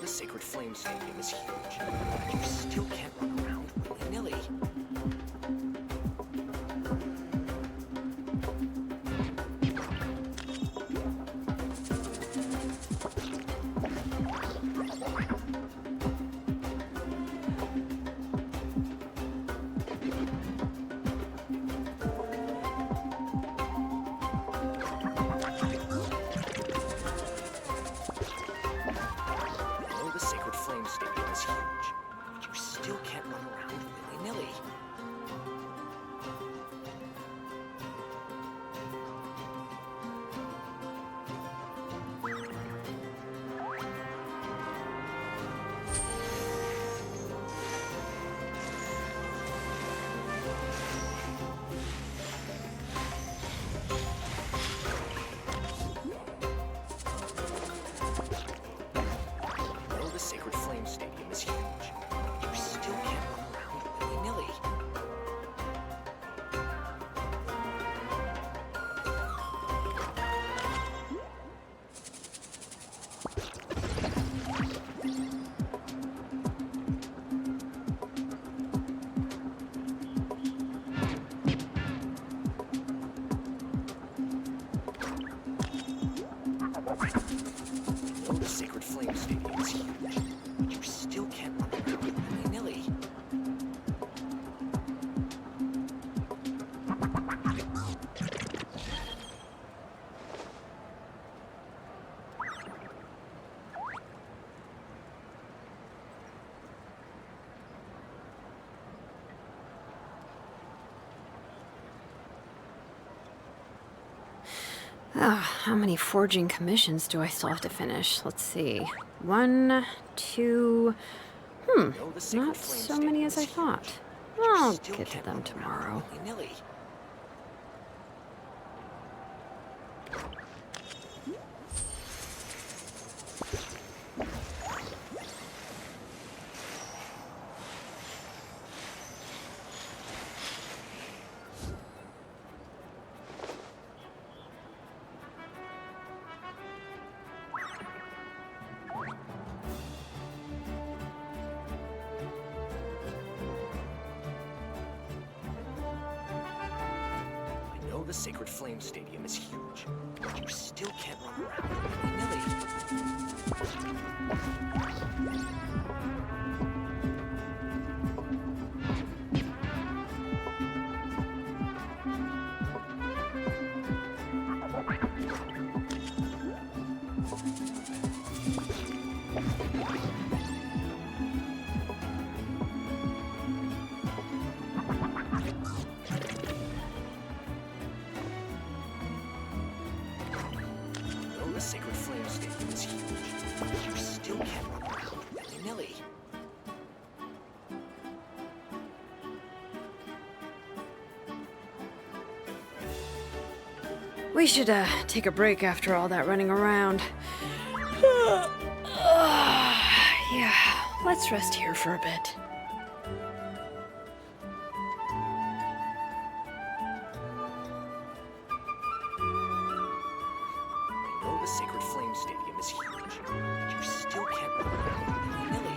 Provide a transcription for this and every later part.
The Sacred Flame Stadium is huge, but you still can't run around willy-nilly. The Sacred Flame Stadium is huge, but you still can't run around willy-nilly. The Sacred Flame Stadium is huge, but you still can't run around willy-nilly. The Sacred Flame Stadium is huge, but you still can't run around willy-nilly. How many forging commissions do I still have to finish? Let's see. 1, 2... not so many as I thought. I'll get to them tomorrow. Willy-nilly. The Sacred Flame Stadium is huge, but you still can't run around willy-nilly. The Sacred Flame Stadium is huge, but you still can't run around willy-nilly. We should, take a break after all that running around. Yeah, let's rest here for a bit. The Sacred Flame Stadium is huge, but you still can't run around willy-nilly.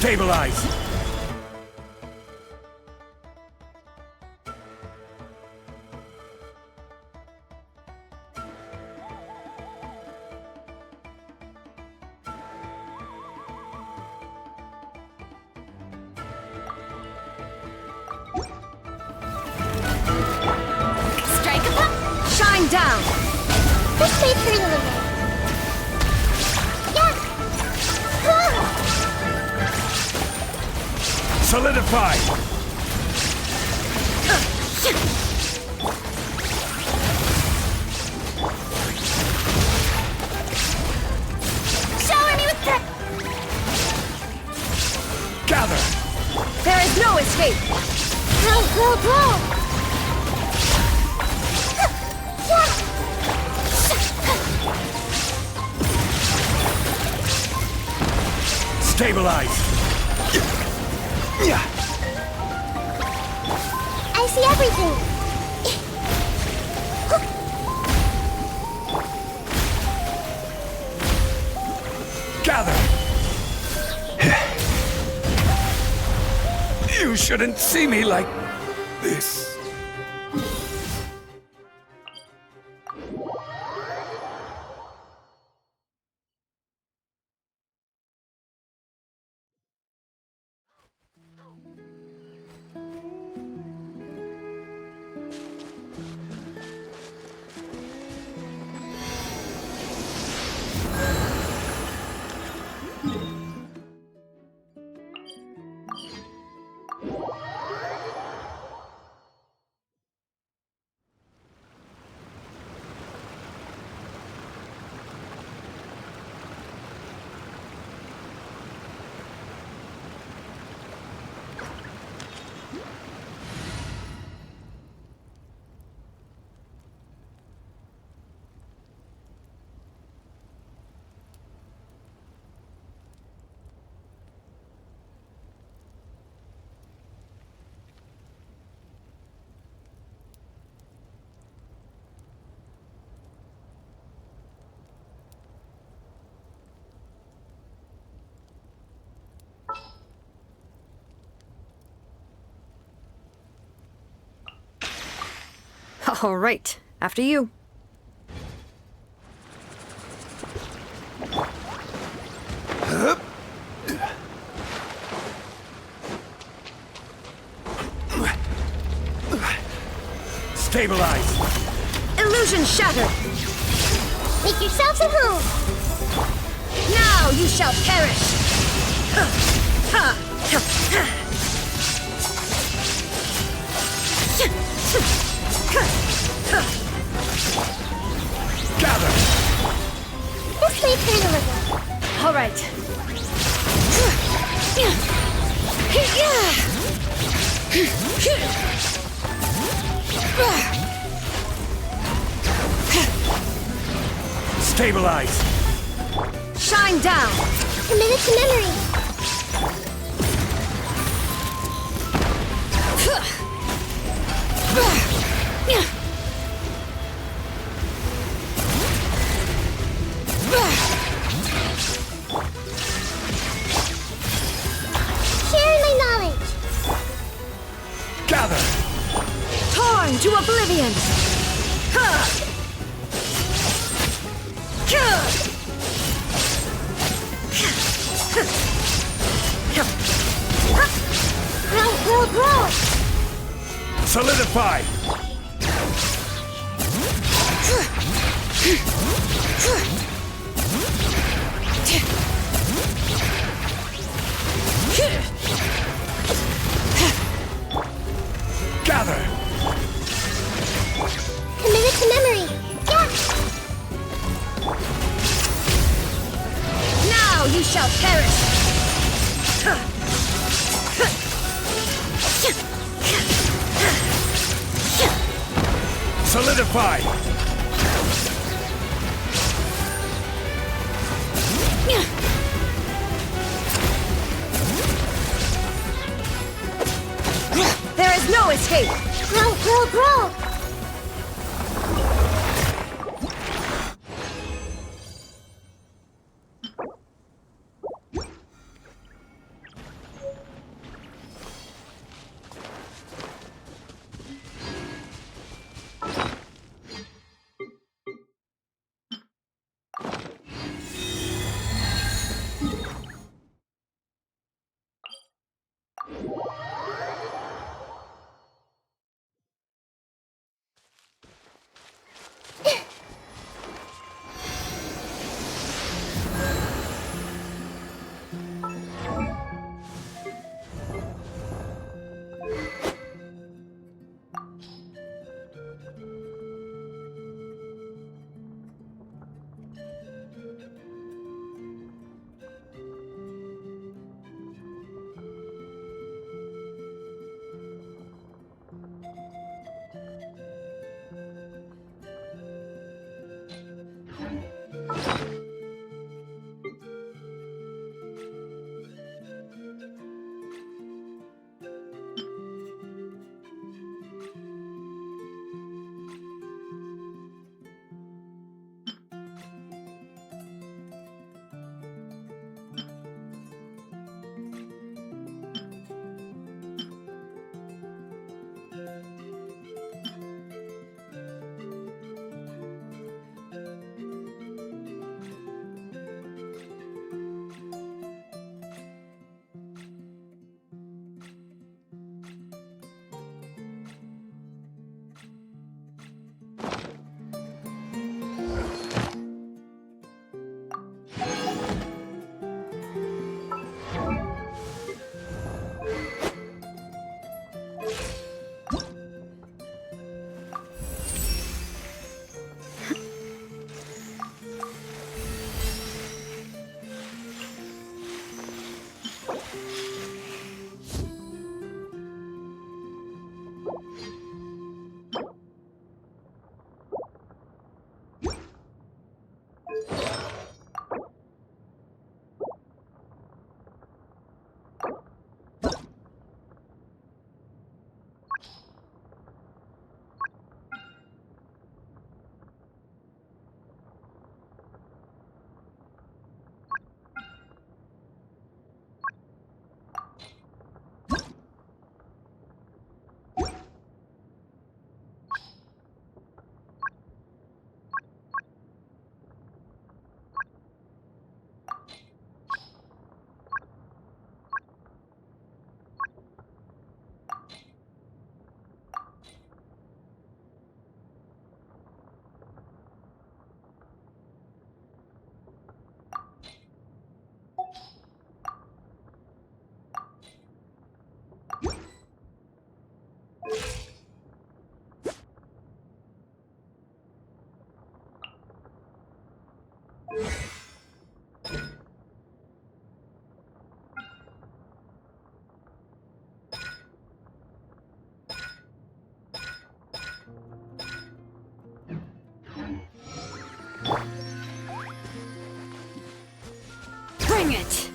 Stabilize! Strike at them? Shine down! This way through the living. Yeah! Solidify! Shower me with that! Gather! There is no escape! Blow, blow, blow! Stabilize! I see everything! Gather! You shouldn't see me like this. All right, after you. Stabilize! Illusion shattered! Make yourselves at home! Now you shall perish! Gather! This way through the living. All right. Stabilize! Shine down. Committed to memory. Sharing my knowledge. Gather! Torn to oblivion. Grow. Solidify! Gather! Committed to memory. Yeah. Now you shall perish. Solidify! There is no escape. Grow. Dang it!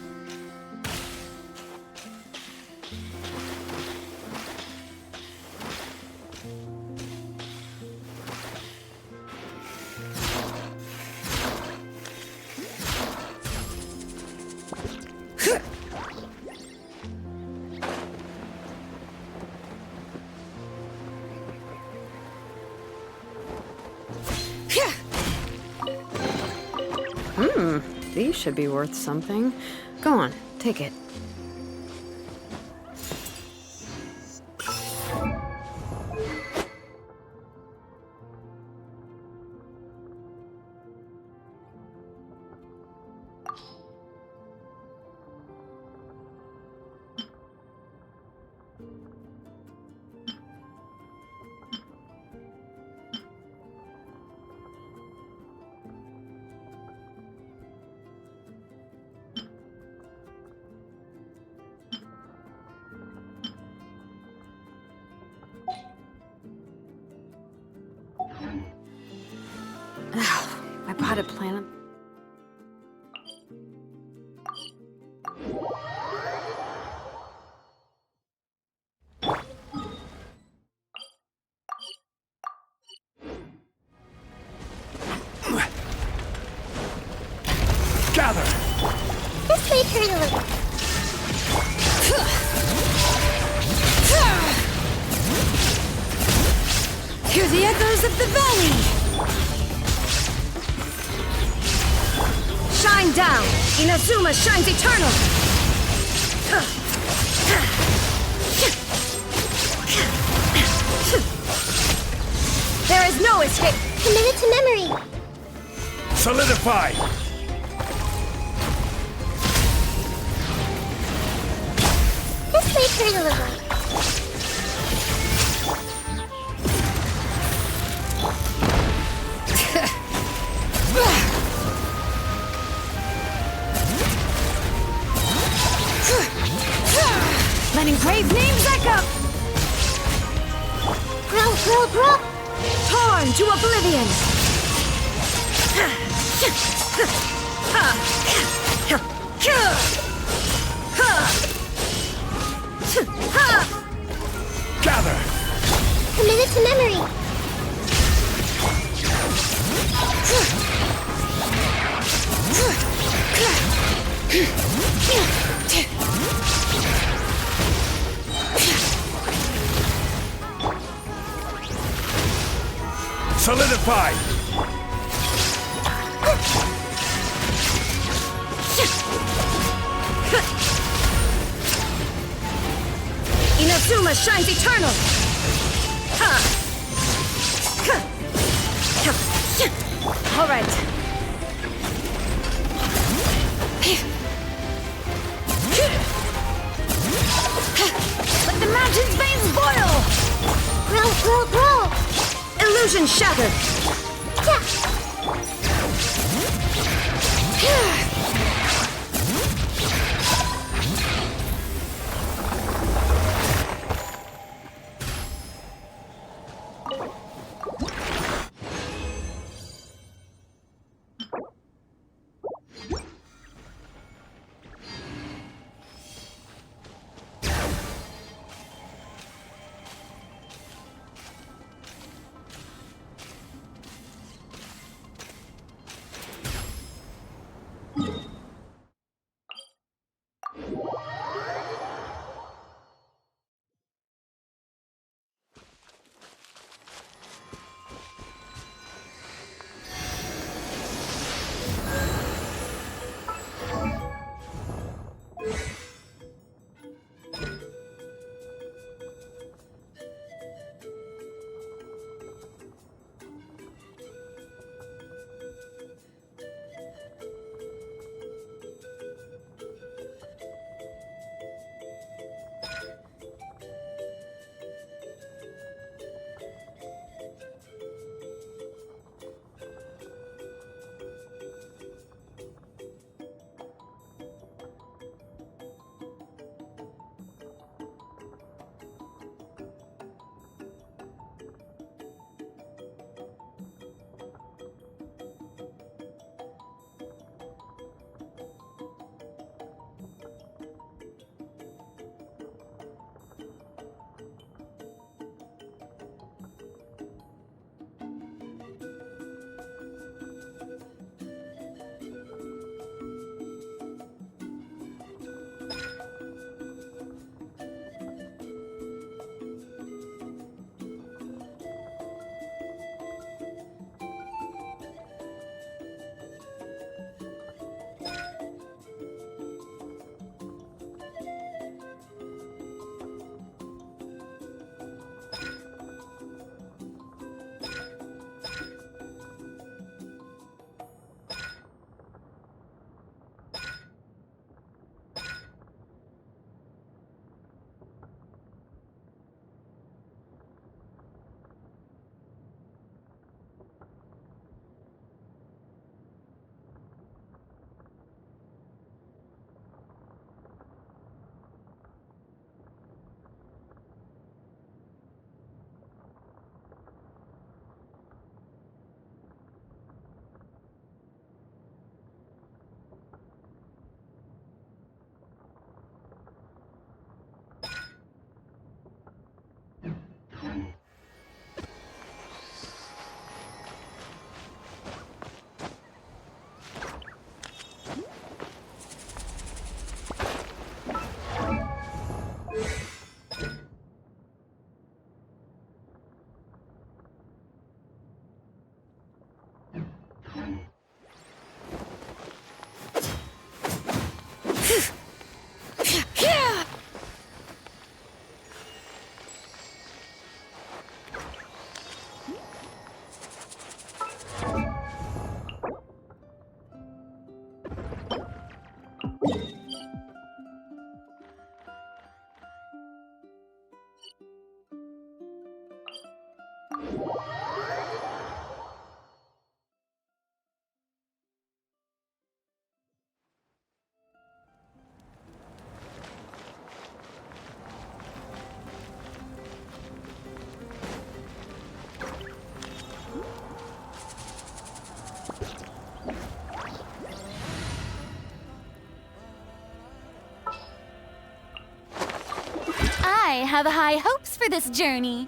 These should be worth something. Go on, take it. I bought a planet. Gather! This way, turn a little. Hear the echoes of the valley! Shine down! Inazuma shines eternal! There is no escape! Committed to memory. Solidify! This way, turn a little. Letting brave names echo! Grow. Torn to oblivion! Gather! Committed to memory. Solidify! Inazuma shines eternal! All right. Let the mountain's veins boil! Grow. Illusion shattered! have high hopes for this journey.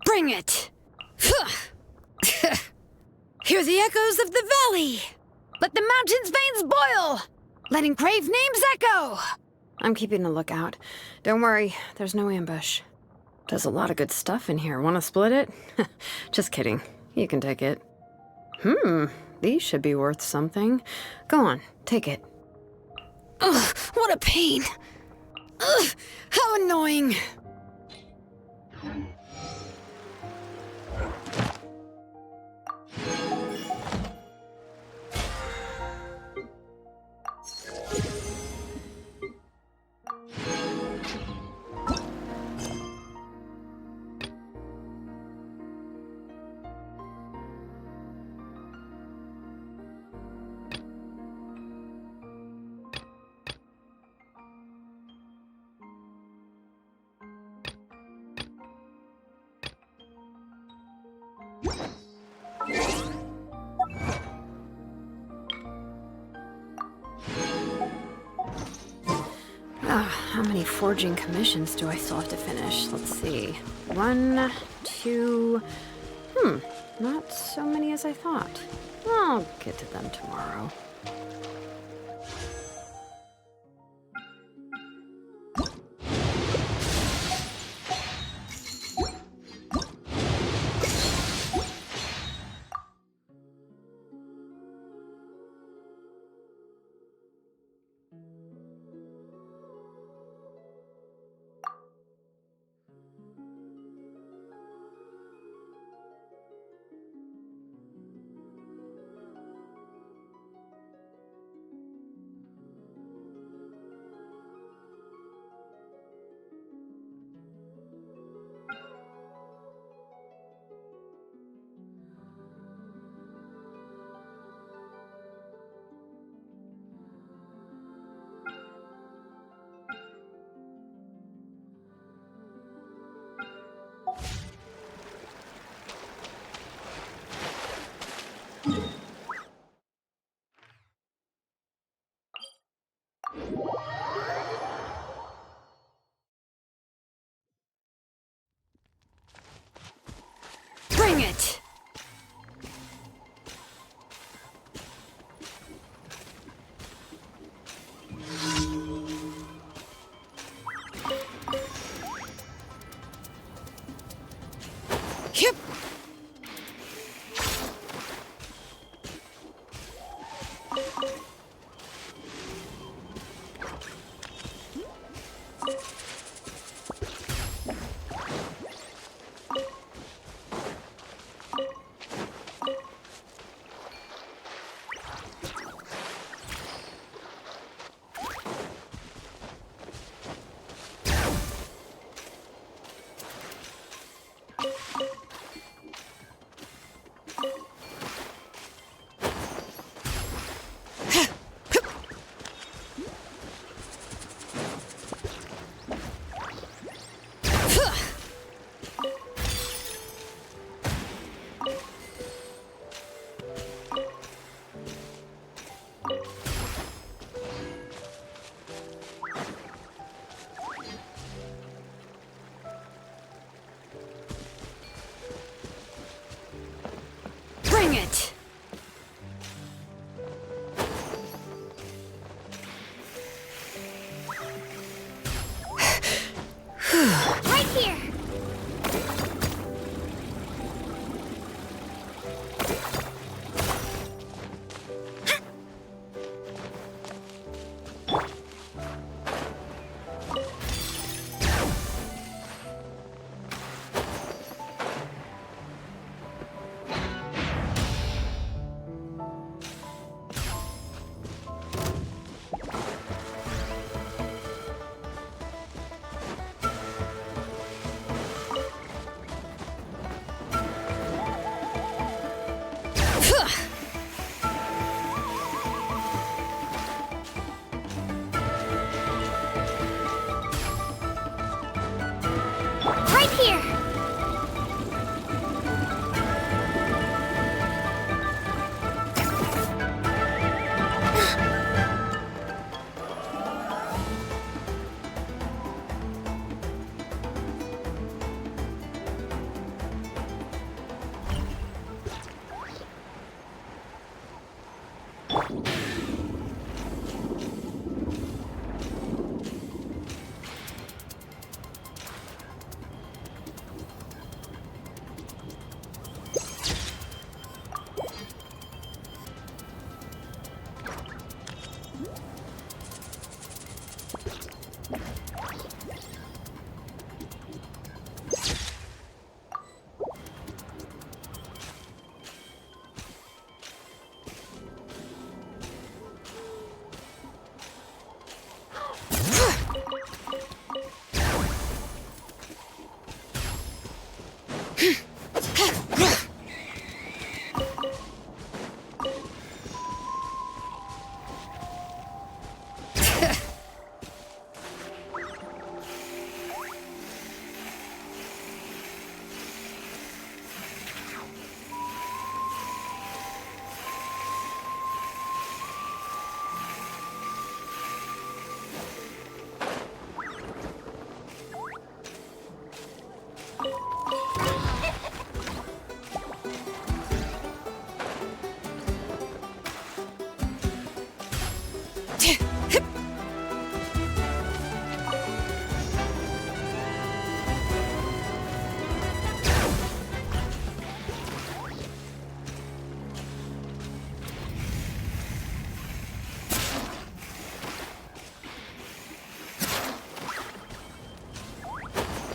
Bring it! Hear the echoes of the valley! Let the mountain's veins boil! Let engraved names echo! I'm keeping a lookout. Don't worry, there's no ambush. There's a lot of good stuff in here. Want to split it? Just kidding. You can take it. These should be worth something. Go on, take it. Ugh, what a pain! Ugh, how annoying! How many forging commissions do I still have to finish? Let's see. 1, 2... not so many as I thought. I'll get to them tomorrow. Bring it! Yep.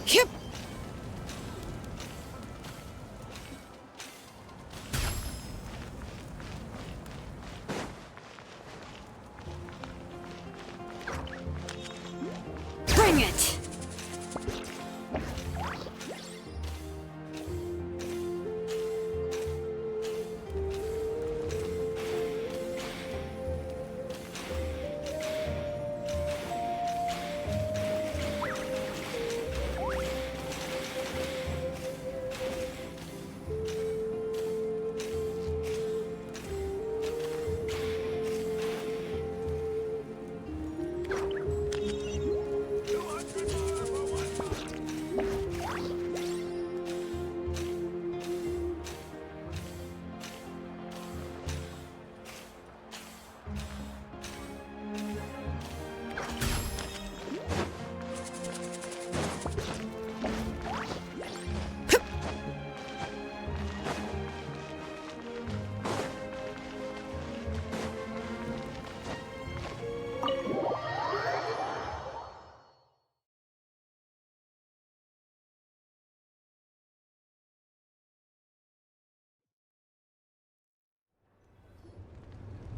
Yep. Bring it.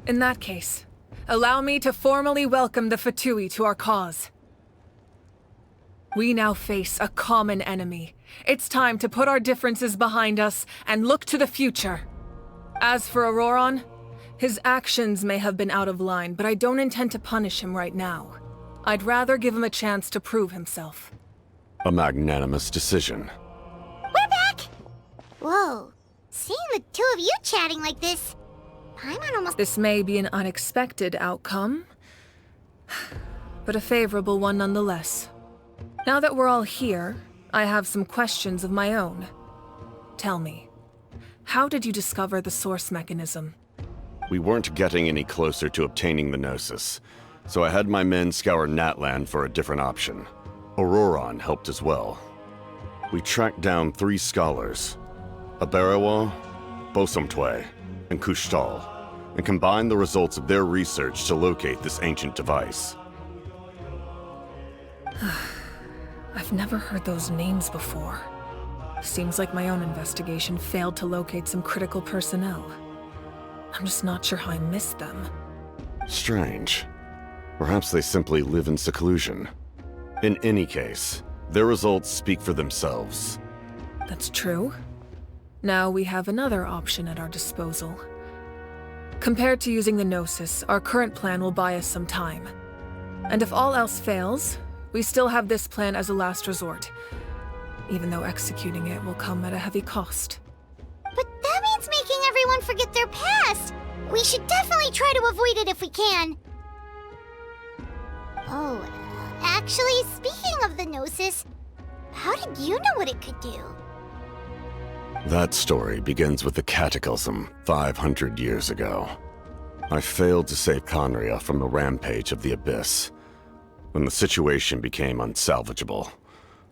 In that case, allow me to formally welcome the Fatui to our cause. We now face a common enemy. It's time to put our differences behind us and look to the future. As for Auroron, his actions may have been out of line, but I don't intend to punish him right now. I'd rather give him a chance to prove himself. A magnanimous decision. We're back! Whoa. Seeing the two of you chatting like this, Paimon almost... This may be an unexpected outcome, but a favorable one nonetheless. Now that we're all here, I have some questions of my own. Tell me, how did you discover the source mechanism? We weren't getting any closer to obtaining the Gnosis, so I had my men scour Natlan for a different option. Auroron helped as well. We tracked down 3 scholars, Aberawa, Bosomtwe, and Kushtal, and combined the results of their research to locate this ancient device. I've never heard those names before. Seems like my own investigation failed to locate some critical personnel. I'm just not sure how I missed them. Strange. Perhaps they simply live in seclusion. In any case, their results speak for themselves. That's true. Now we have another option at our disposal. Compared to using the Gnosis, our current plan will buy us some time. And if all else fails, we still have this plan as a last resort, even though executing it will come at a heavy cost. But that means making everyone forget their past! We should definitely try to avoid it if we can. Oh, actually, speaking of the Gnosis, how did you know what it could do? That story begins with the Cataclysm 500 years ago. I failed to save Conria from the rampage of the Abyss. When the situation became unsalvageable,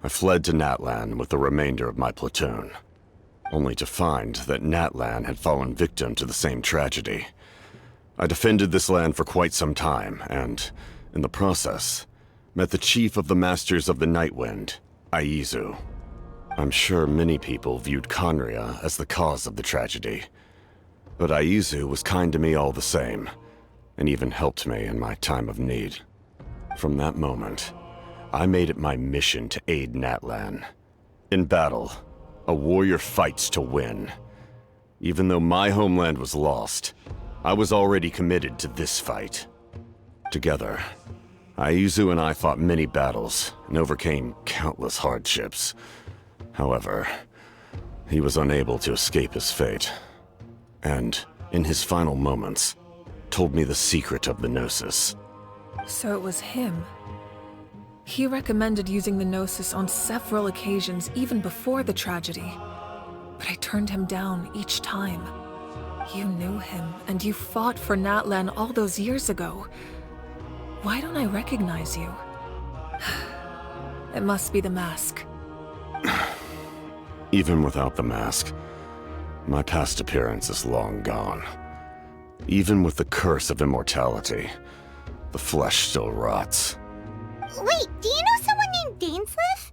I fled to Natlan with the remainder of my platoon, only to find that Natlan had fallen victim to the same tragedy. I defended this land for quite some time, and, in the process, met the chief of the Masters of the Nightwind, Aizu. I'm sure many people viewed Conria as the cause of the tragedy, but Aizu was kind to me all the same, and even helped me in my time of need. From that moment, I made it my mission to aid Natlan. In battle, a warrior fights to win. Even though my homeland was lost, I was already committed to this fight. Together, Aizu and I fought many battles and overcame countless hardships. However, he was unable to escape his fate, and, in his final moments, told me the secret of the Gnosis. So it was him. He recommended using the Gnosis on several occasions even before the tragedy, but I turned him down each time. You knew him, and you fought for Natlan all those years ago. Why don't I recognize you? It must be the mask. Even without the mask, my past appearance is long gone. Even with the curse of immortality, the flesh still rots. Wait, do you know someone named Dainsleif?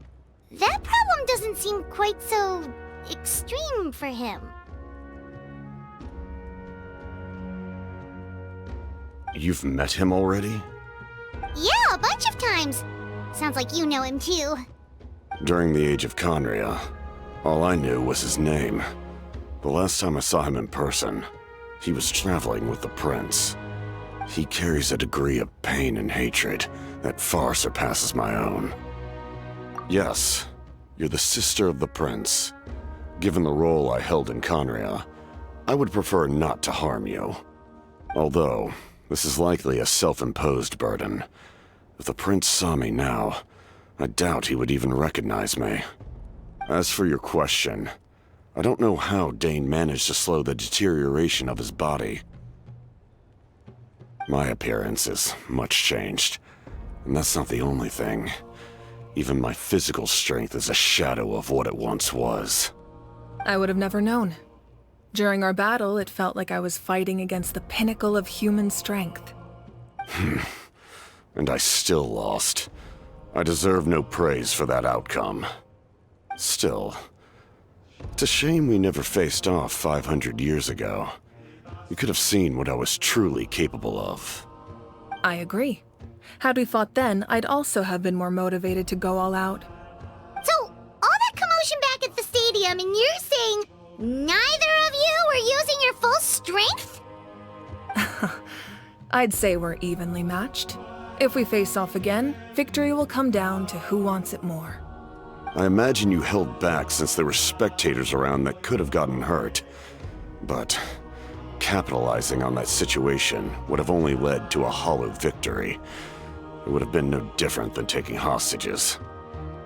That problem doesn't seem quite so extreme for him. You've met him already? Yeah, a bunch of times. Sounds like you know him too. During the age of Conria, all I knew was his name. The last time I saw him in person, he was traveling with the prince. He carries a degree of pain and hatred that far surpasses my own. Yes, you're the sister of the prince. Given the role I held in Conria, I would prefer not to harm you. Although, this is likely a self-imposed burden. If the prince saw me now, I doubt he would even recognize me. As for your question, I don't know how Dane managed to slow the deterioration of his body. My appearance is much changed, and that's not the only thing. Even my physical strength is a shadow of what it once was. I would have never known. During our battle, it felt like I was fighting against the pinnacle of human strength. And I still lost. I deserve no praise for that outcome. Still, it's a shame we never faced off 500 years ago. You could have seen what I was truly capable of. I agree. Had we fought then, I'd also have been more motivated to go all out. So, all that commotion back at the stadium, and you're saying neither of you were using your full strength? I'd say we're evenly matched. If we face off again, victory will come down to who wants it more. I imagine you held back since there were spectators around that could have gotten hurt. But capitalizing on that situation would have only led to a hollow victory. It would have been no different than taking hostages.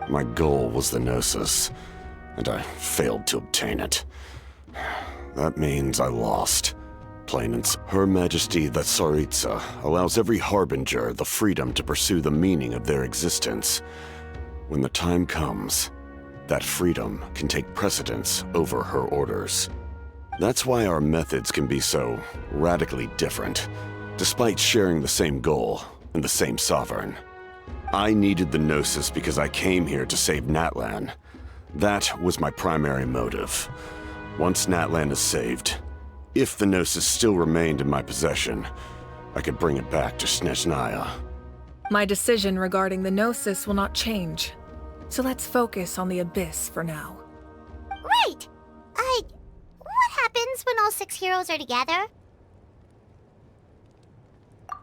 My goal was the Gnosis, and I failed to obtain it. That means I lost. Plain and simple. Her Majesty the Tsaritsa allows every harbinger the freedom to pursue the meaning of their existence. When the time comes, that freedom can take precedence over her orders. That's why our methods can be so radically different, despite sharing the same goal and the same sovereign. I needed the Gnosis because I came here to save Natlan. That was my primary motive. Once Natlan is saved, if the Gnosis still remained in my possession, I could bring it back to Snezhnaya. My decision regarding the Gnosis will not change, so let's focus on the Abyss for now. Right. What happens when all 6 heroes are together?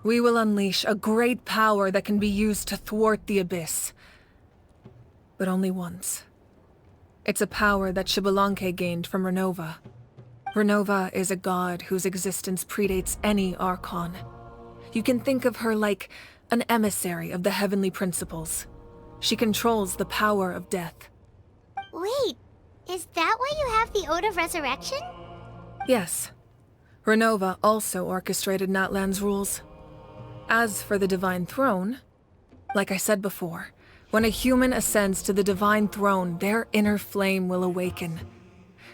We will unleash a great power that can be used to thwart the Abyss. But only once. It's a power that Xbalanque gained from Renova. Renova is a god whose existence predates any Archon. You can think of her like an emissary of the heavenly principles. She controls the power of death. Wait, is that why you have the Ode of Resurrection? Yes. Renova also orchestrated Natlan's rules. As for the Divine Throne, like I said before, when a human ascends to the Divine Throne, their inner flame will awaken.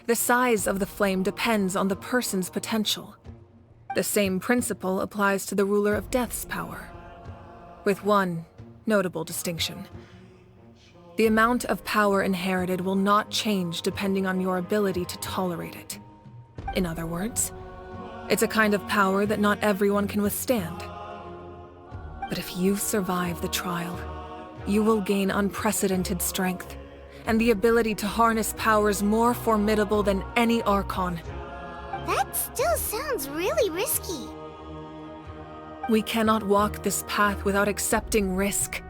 The size of the flame depends on the person's potential. The same principle applies to the ruler of Death's power. With one, notable distinction. The amount of power inherited will not change depending on your ability to tolerate it. In other words, it's a kind of power that not everyone can withstand. But if you survive the trial, you will gain unprecedented strength, and the ability to harness powers more formidable than any Archon. That still sounds really risky. We cannot walk this path without accepting risk.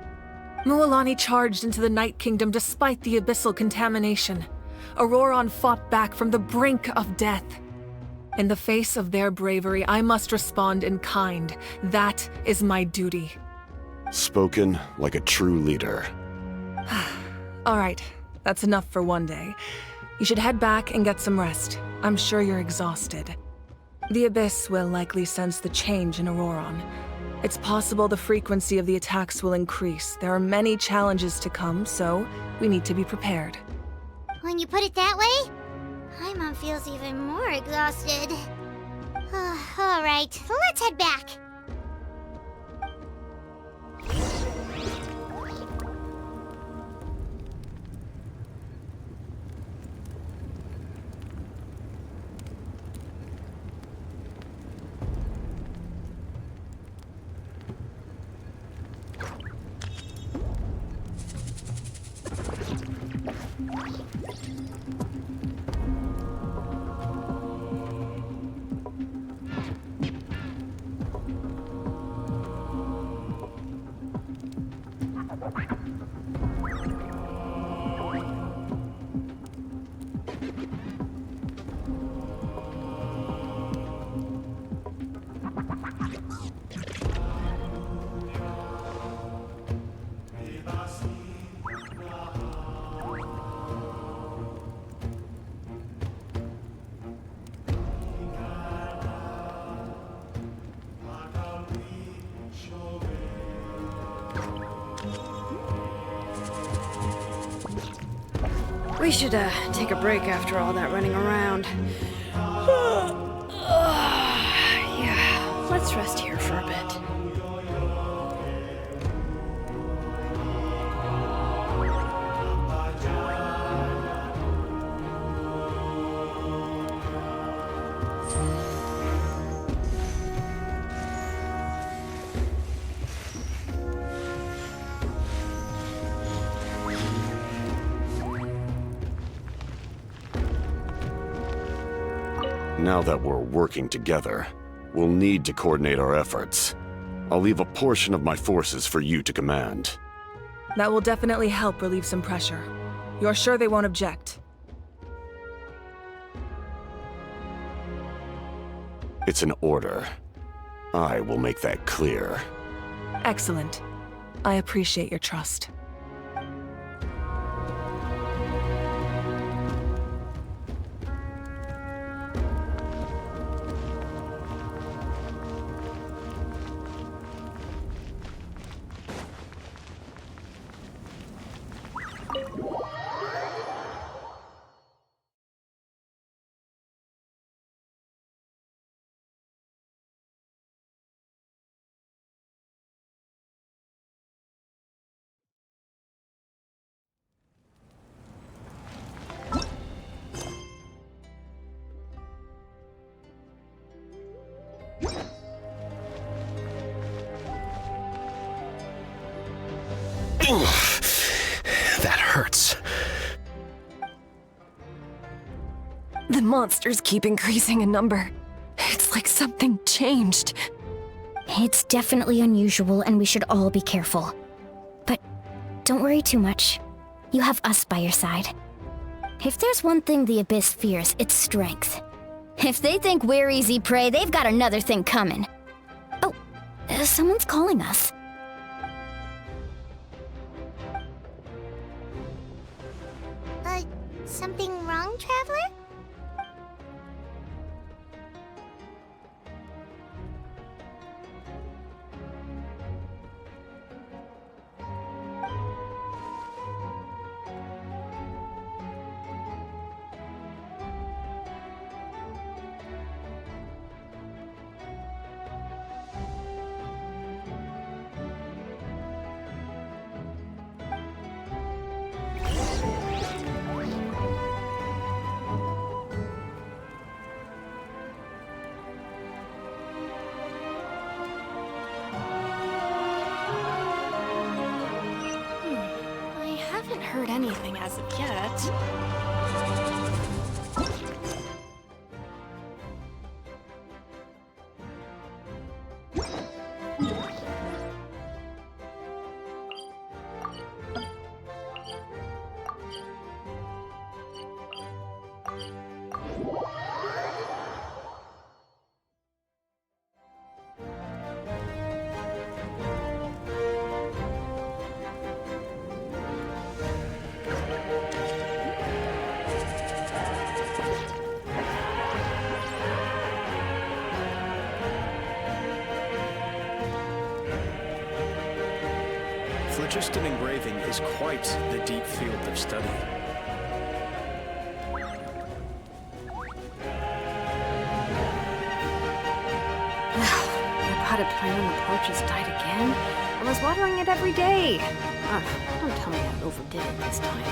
Mualani charged into the Night Kingdom despite the abyssal contamination. Auroron fought back from the brink of death. In the face of their bravery, I must respond in kind. That is my duty. Spoken like a true leader. All right, that's enough for one day. You should head back and get some rest. I'm sure you're exhausted. The Abyss will likely sense the change in Auroron. It's possible the frequency of the attacks will increase. There are many challenges to come, so we need to be prepared. When you put it that way, Paimon feels even more exhausted. Alright, let's head back. We should take a break after all that running around. Yeah, let's rest here for a bit. Now that we're working together, we'll need to coordinate our efforts. I'll leave a portion of my forces for you to command. That will definitely help relieve some pressure. You're sure they won't object? It's an order. I will make that clear. Excellent. I appreciate your trust. That hurts. The monsters keep increasing in number. It's like something changed. It's definitely unusual, and we should all be careful. But don't worry too much. You have us by your side. If there's one thing the Abyss fears, it's strength. If they think we're easy prey, they've got another thing coming. Oh, someone's calling us. Something wrong, Traveler? anything as of yet. Phlogiston engraving is quite the deep field of study. My potted plant on the porch has died again. I was watering it every day. Don't tell me I overdid it this time.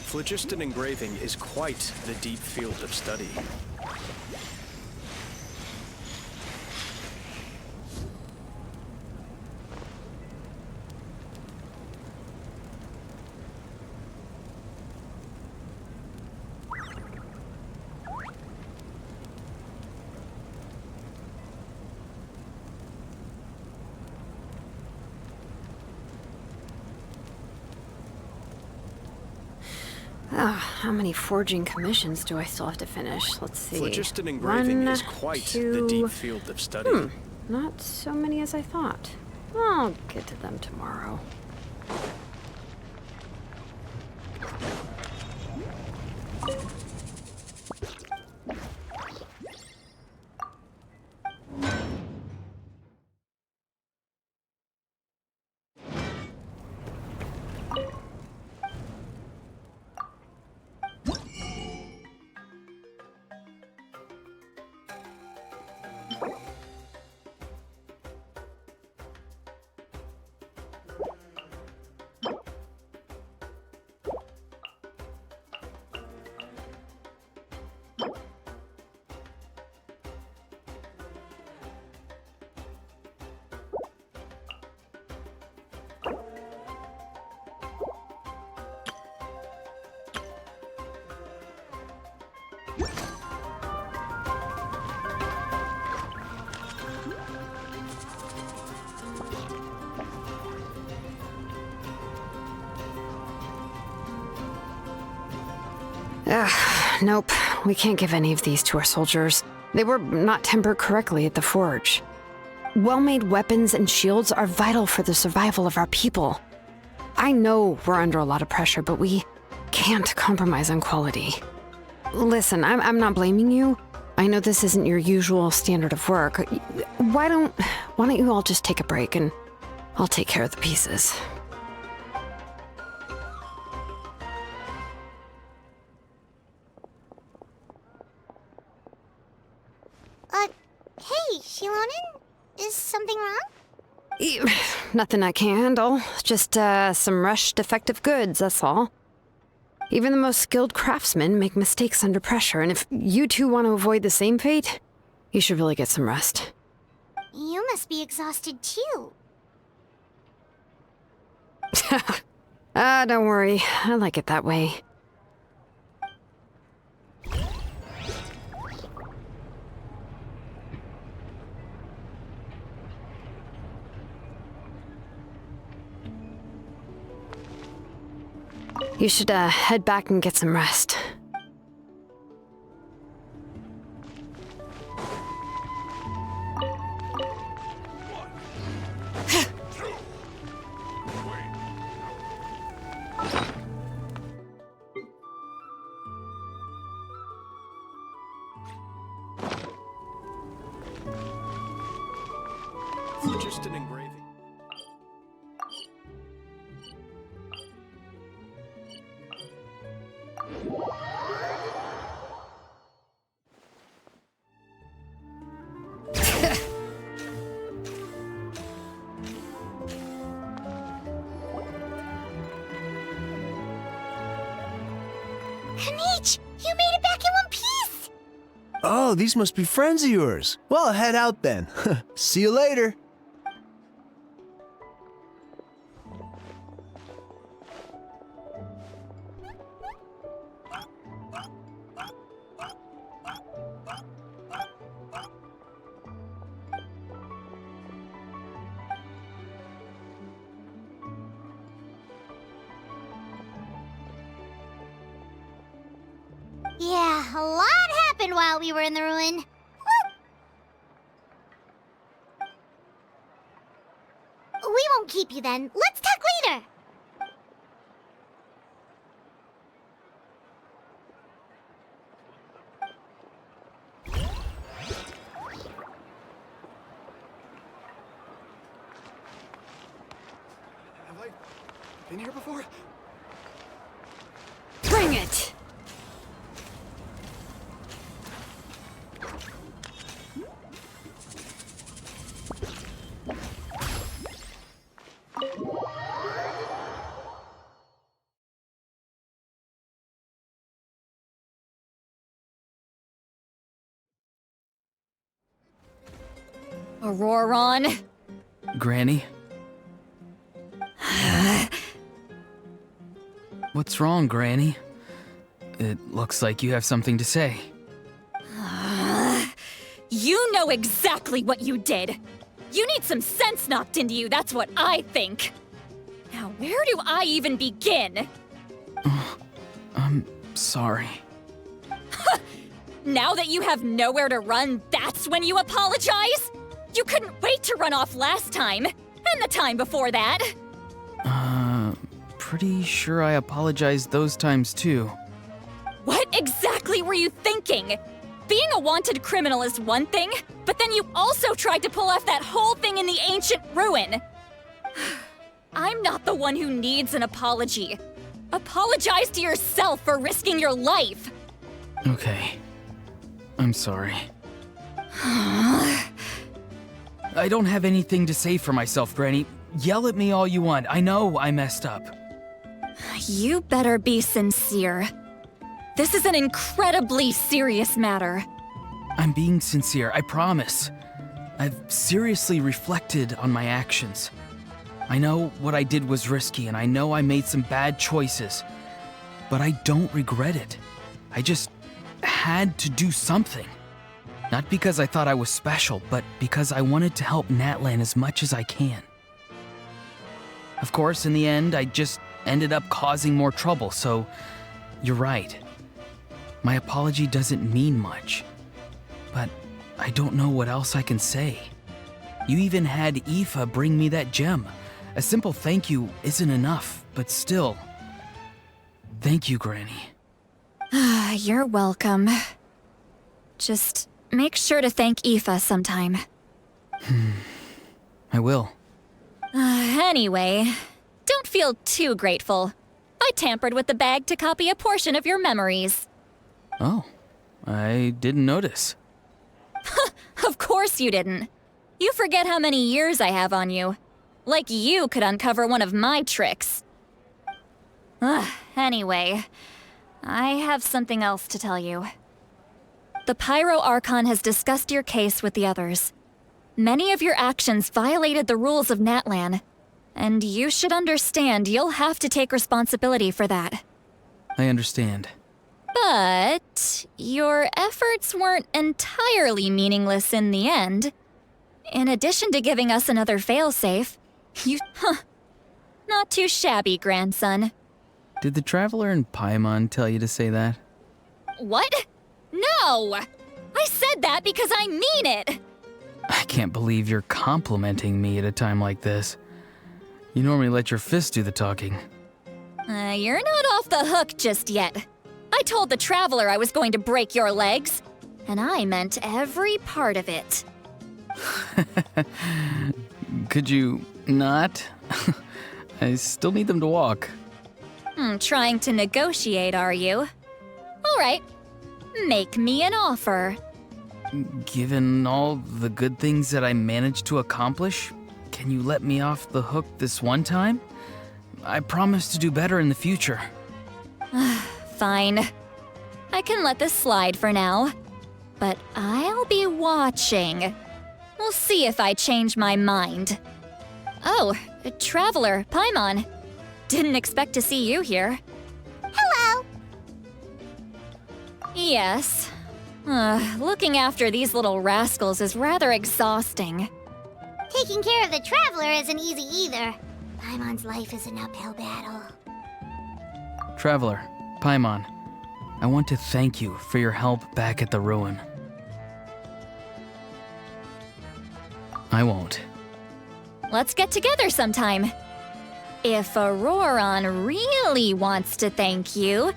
Phlogiston engraving is quite the deep field of study. How many forging commissions do I still have to finish? Let's see. Phlogiston engraving 1, is quite 2... the deep field of study. Not so many as I thought. I'll get to them tomorrow. Nope. We can't give any of these to our soldiers. They were not tempered correctly at the forge. Well-made weapons and shields are vital for the survival of our people. I know we're under a lot of pressure, but we can't compromise on quality. Listen, I'm not blaming you. I know this isn't your usual standard of work. Why don't you all just take a break and I'll take care of the pieces. Hey, Shilonen? Is something wrong? Nothing I can handle. Just, some rushed defective goods, that's all. Even the most skilled craftsmen make mistakes under pressure, and if you two want to avoid the same fate, you should really get some rest. You must be exhausted too. Don't worry. I like it that way. You should, head back and get some rest. Phlogiston engraving. Kanich, you made it back in one piece! Oh, these must be friends of yours. Well, head out then. See you later. Yeah, a lot happened while we were in the ruin. Woo! We won't keep you then. Let's talk later. Have I been here before? Bring it! Auroron. Granny? What's wrong, Granny? It looks like you have something to say. You know exactly what you did. You need some sense knocked into you, that's what I think. Now, where do I even begin? I'm sorry. Now that you have nowhere to run, that's when you apologize? You couldn't wait to run off last time, and the time before that. Pretty sure I apologized those times too. What exactly were you thinking? Being a wanted criminal is one thing, but then you also tried to pull off that whole thing in the ancient ruin. I'm not the one who needs an apology. Apologize to yourself for risking your life. Okay. I'm sorry. I don't have anything to say for myself, Granny. Yell at me all you want. I know I messed up. You better be sincere. This is an incredibly serious matter. I'm being sincere, I promise. I've seriously reflected on my actions. I know what I did was risky, and I know I made some bad choices. But I don't regret it. I just had to do something. Not because I thought I was special, but because I wanted to help Natlan as much as I can. Of course, in the end, I just ended up causing more trouble, so you're right. My apology doesn't mean much, but I don't know what else I can say. You even had Aoife bring me that gem. A simple thank you isn't enough, but still. Thank you, Granny. You're welcome. Just make sure to thank Aoife sometime. I will. Anyway, don't feel too grateful. I tampered with the bag to copy a portion of your memories. Oh, I didn't notice. Of course you didn't. You forget how many years I have on you. Like you could uncover one of my tricks. Anyway, I have something else to tell you. The Pyro Archon has discussed your case with the others. Many of your actions violated the rules of Natlan, and you should understand you'll have to take responsibility for that. I understand. But your efforts weren't entirely meaningless in the end. In addition to giving us another failsafe, not too shabby, grandson. Did the Traveler in Paimon tell you to say that? What? No! I said that because I mean it! I can't believe you're complimenting me at a time like this. You normally let your fists do the talking. You're not off the hook just yet. I told the Traveler I was going to break your legs, and I meant every part of it. Could you not? I still need them to walk. Trying to negotiate, are you? All right. Make me an offer. Given all the good things that I managed to accomplish, can you let me off the hook this one time? I promise to do better in the future. Fine. I can let this slide for now. But I'll be watching. We'll see if I change my mind. Oh, Traveler, Paimon. Didn't expect to see you here. Hello! Yes. Looking after these little rascals is rather exhausting. Taking care of the Traveler isn't easy either. Paimon's life is an uphill battle. Traveler, Paimon, I want to thank you for your help back at the ruin. I won't. Let's get together sometime. If Auroron really wants to thank you,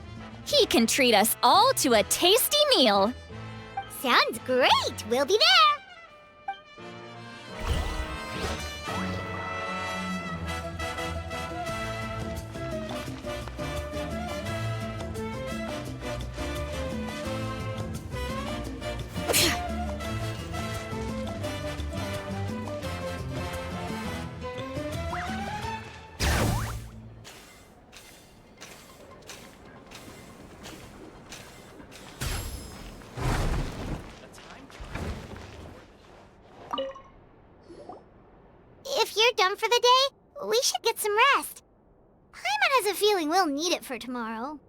he can treat us all to a tasty meal. Sounds great! We'll be there! If you're done for the day, we should get some rest. Paimon has a feeling we'll need it for tomorrow.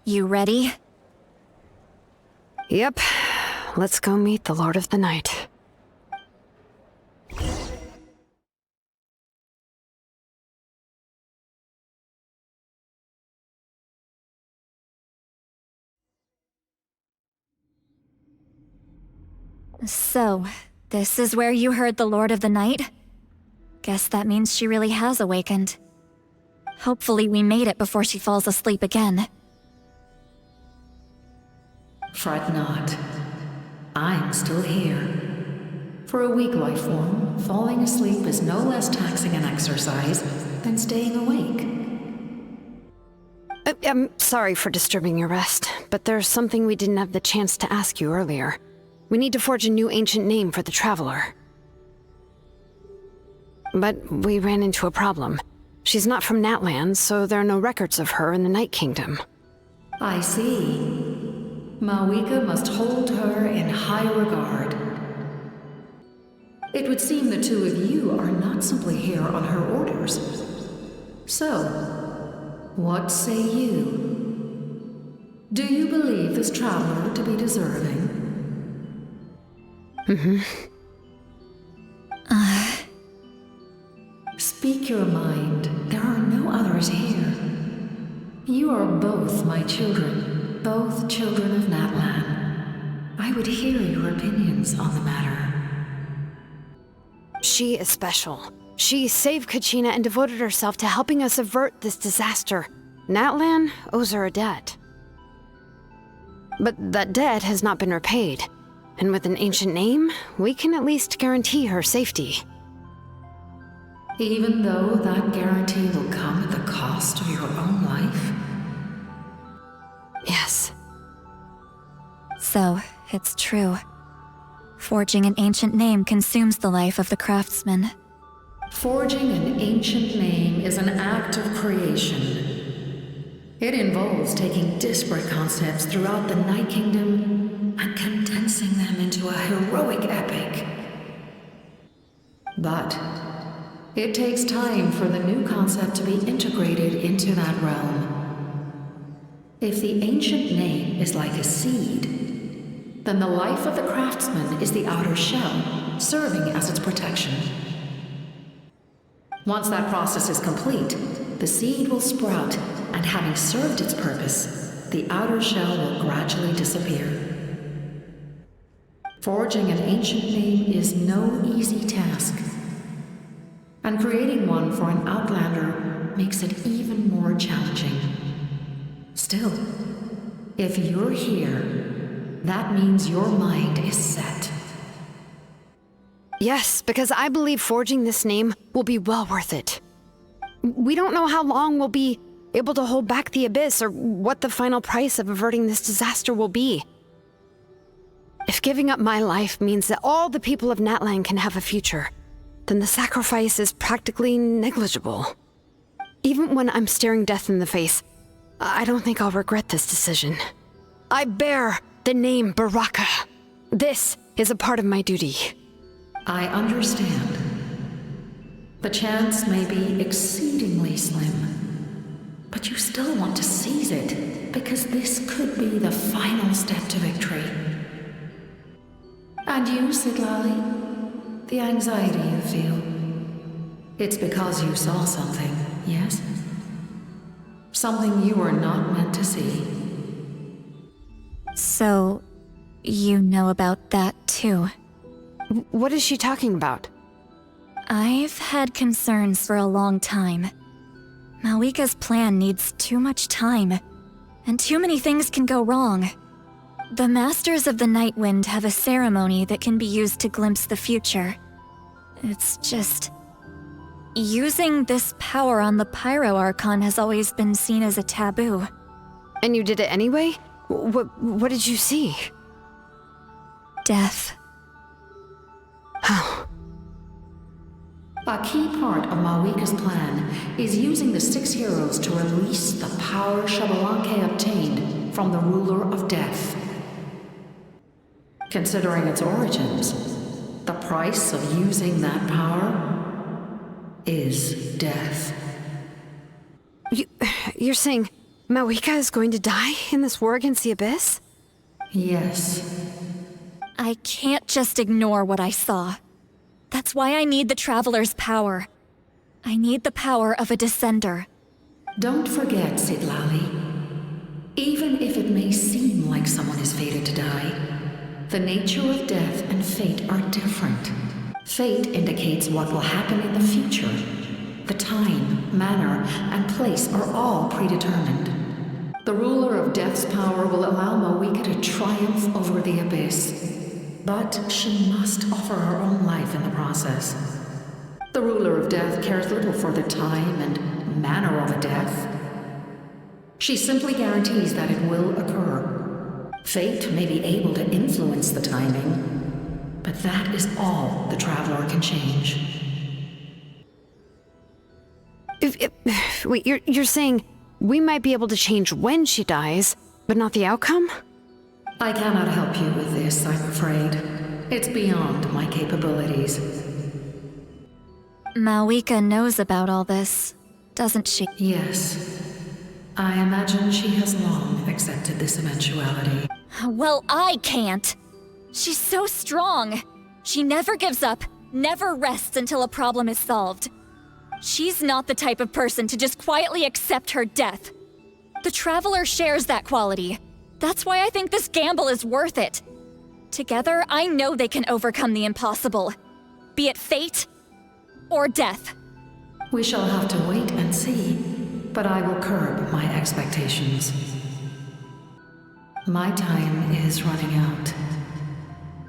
You ready? Yep. Let's go meet the Lord of the Night. So, this is where you heard the Lord of the Night? Guess that means she really has awakened. Hopefully we made it before she falls asleep again. Fret not. I'm still here. For a weak life form, falling asleep is no less taxing an exercise than staying awake. I'm sorry for disturbing your rest, but there's something we didn't have the chance to ask you earlier. We need to forge a new ancient name for the Traveler. But we ran into a problem. She's not from Natlan, so there are no records of her in the Night Kingdom. I see. Mawika must hold her in high regard. It would seem the two of you are not simply here on her orders. So, what say you? Do you believe this traveler to be deserving? Speak your mind. There are no others here. You are both my children, both children of Natlan. I would hear your opinions on the matter. She is special. She saved Kachina and devoted herself to helping us avert this disaster. Natlan owes her a debt. But that debt has not been repaid. And with an ancient name, we can at least guarantee her safety. Even though that guarantee will come at the cost of your own life? Yes. So, it's true. Forging an ancient name consumes the life of the craftsman. Forging an ancient name is an act of creation. It involves taking disparate concepts throughout the Night Kingdom and condensing them into a heroic epic. But it takes time for the new concept to be integrated into that realm. If the ancient name is like a seed, then the life of the craftsman is the outer shell, serving as its protection. Once that process is complete, the seed will sprout, and having served its purpose, the outer shell will gradually disappear. Forging an ancient name is no easy task, and creating one for an outlander makes it even more challenging. Still, if you're here, that means your mind is set. Yes, because I believe forging this name will be well worth it. We don't know how long we'll be able to hold back the Abyss or what the final price of averting this disaster will be. If giving up my life means that all the people of Natlan can have a future, then the sacrifice is practically negligible. Even when I'm staring death in the face, I don't think I'll regret this decision. I bear the name Baraka. This is a part of my duty. I understand. The chance may be exceedingly slim, but you still want to seize it, because this could be the final step to victory. And you, Siglali, the anxiety you feel, it's because you saw something, yes? Something you were not meant to see. So, you know about that too? What is she talking about? I've had concerns for a long time. Malika's plan needs too much time, and too many things can go wrong. The Masters of the Night Wind have a ceremony that can be used to glimpse the future. It's just... using this power on the Pyro Archon has always been seen as a taboo. And you did it anyway? What did you see? Death. How? A key part of Malika's plan is using the 6 heroes to release the power Xbalanque obtained from the Ruler of Death. Considering its origins, the price of using that power is death. You're saying Malika is going to die in this war against the Abyss? Yes. I can't just ignore what I saw. That's why I need the Traveler's power. I need the power of a Descender. Don't forget, Siglali. Even if it may seem like someone is fated to die, the nature of death and fate are different. Fate indicates what will happen in the future. The time, manner, and place are all predetermined. The Ruler of Death's power will allow Malika to triumph over the Abyss. But she must offer her own life in the process. The Ruler of Death cares little for the time and manner of a death. She simply guarantees that it will occur. Fate may be able to influence the timing, but that is all the Traveler can change. Wait, you're saying we might be able to change when she dies, but not the outcome? I cannot help you with this, I'm afraid. It's beyond my capabilities. Malika knows about all this, doesn't she? Yes. I imagine she has long accepted this eventuality. Well, I can't. She's so strong. She never gives up, never rests until a problem is solved. She's not the type of person to just quietly accept her death. The Traveler shares that quality. That's why I think this gamble is worth it. Together, I know they can overcome the impossible. Be it fate or death. We shall have to wait and see, but I will curb my expectations. My time is running out.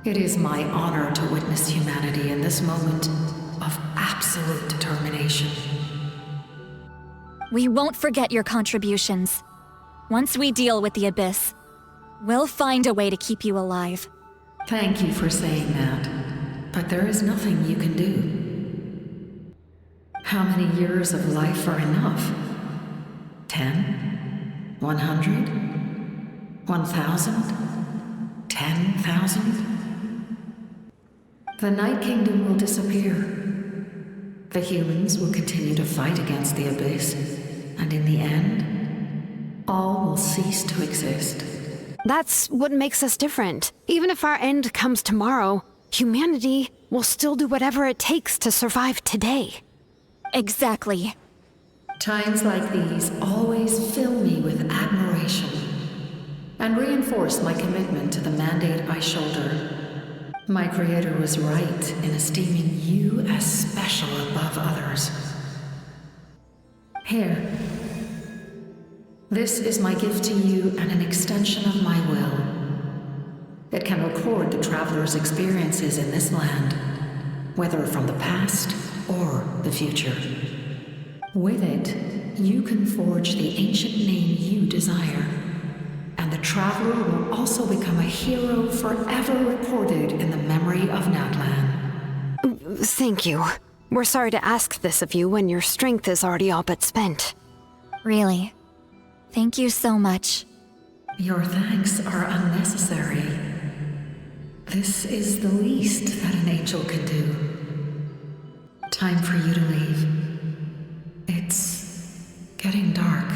It is my honor to witness humanity in this moment of absolute determination. We won't forget your contributions. Once we deal with the Abyss, we'll find a way to keep you alive. Thank you for saying that, but there is nothing you can do. How many years of life are enough? 10? 100? 1,000? 10,000? The Night Kingdom will disappear. The humans will continue to fight against the Abyss, and in the end, all will cease to exist. That's what makes us different. Even if our end comes tomorrow, humanity will still do whatever it takes to survive today. Exactly. Times like these always fill me with admiration and reinforce my commitment to the mandate I shoulder. My Creator was right in esteeming you as special above others. Here. This is my gift to you and an extension of my will. It can record the Traveler's experiences in this land, whether from the past or the future. With it, you can forge the ancient name you desire, and and the traveler will also become a hero forever recorded in the memory of Natlan. Thank you. We're sorry to ask this of you when your strength is already all but spent. Really. Thank you so much. Your thanks are unnecessary. This is the least that an angel can do. Time for you to leave. It's getting dark.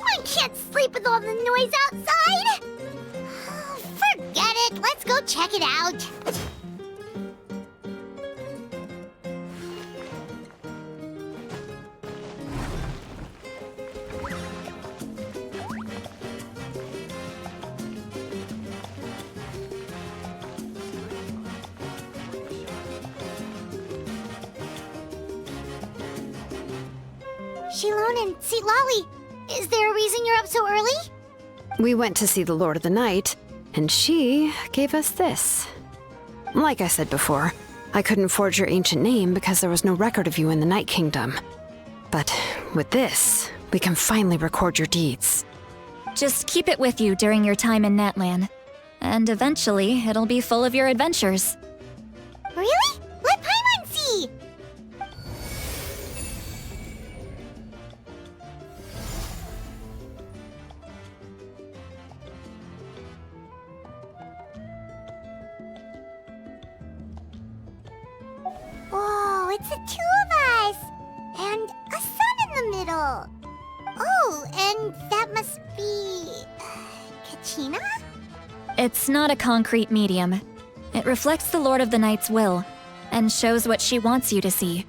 I can't sleep with all the noise outside! Oh, forget it, let's go check it out. Shilon and Lolly, is there a reason you're up so early? We went to see the Lord of the Night, and she gave us this. Like I said before, I couldn't forge your ancient name because there was no record of you in the Night Kingdom. But with this, we can finally record your deeds. Just keep it with you during your time in Natlan. And eventually, it'll be full of your adventures. Really? Let Paimon see! Whoa, it's the two of us! And a sun in the middle! Oh, and that must be... Kachina? It's not a concrete medium. It reflects the Lord of the Night's will, and shows what she wants you to see.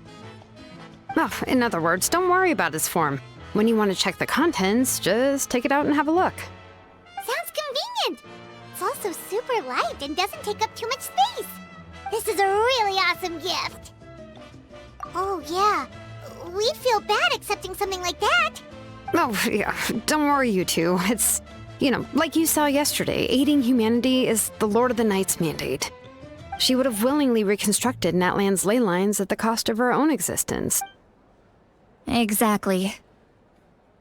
Well, in other words, don't worry about his form. When you want to check the contents, just take it out and have a look. Sounds convenient! It's also super light and doesn't take up too much space. This is a really awesome gift. Oh, yeah. We'd feel bad accepting something like that. Oh, yeah, don't worry, you two. It's, like you saw yesterday, aiding humanity is the Lord of the Night's mandate. She would have willingly reconstructed Natlan's ley lines at the cost of her own existence. Exactly.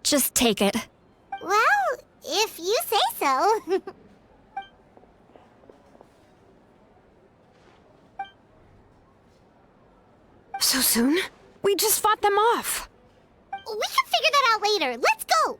Just take it. Well, if you say so. So soon? We just fought them off. We can figure that out later. Let's go!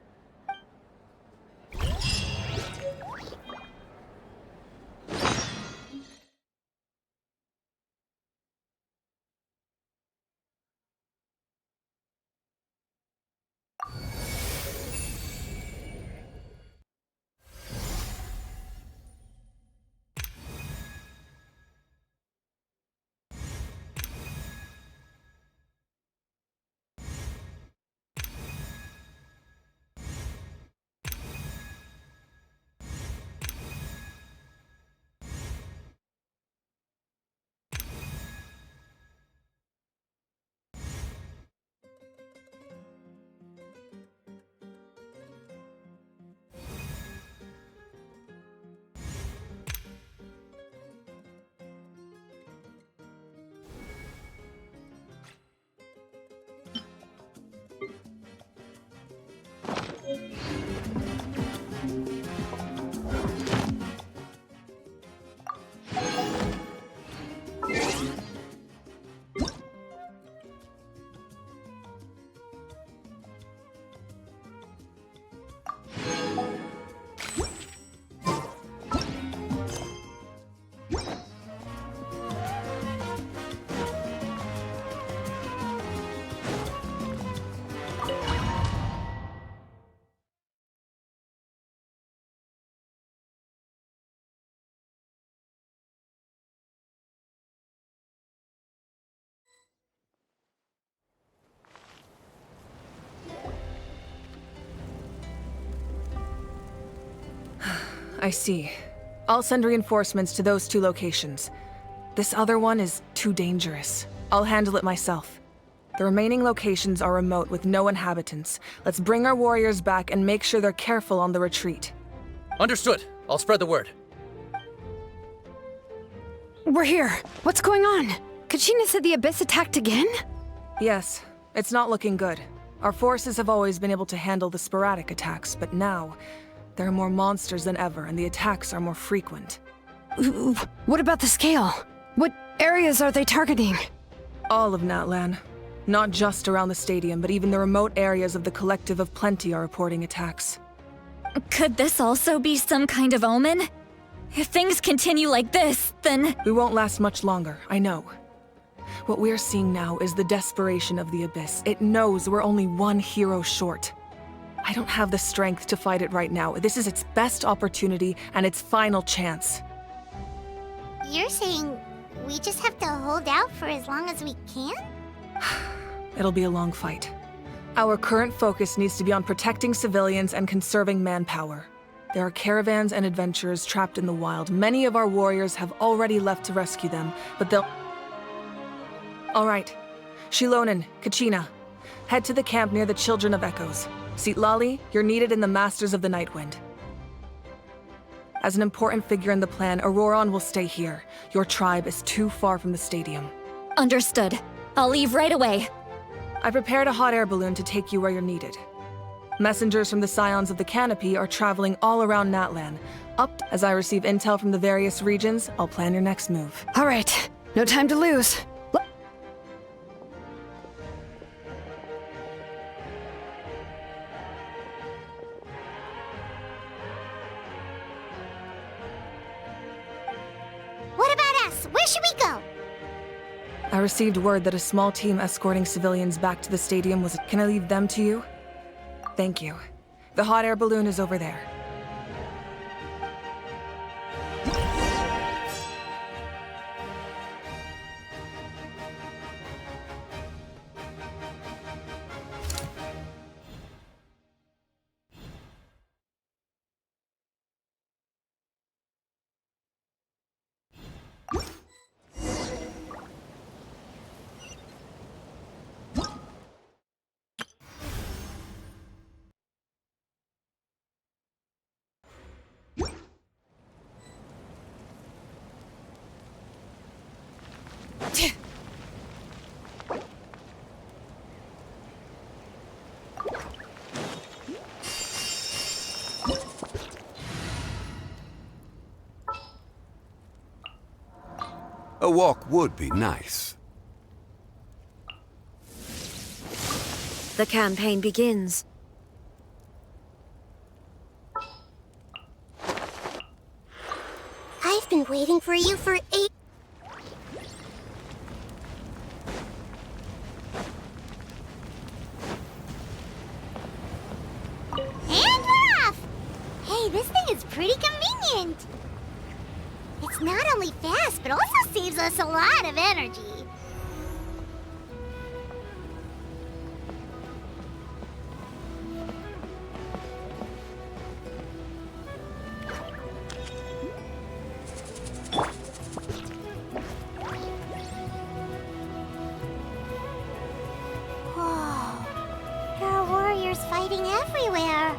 I see. I'll send reinforcements to those two locations. This other one is too dangerous. I'll handle it myself. The remaining locations are remote with no inhabitants. Let's bring our warriors back and make sure they're careful on the retreat. Understood. I'll spread the word. We're here. What's going on? Kachina said the Abyss attacked again? Yes, it's not looking good. Our forces have always been able to handle the sporadic attacks, but now, there are more monsters than ever, and the attacks are more frequent. What about the scale? What areas are they targeting? All of Natlan. Not just around the stadium, but even the remote areas of the Collective of Plenty are reporting attacks. Could this also be some kind of omen? If things continue like this, then... We won't last much longer, I know. What we're seeing now is the desperation of the Abyss. It knows we're only one hero short. I don't have the strength to fight it right now. This is its best opportunity and its final chance. You're saying we just have to hold out for as long as we can? It'll be a long fight. Our current focus needs to be on protecting civilians and conserving manpower. There are caravans and adventurers trapped in the wild. Many of our warriors have already left to rescue them, but they'll... All right. Shilonen, Kachina, head to the camp near the Children of Echoes. Sitlali, you're needed in the Masters of the Nightwind. As an important figure in the plan, Auroron will stay here. Your tribe is too far from the stadium. Understood. I'll leave right away. I prepared a hot air balloon to take you where you're needed. Messengers from the Scions of the Canopy are traveling all around Natlan. As I receive intel from the various regions, I'll plan your next move. All right. No time to lose. What about us? Where should we go? I received word that a small team escorting civilians back to the stadium was... Can I leave them to you? Thank you. The hot air balloon is over there. A walk would be nice. The campaign begins. I've been waiting for you for 8... And we're off! Hey, this thing is pretty convenient. It's not only fast, but also saves us a lot of energy. Whoa, there are warriors fighting everywhere.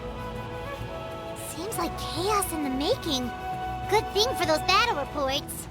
Seems like chaos in the making. Good thing for those battle reports.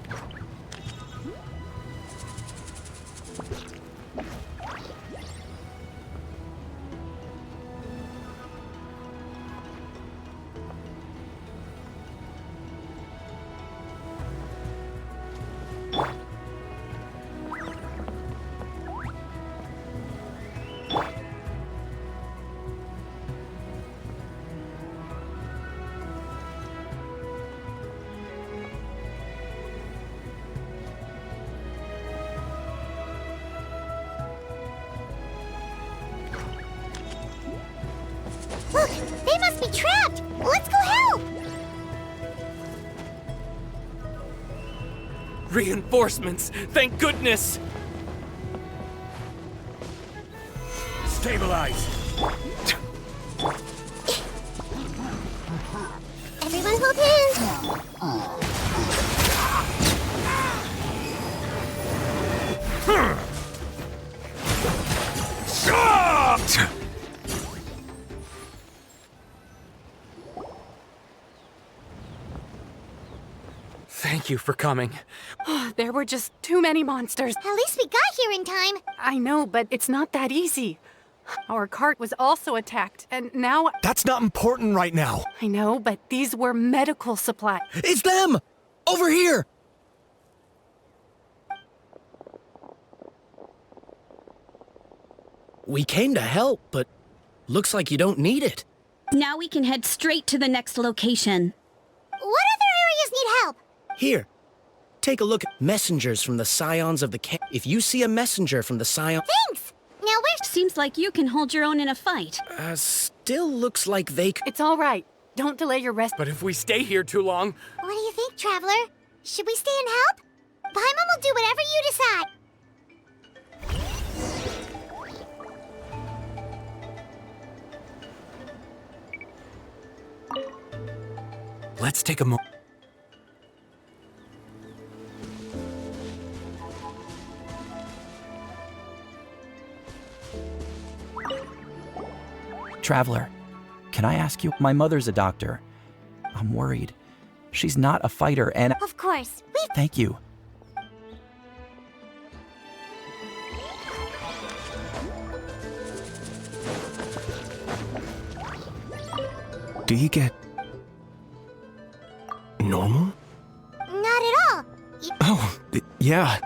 Look, they must be trapped! Let's go help! Reinforcements! Thank goodness! Stabilize! Everyone hold hands! Thank you for coming. There were just too many monsters. At least we got here in time. I know, but it's not that easy. Our cart was also attacked, and now... That's not important right now. I know, but these were medical supplies. It's them! Over here! We came to help, but looks like you don't need it. Now we can head straight to the next location. What other areas need help? Here, take a look at messengers from the Scions of the Camp. If you see a messenger from the Scion... Thanks! Now where's... Seems like you can hold your own in a fight. Still looks like they... It's all right. Don't delay your rest. But if we stay here too long... What do you think, Traveler? Should we stay and help? Paimon will do whatever you decide. Let's take a moment. Traveler, can I ask you? My mother's a doctor. I'm worried. She's not a fighter and... Of course. Thank you. Do you get... normal? Not at all. Oh, yeah.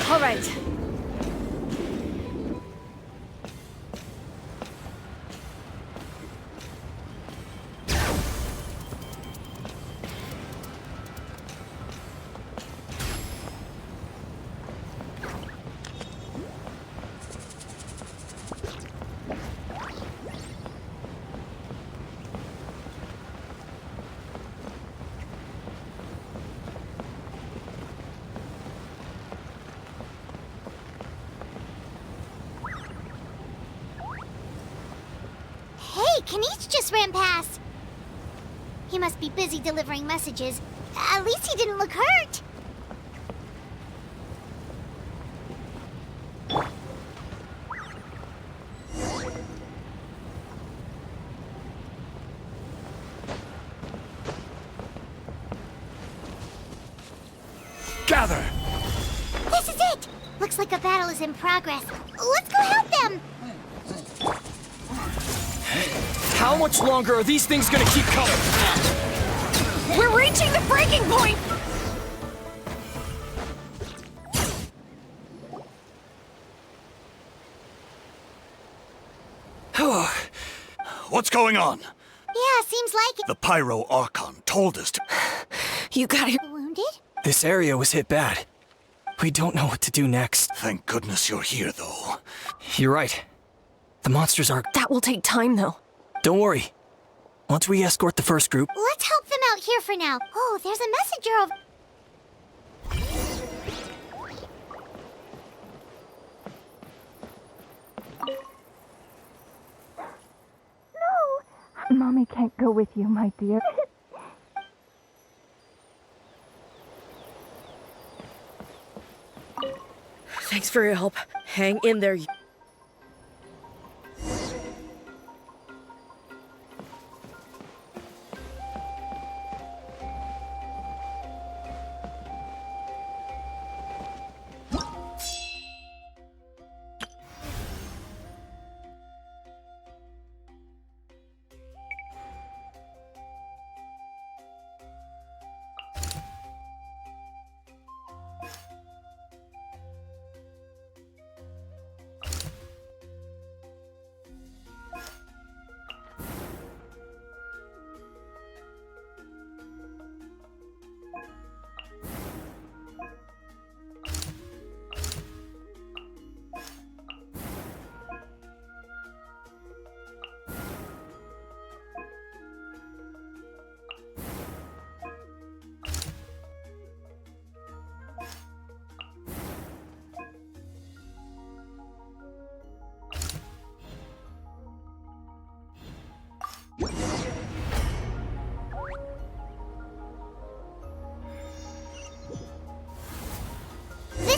All right. Hey, Kanichi just ran past. He must be busy delivering messages. At least he didn't look hurt. Gather! This is it! Looks like a battle is in progress. Let's go help them! How much longer are these things gonna keep coming? We're reaching the breaking point! What's going on? Yeah, seems like it. The Pyro Archon told us to... You got it. Wounded? This area was hit bad. We don't know what to do next. Thank goodness you're here, though. You're right. The monsters are... That will take time, though. Don't worry. Once we escort the first group... Let's help them out here for now. Oh, there's a messenger of... Mommy can't go with you, my dear. Thanks for your help. Hang in there.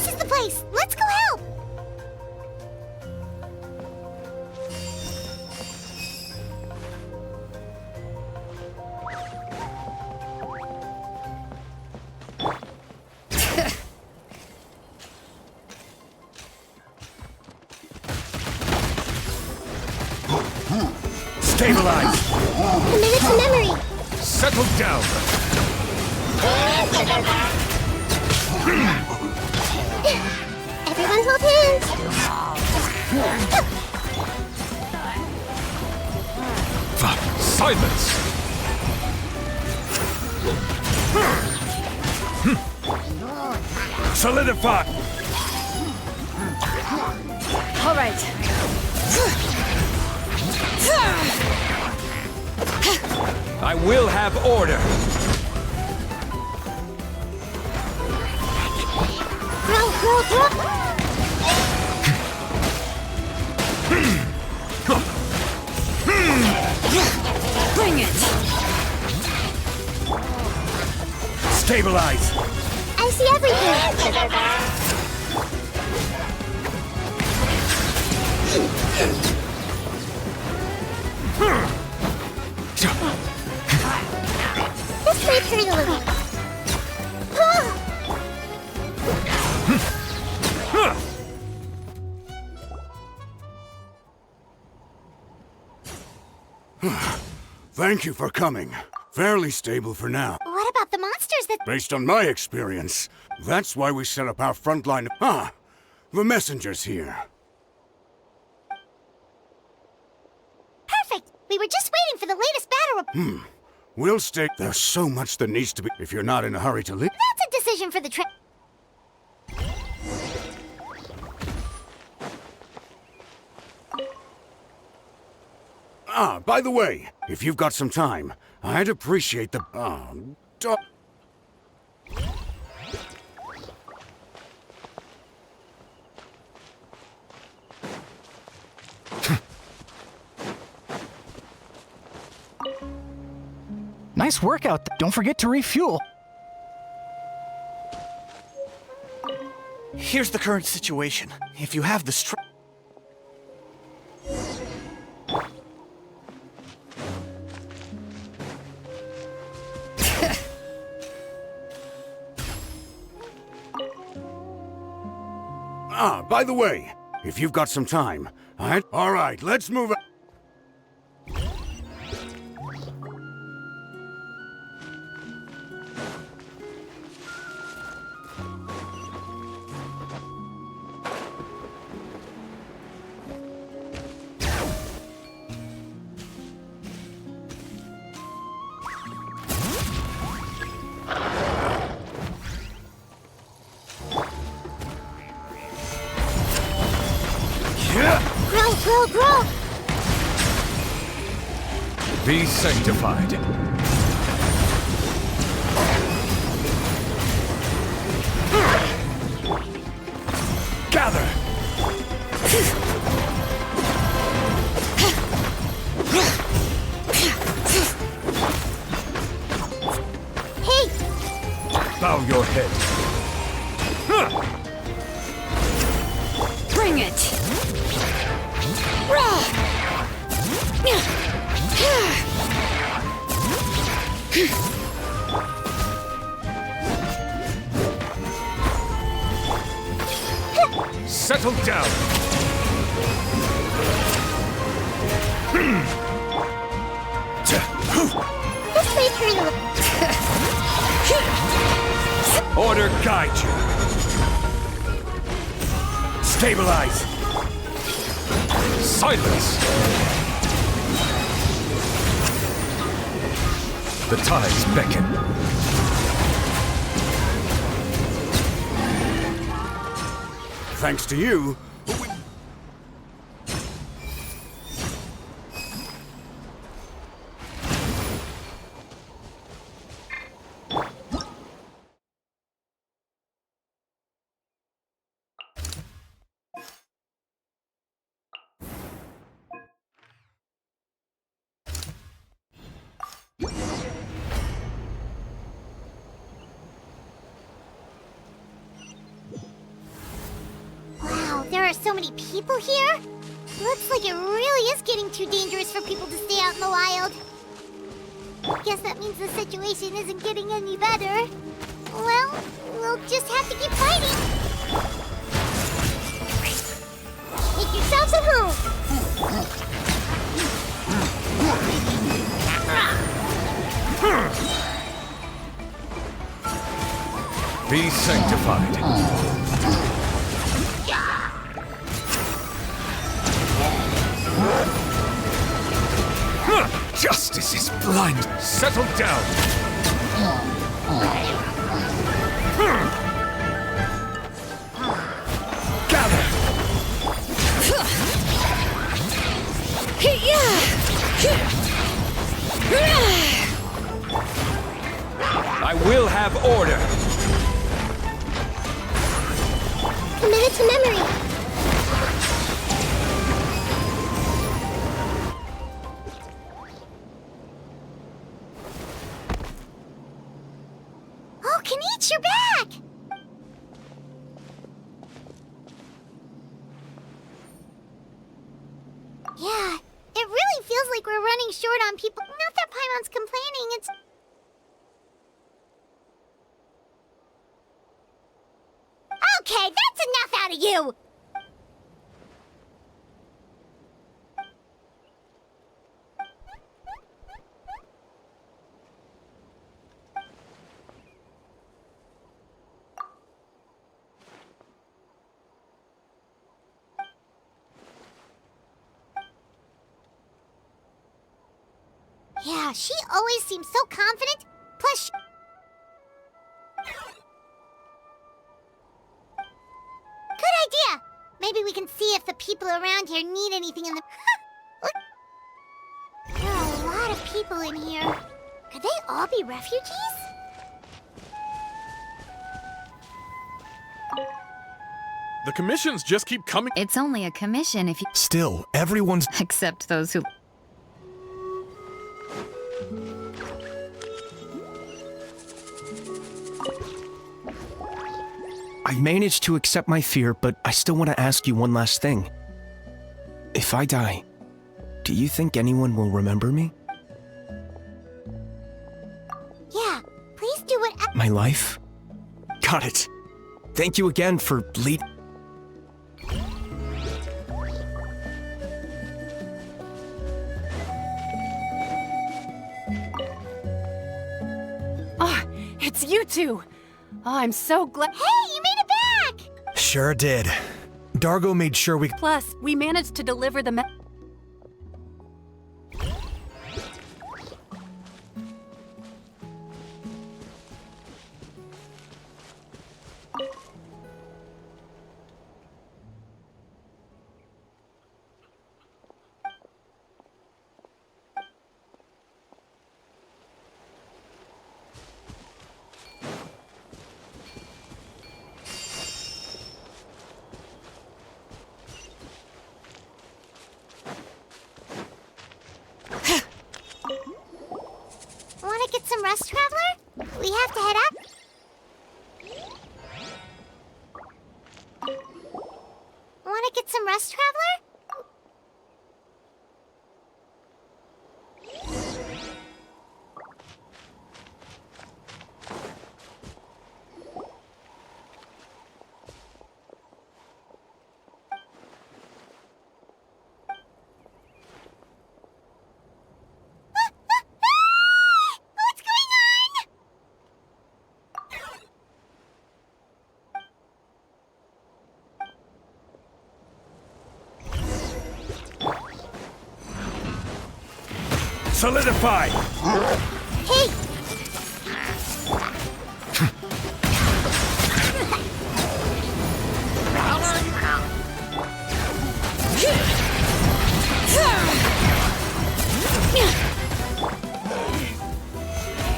is the place! Let's go help! Stabilize! Committed to memory! Settle down! Everyone hold hands! Silence! Solidify! All right. I will have order. Grow, grow, grow! Bring it! Stabilize! I see everything! This might hurt a little. Thank you for coming. Fairly stable for now. What about the monsters that... Based on my experience, that's why we set up our front line. The messenger's here. Perfect! We were just waiting for the latest battle report. We'll stay. There's so much that needs to be. If you're not in a hurry to leave. That's a decision for the trip. By the way, if you've got some time, I'd appreciate the. Nice workout. Don't forget to refuel. Here's the current situation. If you have the strength. By the way, if you've got some time, All right, let's move on. Grow! Be sanctified. Gather! Hey! Bow your head. Bring it! Settle down. This may turn a Order guide you. Stabilize. Silence. The tides beckon. Thanks to you. are so many people here? Looks like it really is getting too dangerous for people to stay out in the wild. Guess that means the situation isn't getting any better. Well, we'll just have to keep fighting. Make yourselves at home. Be sanctified. Justice is blind. Settle down. Gather. I will have order. Committed to memory. Oh, Kenichi, you're back! Yeah, it really feels like we're running short on people. Not that Paimon's complaining, it's... Okay, that's enough out of you! Yeah, she always seems so confident. Plus, good idea! Maybe we can see if the people around here need anything in the... There are a lot of people in here. Could they all be refugees? The commissions just keep coming. It's only a commission if you... Still, everyone's... Except those who... I've managed to accept my fear, but I still want to ask you one last thing. If I die, do you think anyone will remember me? Yeah, please do what... My life? Got it. Thank you again for lead... Ah, it's you two. Oh, I'm so glad. Hey, you made it back! Sure did. Dargo made sure we... Plus, we managed to deliver the Want to get some rest, Traveler? We have to head up. Want to get some rest, Traveler? What's going on? Solidify! Hey!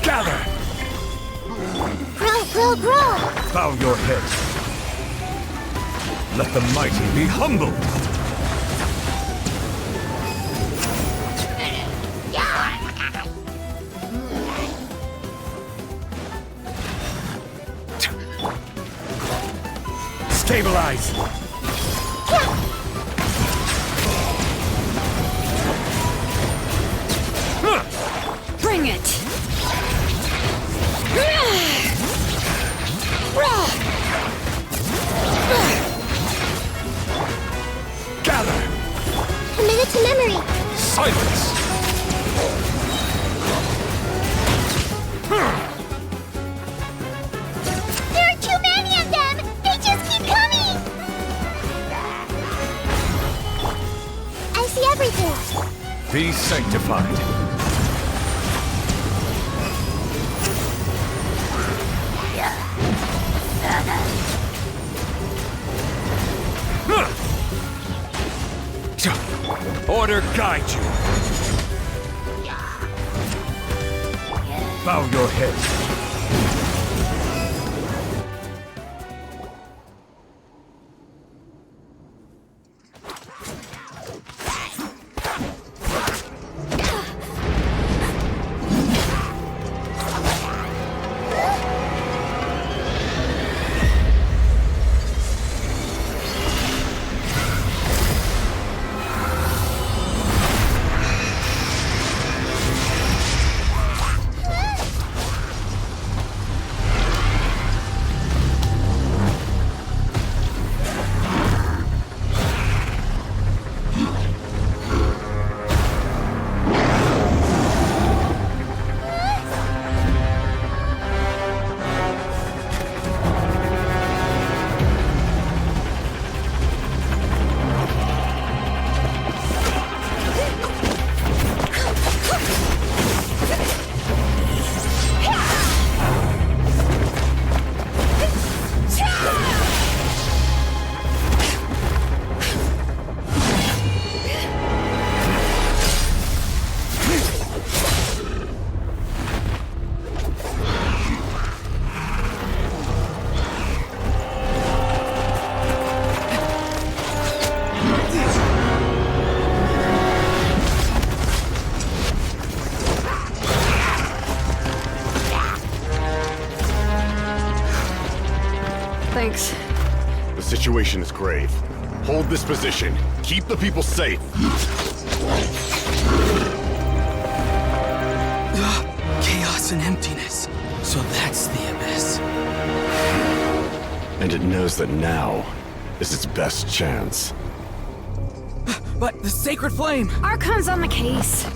Gather! Grow! Bow your head. Let the mighty be humble. Stabilize. Yeah. Bring it! Gather! Commit it to memory. Silence! There are too many of them! They just keep coming! I see everything. Be sanctified. Order guide you. Bow your head. Thanks. The situation is grave. Hold this position. Keep the people safe. Chaos and emptiness. So that's the abyss. And it knows that now is its best chance. But the sacred flame! Archon's on the case.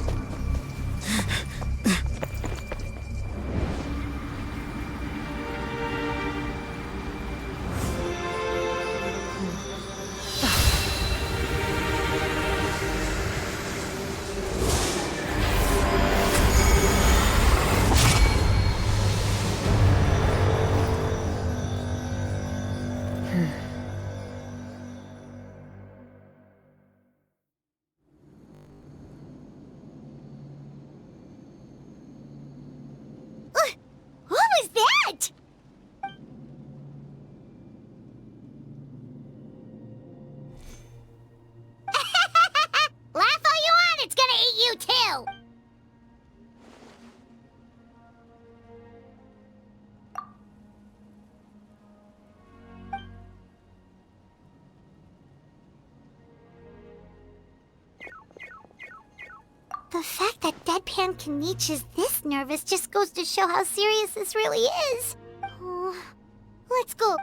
What was that? Laugh all you want, it's gonna eat you too! The fact that Deadpan Kaniche is this nervous just goes to show how serious this really is. Oh, let's go.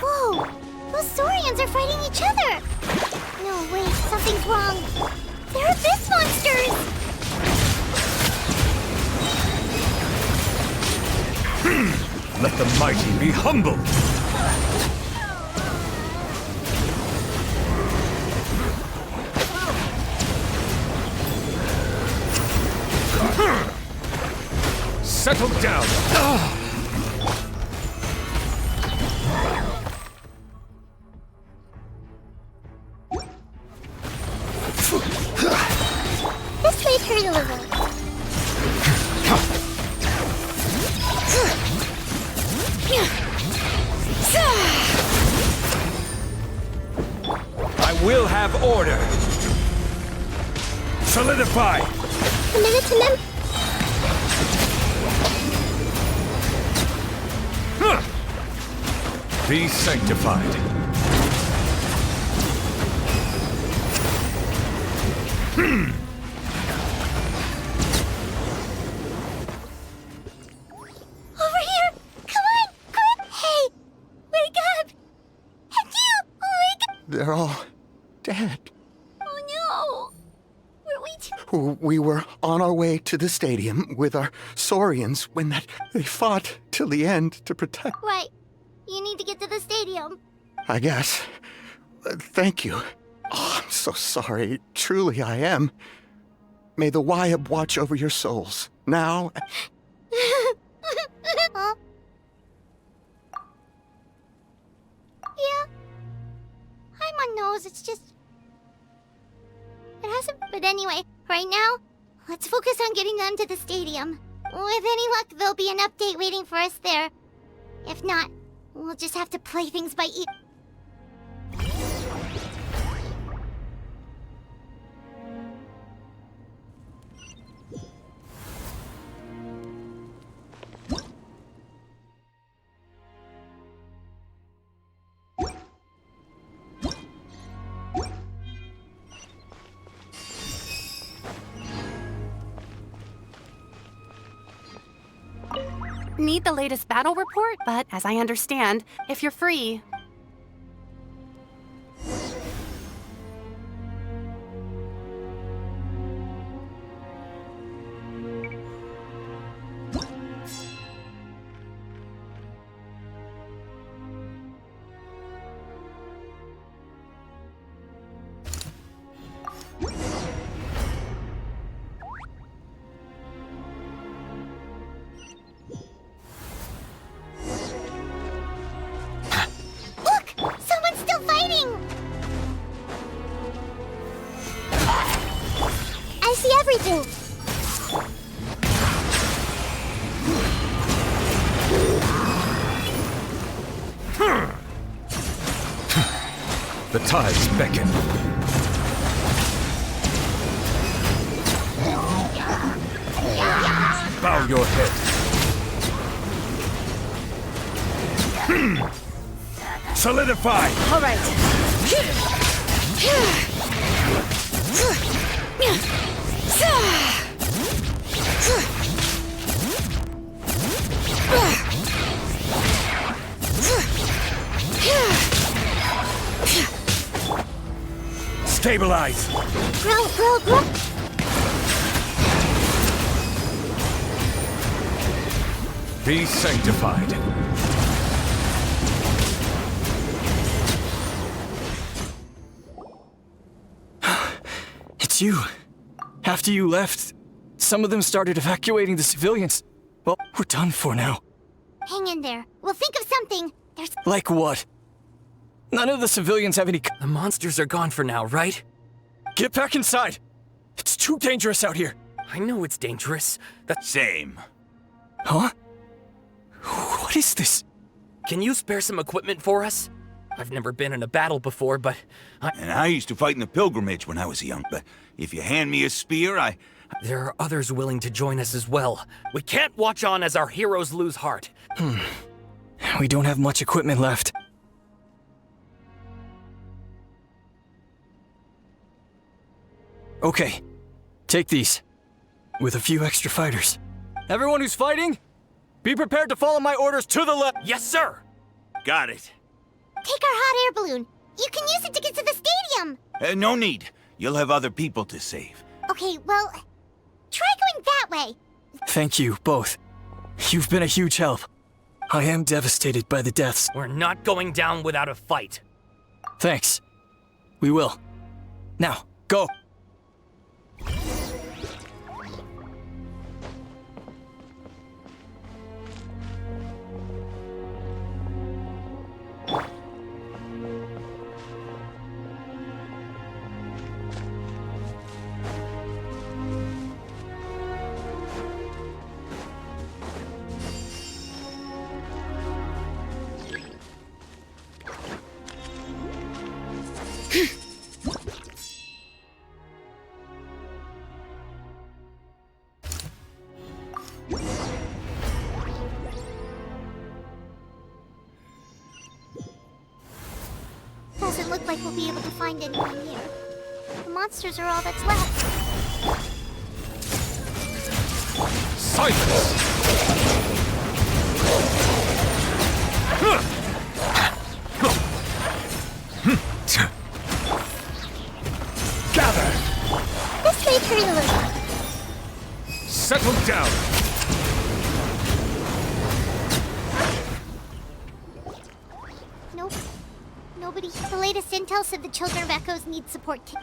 Whoa! Those Saurians are fighting each other! No, wait, something's wrong. They're abyss monsters! Let the mighty be humbled! Settle down! This might hurt a little. I will have order! Solidify! Committed to mem- Be sanctified. Over here! Come on! Quick! Hey! Wake up! And you! Wake up! They're all dead. Oh no! Were we too... We were on our way to the stadium with our Saurians when they fought till the end to protect... Right. You need to get to the stadium. I guess. Thank you. Oh, I'm so sorry. Truly I am. May the Wyab watch over your souls. Now... Huh? Yeah. Hi, my nose. It's just... It hasn't... But anyway, right now, let's focus on getting them to the stadium. With any luck, there'll be an update waiting for us there. If not, we'll just have to play things by ear. Need the latest battle report, but as I understand, if you're free... I see everything! The tides beckon. Bow your head. Solidify! All right. Stabilize! Grow! Be sanctified. It's you. After you left, some of them started evacuating the civilians. Well, we're done for now. Hang in there. We'll think of something. There's... Like what? None of the civilians have any... The monsters are gone for now, right? Get back inside! It's too dangerous out here. I know it's dangerous. That's... Same. Huh? What is this? Can you spare some equipment for us? I've never been in a battle before, but And I used to fight in the pilgrimage when I was young, but if you hand me a spear, There are others willing to join us as well. We can't watch on as our heroes lose heart. We don't have much equipment left. Okay, take these. With a few extra fighters. Everyone who's fighting, be prepared to follow my orders to the left. Yes, sir! Got it. Take our hot air balloon. You can use it to get to the stadium. No need. You'll have other people to save. Okay, well, try going that way. Thank you, both. You've been a huge help. I am devastated by the deaths. We're not going down without a fight. Thanks. We will. Now, go! Doesn't look like we'll be able to find anyone here. The monsters are all that's left. Silence! Gather! This may hurt a little. Settle down! Nope. Nobody. The latest intel said the Children of Echoes need support too.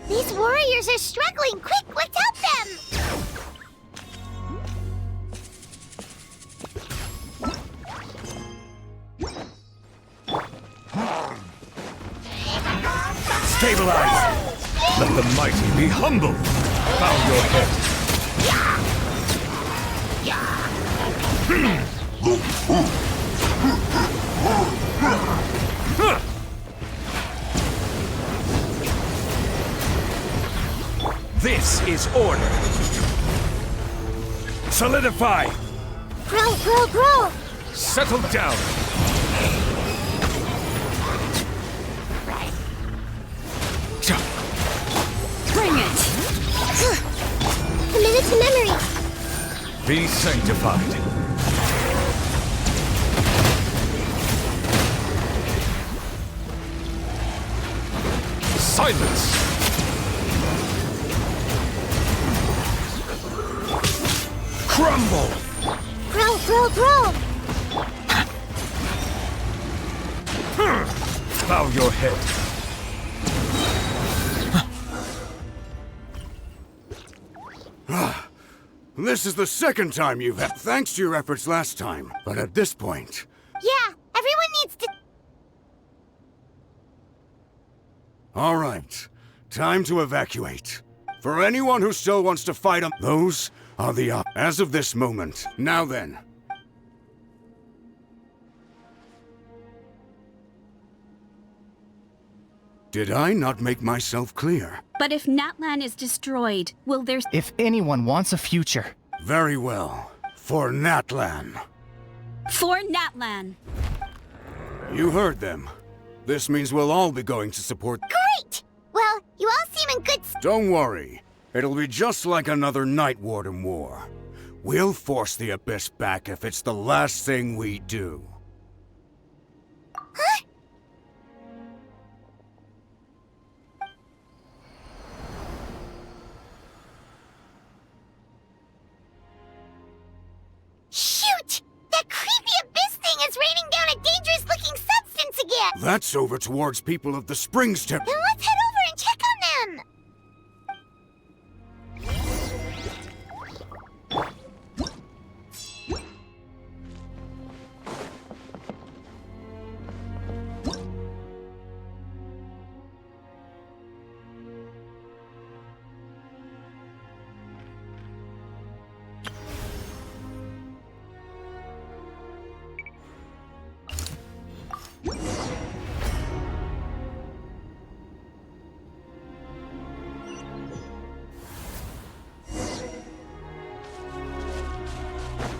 These warriors are struggling! Quick, let's help them! Stabilize! Let the mighty be humble! Bow your head! This is order! Solidify! Grow! Settle down! Bring it! Commit it to memory! Be sanctified! Silence! Crumble! Grow! Bow your head. This is the second time you've had. Thanks to your efforts last time, but at this point... Yeah, everyone needs to... All right, time to evacuate. For anyone who still wants to fight them, those are the as of this moment. Now then. Did I not make myself clear? But if Natlan is destroyed, will there... If anyone wants a future... Very well. For Natlan. For Natlan. You heard them. This means we'll all be going to support... Great! Well, you all seem in good... Don't worry. It'll be just like another Night Warden war. We'll force the Abyss back if it's the last thing we do. Huh? Shoot! That creepy Abyss thing is raining down a dangerous-looking substance again! That's over towards people of the Springs Tip. Then let's head over and check on them!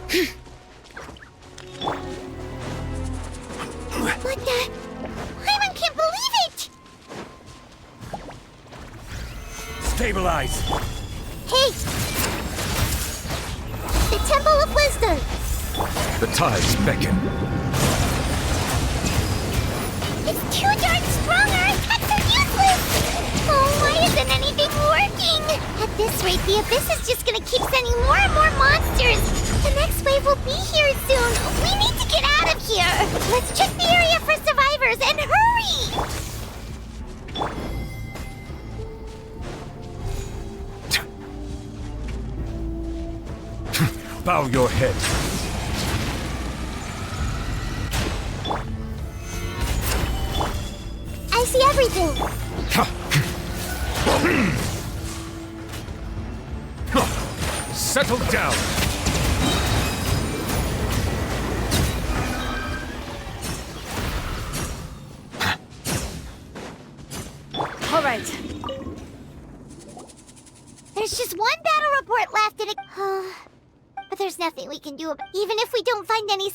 What the? Hyman can't believe it! Stabilize! Hey! The Temple of Wisdom! The tides beckon. It's too darn strong! Our attacks are useless! Oh, why isn't anything working? At this rate, the Abyss is just gonna keep sending more and more monsters! The next wave will be here soon! We need to get out of here! Let's check the area for survivors and hurry! Bow your head. I see everything! Settle down. All right. There's just one battle report left and it... but there's nothing we can do about even if we don't find any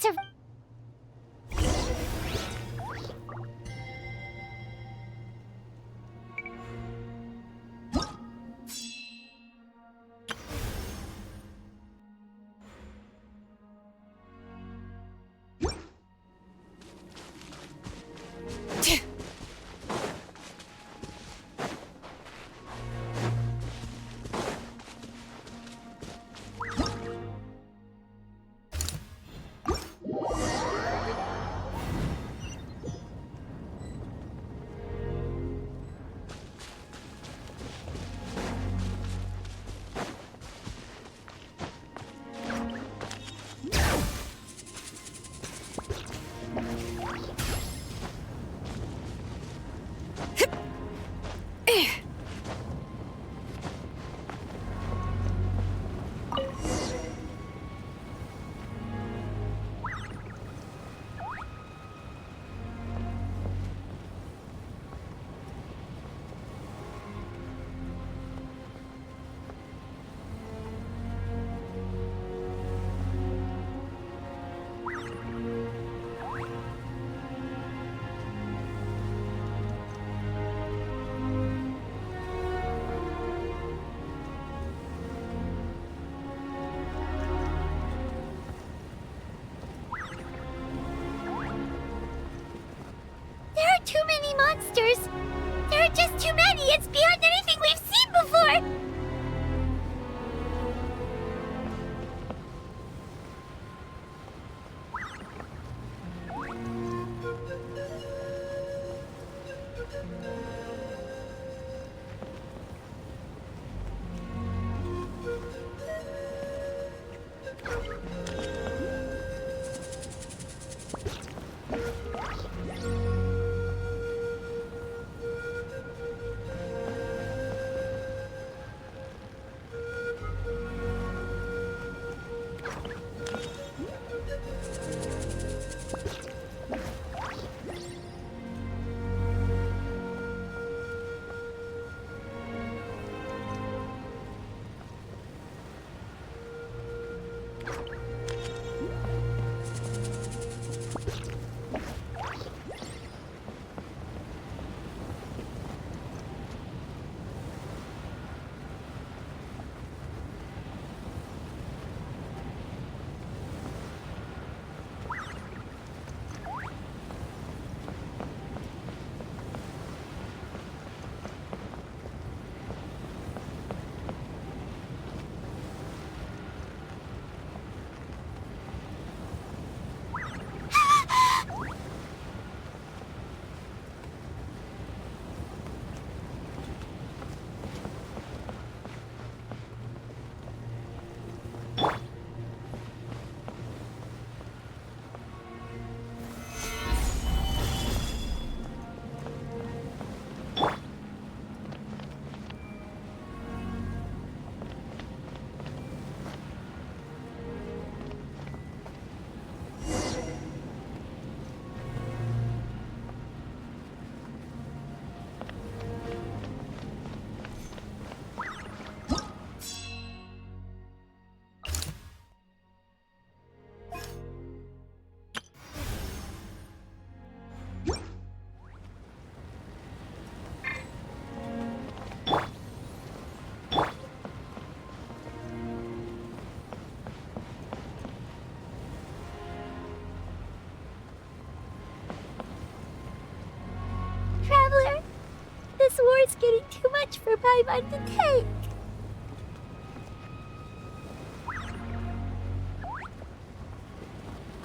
is getting too much for Paimon to take.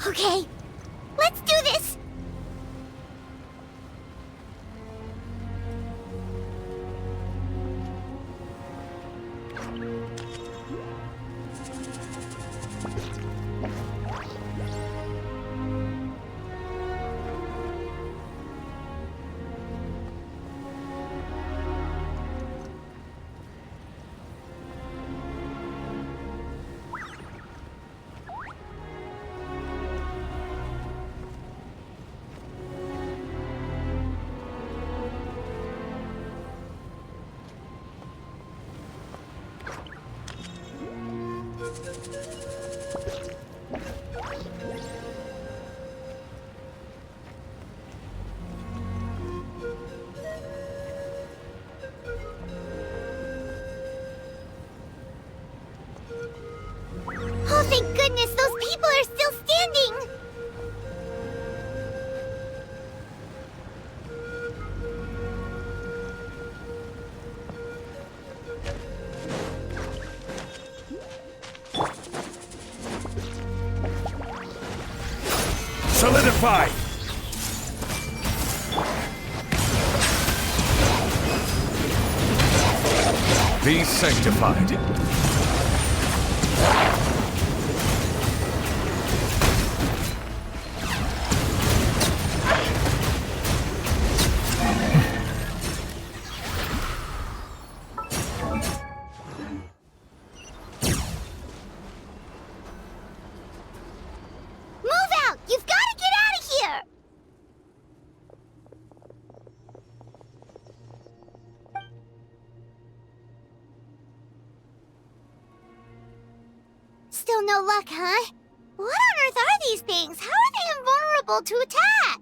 Okay, let's do this! Oh, thank goodness, those people are still standing! Solidify! Be sanctified. Still no luck, huh? What on earth are these things? How are they invulnerable to attack?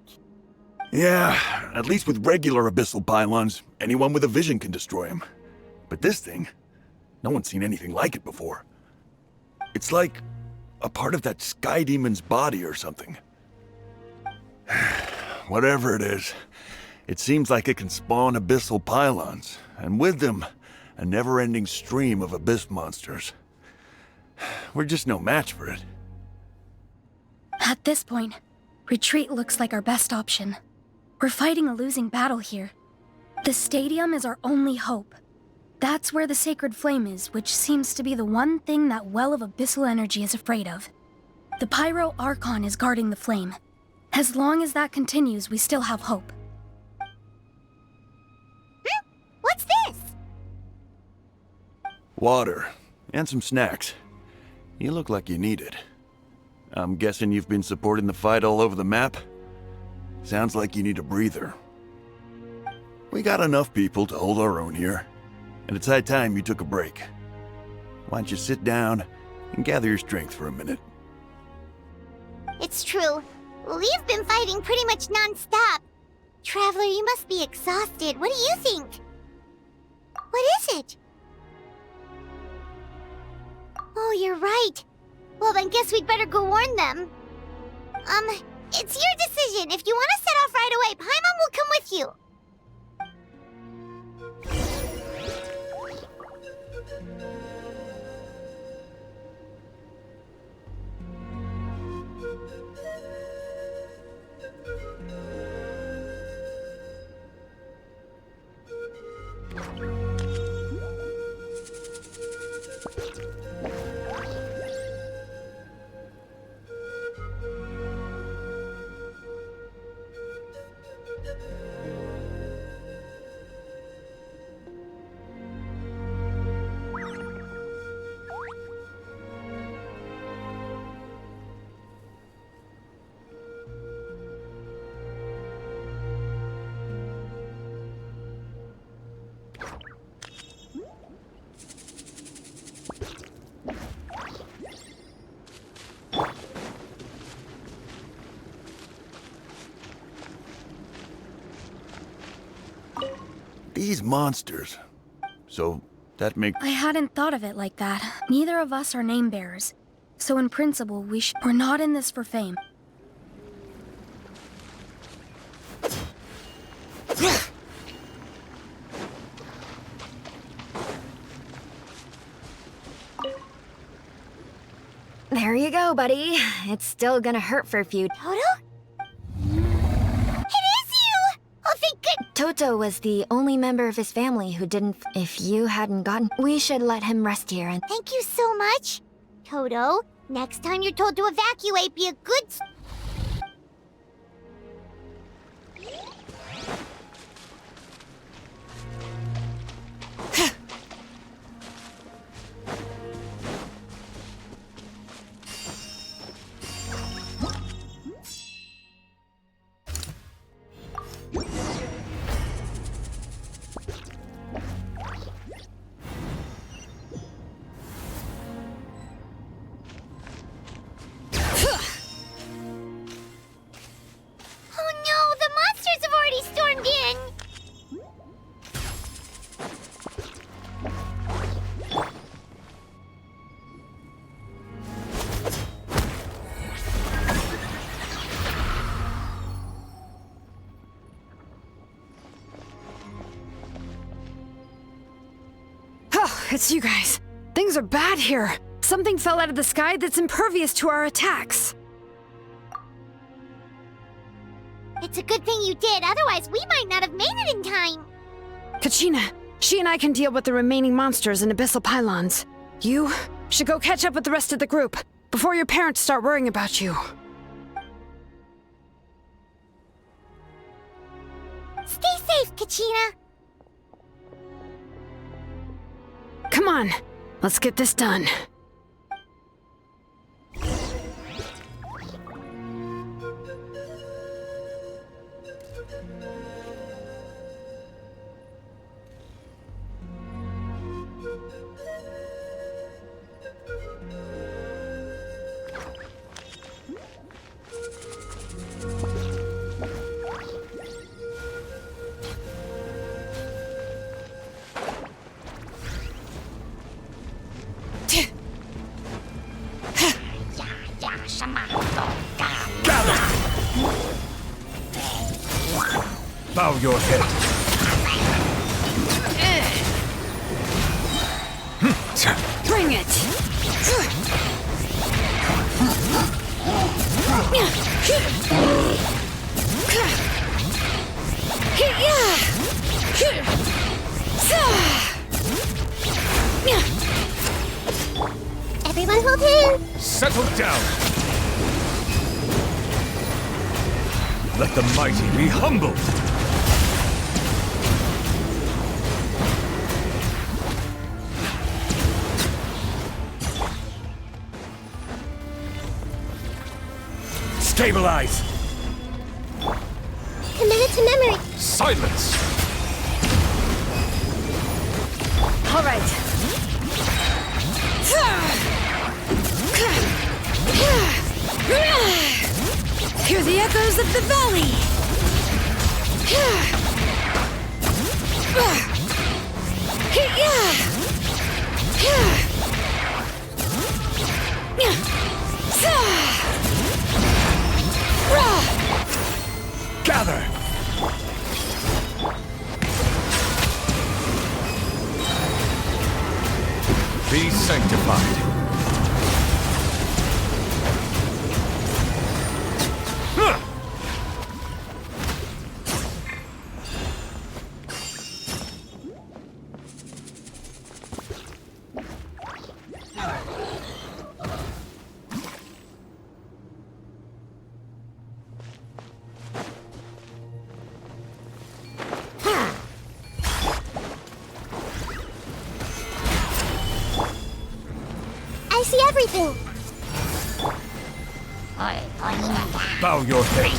Yeah, at least with regular abyssal pylons, anyone with a vision can destroy them. But this thing, no one's seen anything like it before. It's like a part of that sky demon's body or something. Whatever it is, it seems like it can spawn abyssal pylons, and with them, a never-ending stream of abyss monsters. We're just no match for it. At this point, retreat looks like our best option. We're fighting a losing battle here. The stadium is our only hope. That's where the sacred flame is, which seems to be the one thing that well of abyssal energy is afraid of. The Pyro Archon is guarding the flame. As long as that continues, we still have hope. What's this? Water, and some snacks. You look like you need it. I'm guessing you've been supporting the fight all over the map? Sounds like you need a breather. We got enough people to hold our own here, and it's high time you took a break. Why don't you sit down and gather your strength for a minute? It's true. We've been fighting pretty much non-stop. Traveler, you must be exhausted. What do you think? What is it? Oh, you're right. Well, then guess we'd better go warn them. It's your decision. If you want to set off right away, Paimon will come with you. These monsters. So, that makes... I hadn't thought of it like that. Neither of us are name bearers. So in principle, we're not in this for fame. There you go, buddy. It's still gonna hurt for a few. Toto? It is you! Oh, thank good. Toto was the only member of his family who didn't. If you hadn't gotten, we should let him rest here and. Thank you so much. Toto, next time you're told to evacuate, be a good. It's you guys. Things are bad here. Something fell out of the sky that's impervious to our attacks. It's a good thing you did, otherwise we might not have made it in time. Kachina, she and I can deal with the remaining monsters and abyssal pylons. You should go catch up with the rest of the group before your parents start worrying about you. Stay safe, Kachina. Come on, let's get this done. Bow your head. Bring it! Everyone hold hands. Settle down. Let the mighty be humbled. Stabilize! Commit it to memory. Silence! All right. Hear the echoes of the valley! Gather! Be sanctified. I see everything. Bow your head.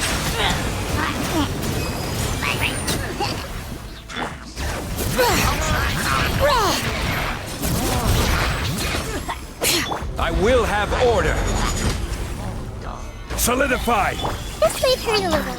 I will have order. Solidify. This might hurt a little.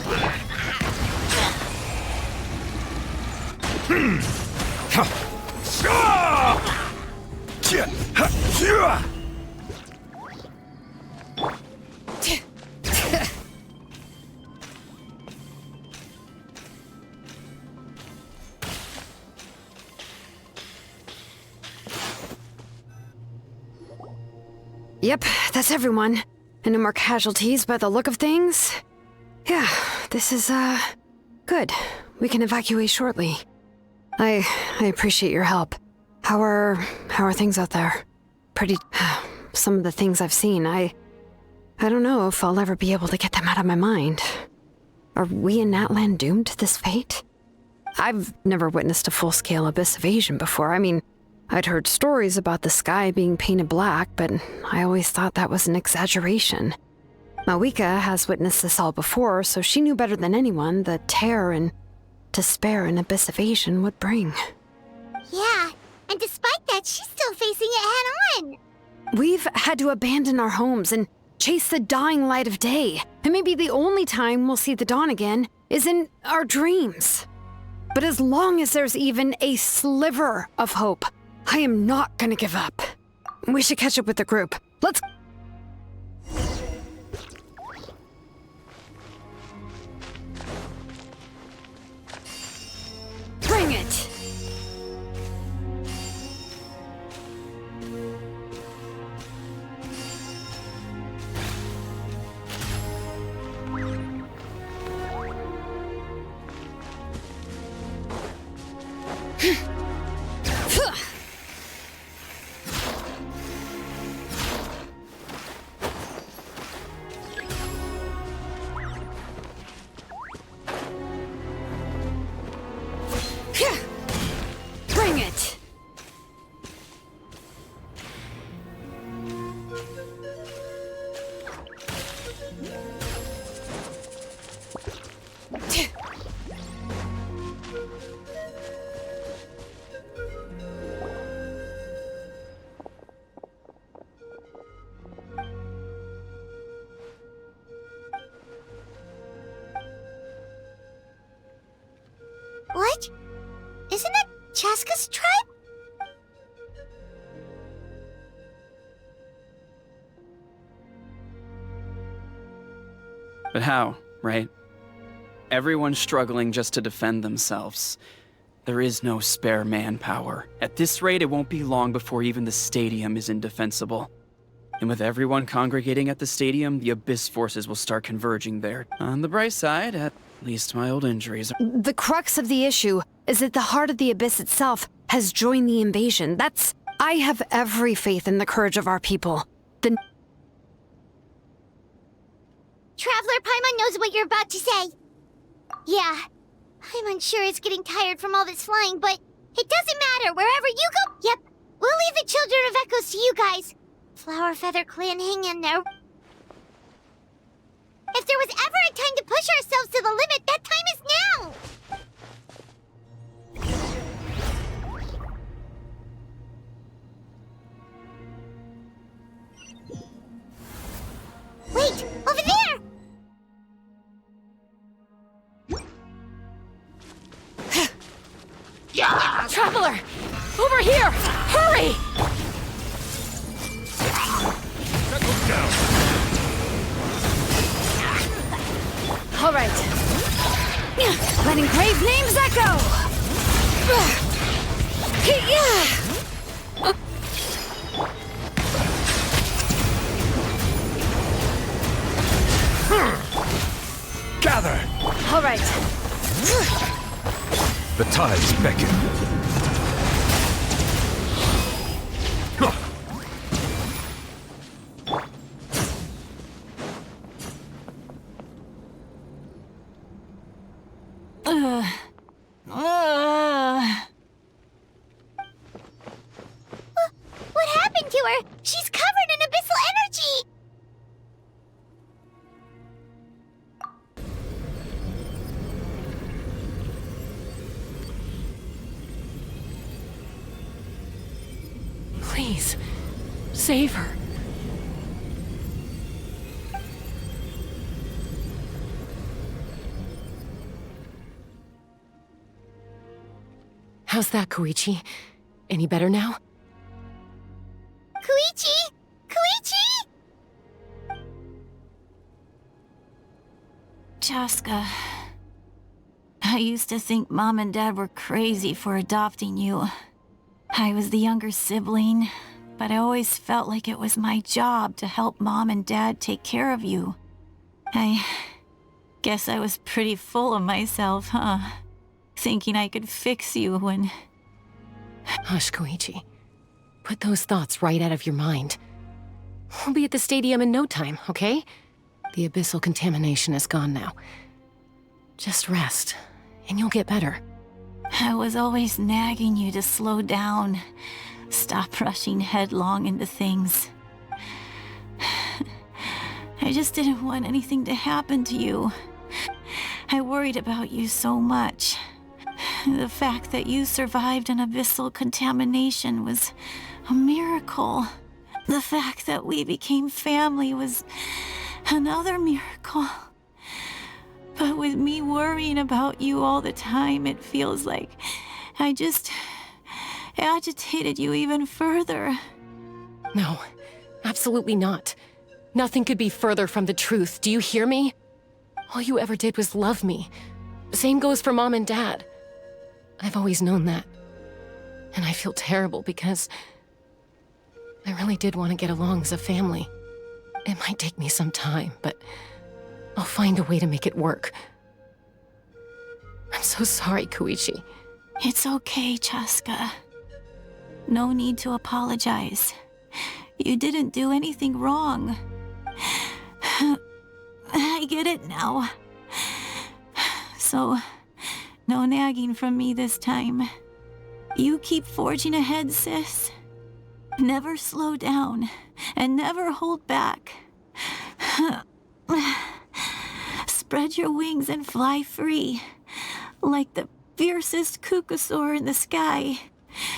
Yep, that's everyone. And no more casualties by the look of things. Yeah, this is, good. We can evacuate shortly. I appreciate your help. How are things out there? Pretty, some of the things I've seen, I don't know if I'll ever be able to get them out of my mind. Are we in Natlan doomed to this fate? I've never witnessed a full-scale abyss invasion before. I mean, I'd heard stories about the sky being painted black, but I always thought that was an exaggeration. Mawika has witnessed this all before, so she knew better than anyone the terror and despair an abyss invasion would bring. Yeah, and despite that, she's still facing it head-on. We've had to abandon our homes and chase the dying light of day, and maybe the only time we'll see the dawn again is in our dreams. But as long as there's even a sliver of hope, I am not gonna give up. We should catch up with the group. Let's... Bring it! Bring it! What? Isn't that Chaska's tribe? But how, right? Everyone's struggling just to defend themselves. There is no spare manpower. At this rate, it won't be long before even the stadium is indefensible. And with everyone congregating at the stadium, the Abyss forces will start converging there. On the bright side, at least my old injuries are... The crux of the issue is that the heart of the Abyss itself has joined the invasion. I have every faith in the courage of our people. Traveler Paimon knows what you're about to say. Yeah, Paimon's sure is getting tired from all this flying, but it doesn't matter. Wherever you go... Yep, we'll leave the Children of Echoes to you guys. Flower Feather Clan, hang in there. If there was ever a time to push ourselves to the limit, that time is now! Wait! Over there! Traveler! Over here! Hurry! All right. Letting grave names echo! Gather! All right. The tides beckon. What happened to her? She's covered in abyssal energy! Please, save her. How's that, Koichi? Any better now? Koichi! Koichi! Chaska, I used to think Mom and Dad were crazy for adopting you. I was the younger sibling, but I always felt like it was my job to help Mom and Dad take care of you. I guess I was pretty full of myself, huh? Thinking I could fix you when... Hush, Koichi. Put those thoughts right out of your mind. We'll be at the stadium in no time, okay? The abyssal contamination is gone now. Just rest, and you'll get better. I was always nagging you to slow down. Stop rushing headlong into things. I just didn't want anything to happen to you. I worried about you so much. The fact that you survived an abyssal contamination was a miracle. The fact that we became family was another miracle. But with me worrying about you all the time, it feels like I just agitated you even further. No, absolutely not. Nothing could be further from the truth. Do you hear me? All you ever did was love me. Same goes for Mom and Dad. I've always known that. And I feel terrible because I really did want to get along as a family. It might take me some time, but I'll find a way to make it work. I'm so sorry, Koichi. It's okay, Chaska. No need to apologize. You didn't do anything wrong. I get it now. So, no nagging from me this time. You keep forging ahead, sis. Never slow down, and never hold back. Spread your wings and fly free, like the fiercest kukasaur in the sky.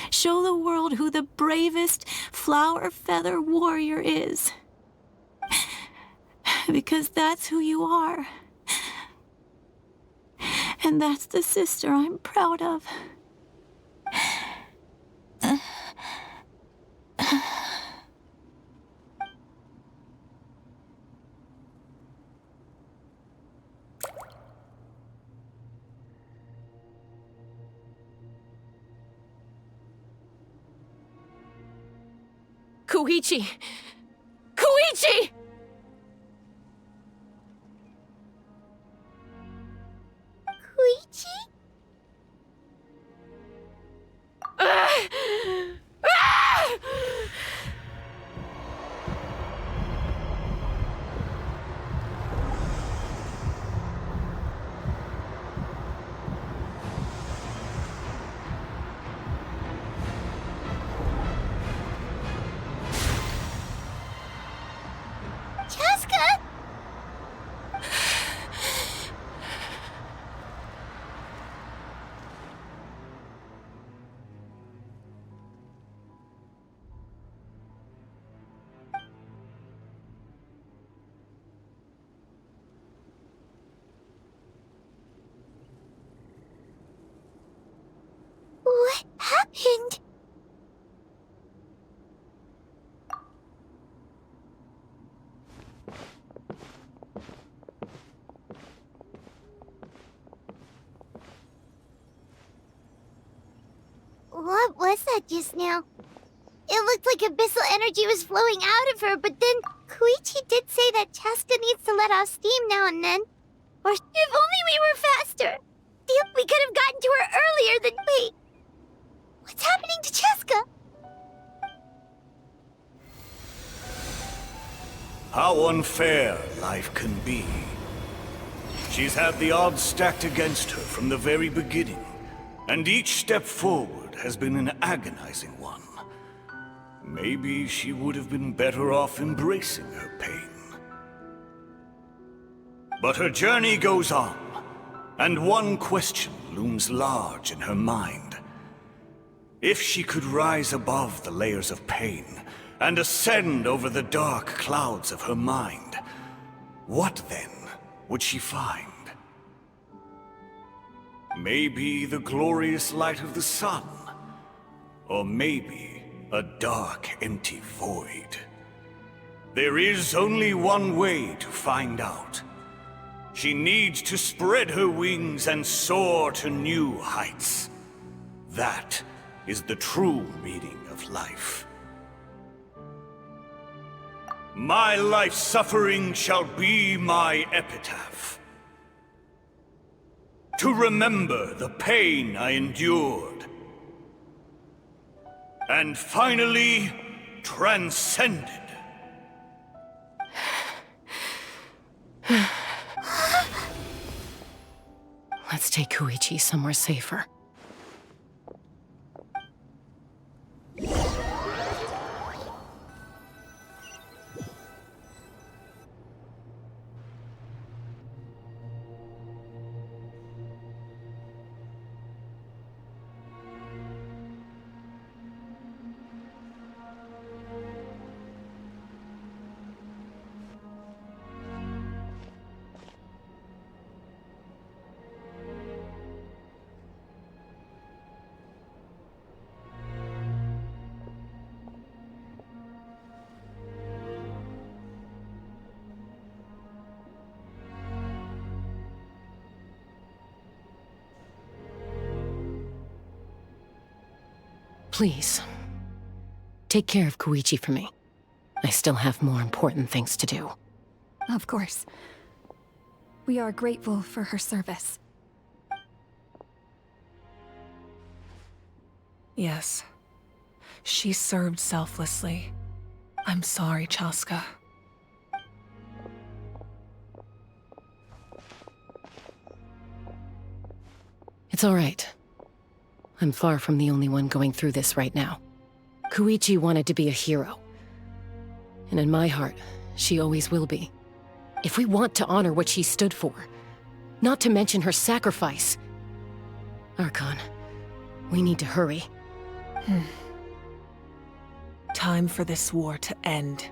Show the world who the bravest flower feather warrior is. Because that's who you are. And that's the sister I'm proud of. Koichi! Koichi! Koichi? Chaska! What happened? What was that just now? It looked like abyssal energy was flowing out of her, but then Koichi did say that Chaska needs to let off steam now and then. Or if only we were faster! We could have gotten to her earlier than... Wait. What's happening to Chaska? How unfair life can be. She's had the odds stacked against her from the very beginning, and each step forward has been an agonizing one. Maybe she would have been better off embracing her pain. But her journey goes on, and one question looms large in her mind. If she could rise above the layers of pain and ascend over the dark clouds of her mind, what then would she find? Maybe the glorious light of the sun, or maybe a dark, empty void. There is only one way to find out. She needs to spread her wings and soar to new heights. That is the true meaning of life. My life's suffering shall be my epitaph. To remember the pain I endured. And finally, transcended. Let's take Koichi somewhere safer. Please, take care of Koichi for me. I still have more important things to do. Of course. We are grateful for her service. Yes. She served selflessly. I'm sorry, Chaska. It's all right. I'm far from the only one going through this right now. Koichi wanted to be a hero. And in my heart, she always will be. If we want to honor what she stood for, not to mention her sacrifice. Archon, we need to hurry. Time for this war to end.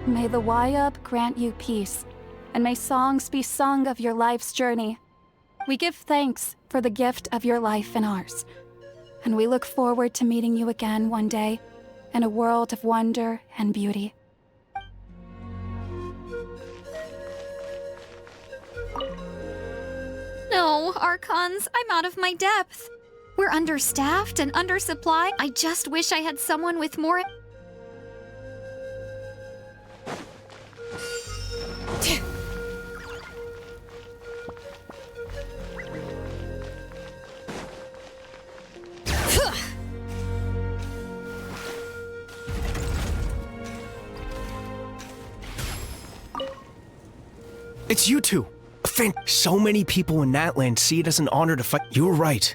May the Wayab grant you peace, and may songs be sung of your life's journey. We give thanks for the gift of your life and ours, and we look forward to meeting you again one day in a world of wonder and beauty. No, Archons, I'm out of my depth. We're understaffed and undersupplied. I just wish I had someone with more... It's you two! So many people in Natland see it as an honor to fight. You're right.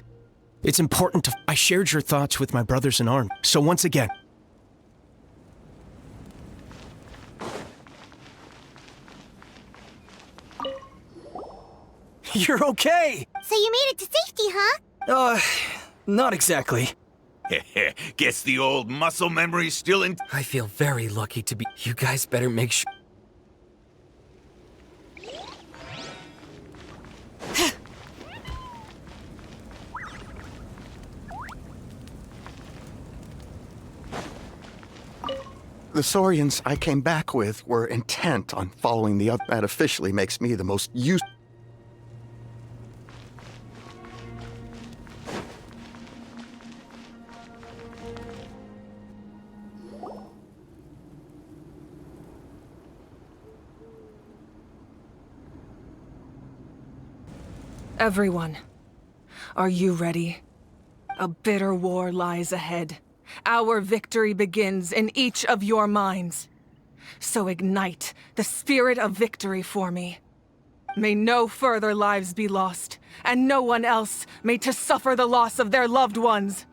It's important to... I shared your thoughts with my brothers in arms, so once again... You're okay! So you made it to safety, huh? Not exactly. Guess the old muscle memory's still in... I feel very lucky to be... You guys better make sure... The Saurians I came back with were intent on following the up. That officially makes me the most useful. Everyone, are you ready? A bitter war lies ahead. Our victory begins in each of your minds. So ignite the spirit of victory for me. May no further lives be lost, and no one else may to suffer the loss of their loved ones.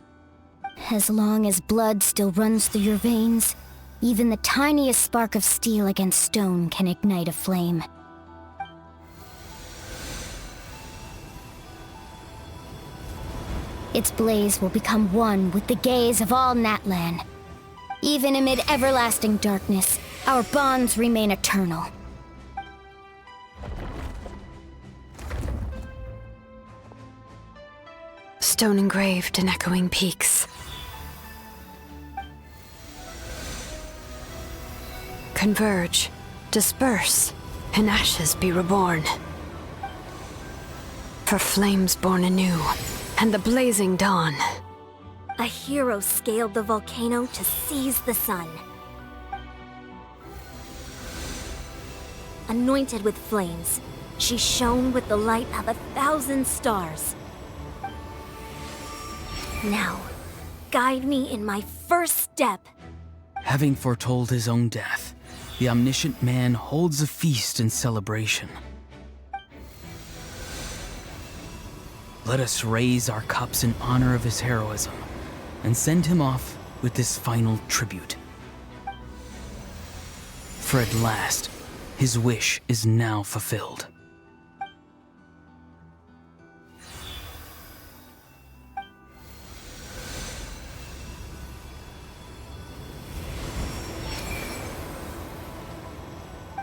As long as blood still runs through your veins, even the tiniest spark of steel against stone can ignite a flame. Its blaze will become one with the gaze of all Natlan. Even amid everlasting darkness, our bonds remain eternal. Stone engraved in echoing peaks. Converge, disperse, In ashes be reborn. For flames born anew, and the blazing dawn. A hero scaled the volcano to seize the sun. Anointed with flames, she shone with the light of 1,000 stars. Now, guide me in my first step. Having foretold his own death, the omniscient man holds a feast in celebration. Let us raise our cups in honor of his heroism and send him off with this final tribute. For at last, his wish is now fulfilled.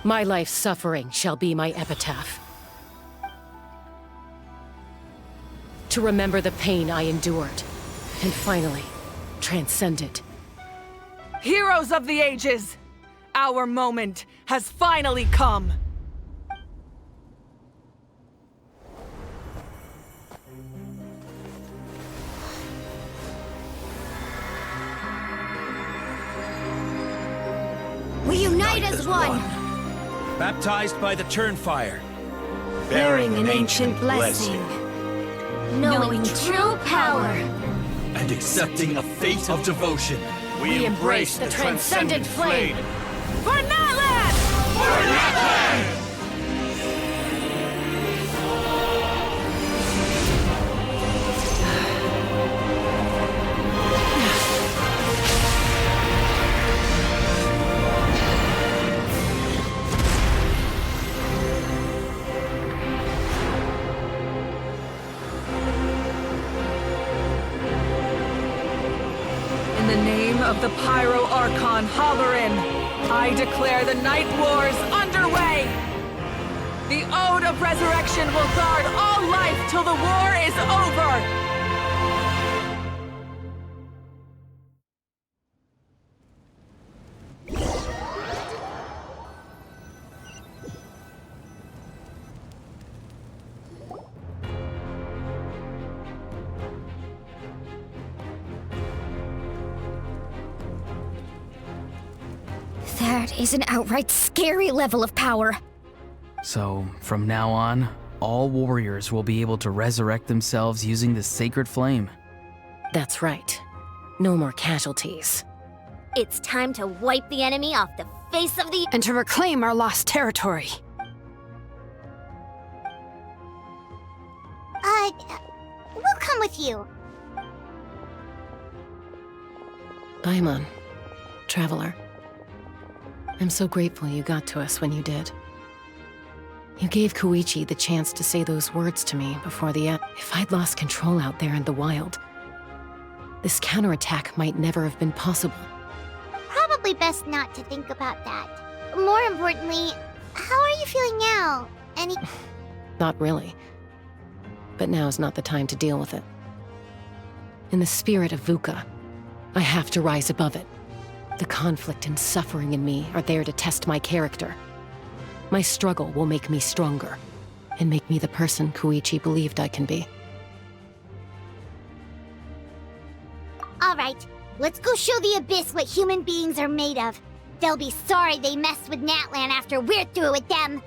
My life's suffering shall be my epitaph. To remember the pain I endured, and finally, transcend it. Heroes of the ages! Our moment has finally come! We unite as one! Baptized by the Turnfire. Bearing an ancient blessing. Knowing true power. And accepting a fate of devotion. We embrace the transcendent flame. For Natlan! For Natlan! In the name of the Pyro Archon Halloran, I declare the Night Wars underway! The Ode of Resurrection will guard all life till the war is over! That is an outright scary level of power. So, from now on, all warriors will be able to resurrect themselves using the sacred flame. That's right. No more casualties. It's time to wipe the enemy off the face of the... And to reclaim our lost territory. We'll come with you. Paimon, Traveler. I'm so grateful you got to us when you did. You gave Koichi the chance to say those words to me before the end. If I'd lost control out there in the wild, this counterattack might never have been possible. Probably best not to think about that. More importantly, how are you feeling now? Any... Not really. But now is not the time to deal with it. In the spirit of VUCA, I have to rise above it. The conflict and suffering in me are there to test my character. My struggle will make me stronger, and make me the person Koichi believed I can be. Alright, let's go show the Abyss what human beings are made of. They'll be sorry they messed with Natlan after we're through with them.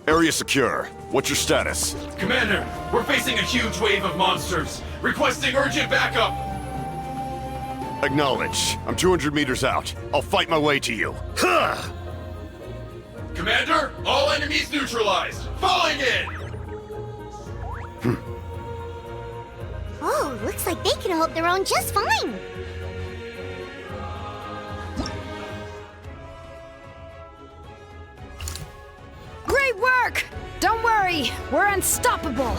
Area secure. What's your status? Commander, we're facing a huge wave of monsters. Requesting urgent backup. Acknowledge. I'm 200 meters out. I'll fight my way to you. Ha! Commander, all enemies neutralized. Falling in! Oh, looks like they can hold their own just fine. Don't worry, we're unstoppable.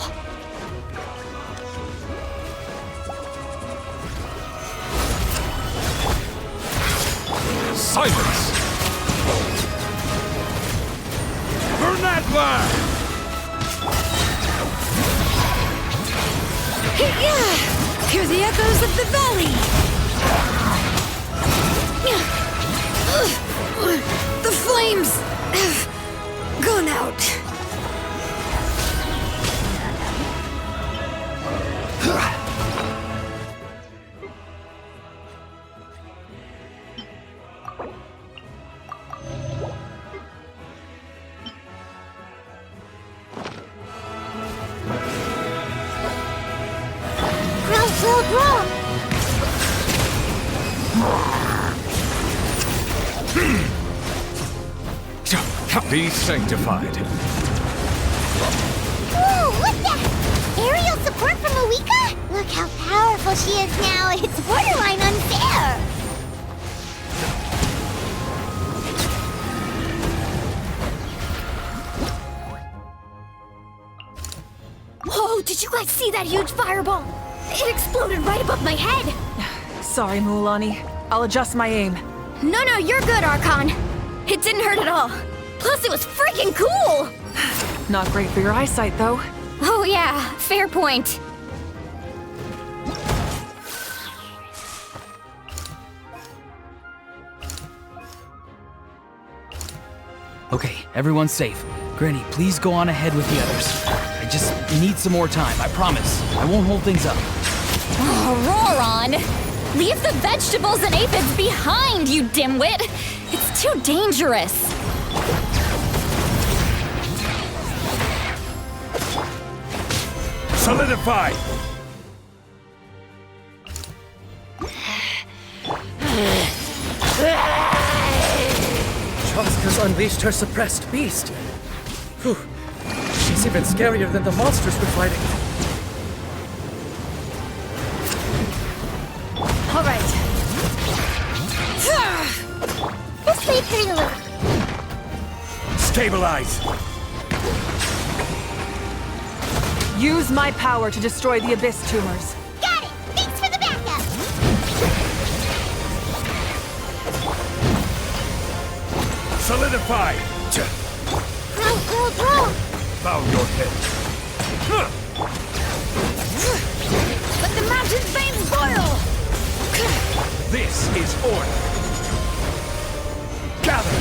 Silence! Burn that blast! Hear the echoes of the valley! The flames have gone out. Be sanctified. Whoa, what the? Aerial support from Awika? Look how powerful she is now. It's borderline unfair. Whoa, did you guys see that huge fireball? It exploded right above my head. Sorry, Mulan. I'll adjust my aim. No, you're good, Archon. It didn't hurt at all. Plus, it was freaking cool! Not great for your eyesight, though. Oh yeah, fair point. Okay, everyone's safe. Granny, please go on ahead with the others. I just need some more time, I promise. I won't hold things up. Oh, Roron! Leave the vegetables and aphids behind, you dimwit! It's too dangerous. Solidify! Chaska's unleashed her suppressed beast. Whew. She's even scarier than the monsters we're fighting. All right. This way through the loop. Stabilize! Use my power to destroy the Abyss tumors. Got it! Thanks for the backup! Solidify! Throw! Bow your head. Let the mountain's veins boil! This is order. Gather!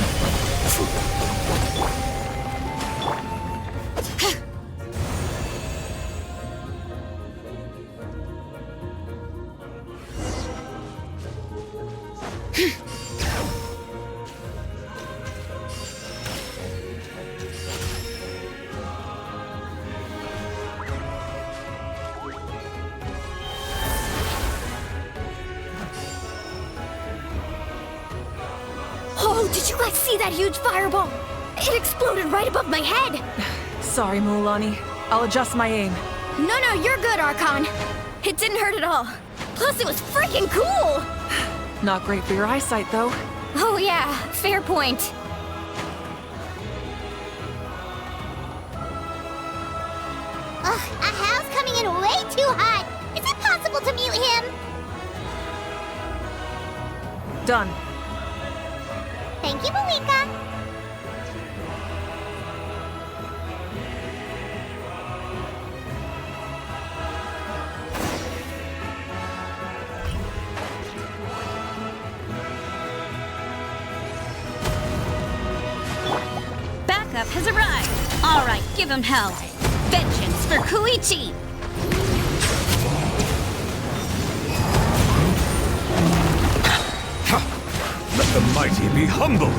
Oh, did you guys see that huge fireball? It exploded right above my head. Sorry, Mulan. I'll adjust my aim. No, you're good, Archon. It didn't hurt at all. Plus, it was freaking cool! Not great for your eyesight, though. Oh yeah, fair point. Ugh, Ahal's coming in way too hot. Is it possible to mute him? Done. Thank you, Malika. Backup has arrived. All right, give him hell. Vengeance for Koichi. Let the mighty be humbled!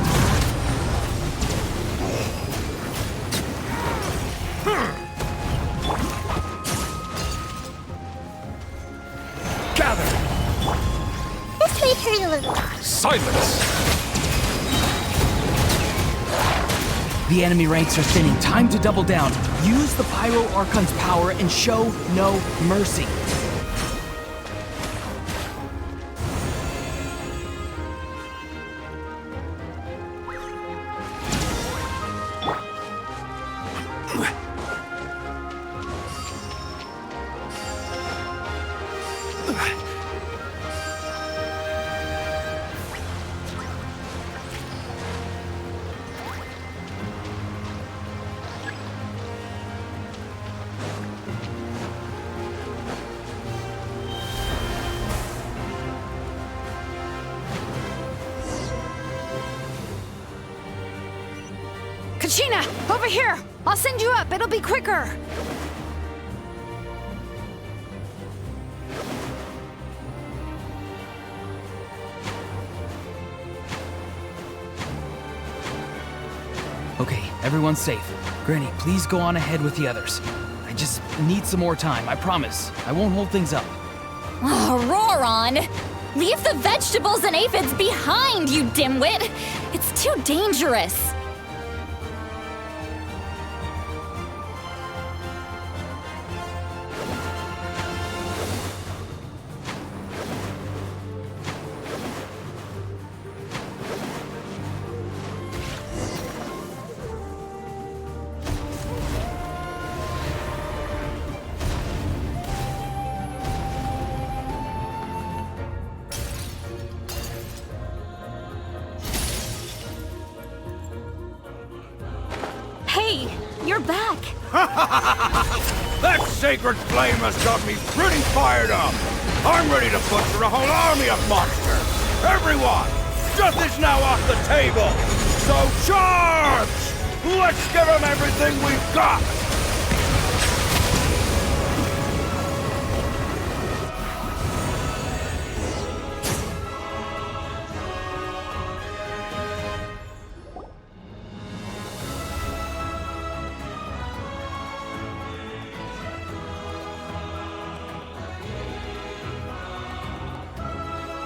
Gather! This way through the loop. Silence! The enemy ranks are thinning. Time to double down. Use the Pyro Archon's power and show no mercy. Kachina, over here! I'll send you up, it'll be quicker! Okay, everyone's safe. Granny, please go on ahead with the others. I just need some more time, I promise. I won't hold things up. Oh, Roron! Leave the vegetables and aphids behind, you dimwit! It's too dangerous! Hey, you're back! That sacred flame has got me pretty fired up! I'm ready to butcher a whole army of monsters! Everyone! Death is now off the table! So charge! Let's give them everything we've got!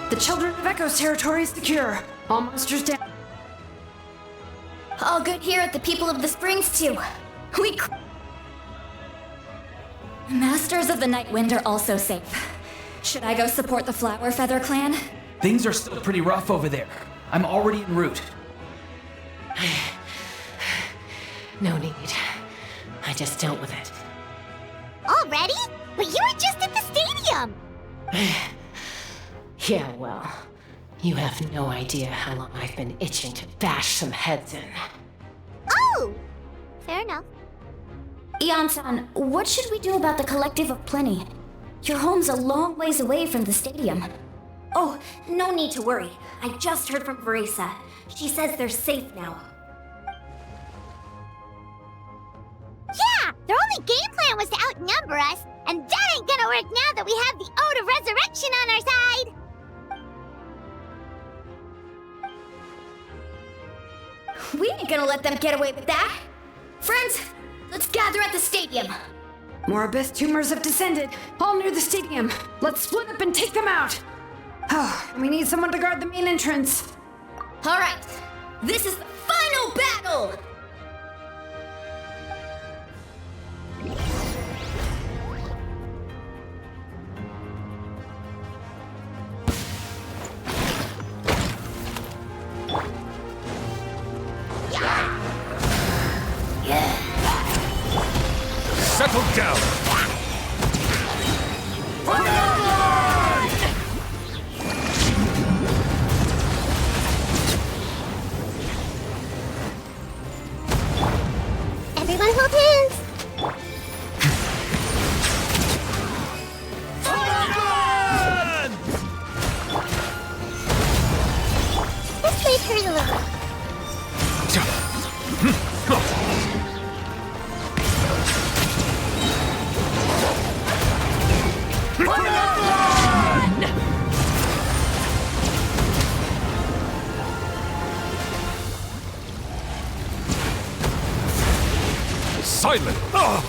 The Children of Echo's territory is secure. All monsters down. All good here at the People of the Springs, too. Masters of the Night Wind are also safe. Should I go support the Flower Feather clan? Things are still pretty rough over there. I'm already en route. No need. I just dealt with it. Already? But you were just at the stadium! Yeah, well, you have no idea how long I've been itching to bash some heads in. Oh! Fair enough. Ian-san, what should we do about the Collective of Plenty? Your home's a long ways away from the stadium. Oh, no need to worry. I just heard from Veresa. She says they're safe now. Yeah! Their only game plan was to outnumber us, and that ain't gonna work now that we have the Ode of Resurrection on our side! We ain't gonna let them get away with that. Friends, let's gather at the stadium. More abyss tumors have descended, all near the stadium. Let's split up and take them out. Oh, we need someone to guard the main entrance. All right, this is the final battle! Settle down! Everyone hold hands! This may hurt a little. Silent! Oh.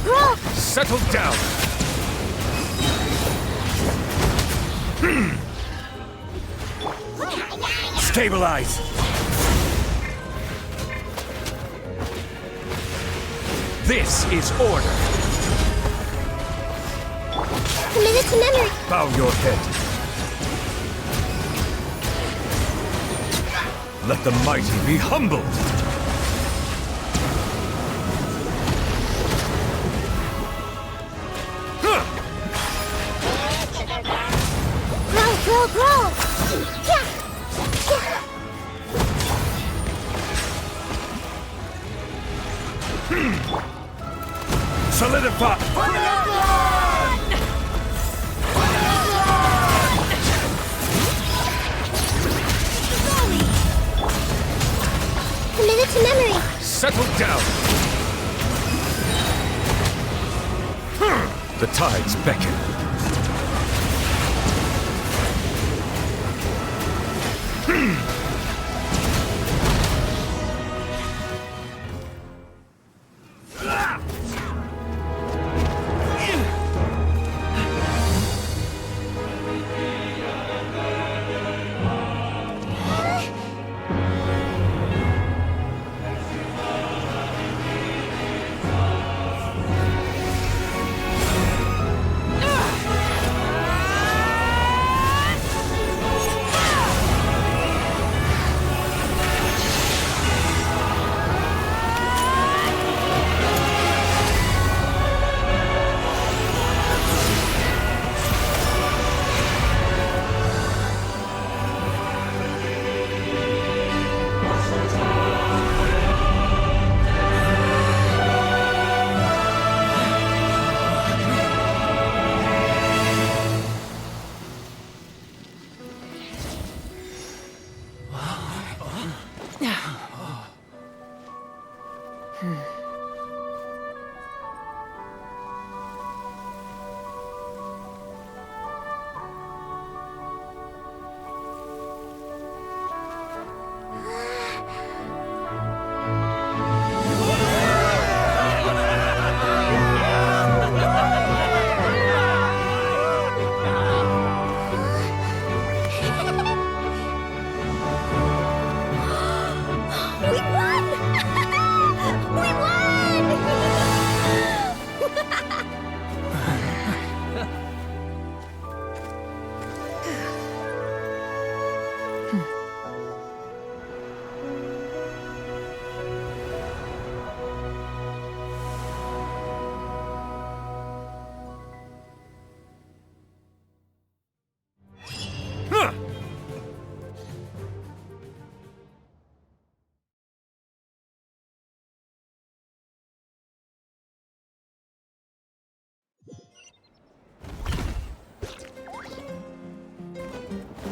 Grow! Settle down! Stabilize! This is order! Commit it to memory! Bow your head! Let the mighty be humbled! Grow! Yeah! Solidify! Committed to memory. Settle down! The tides beckon.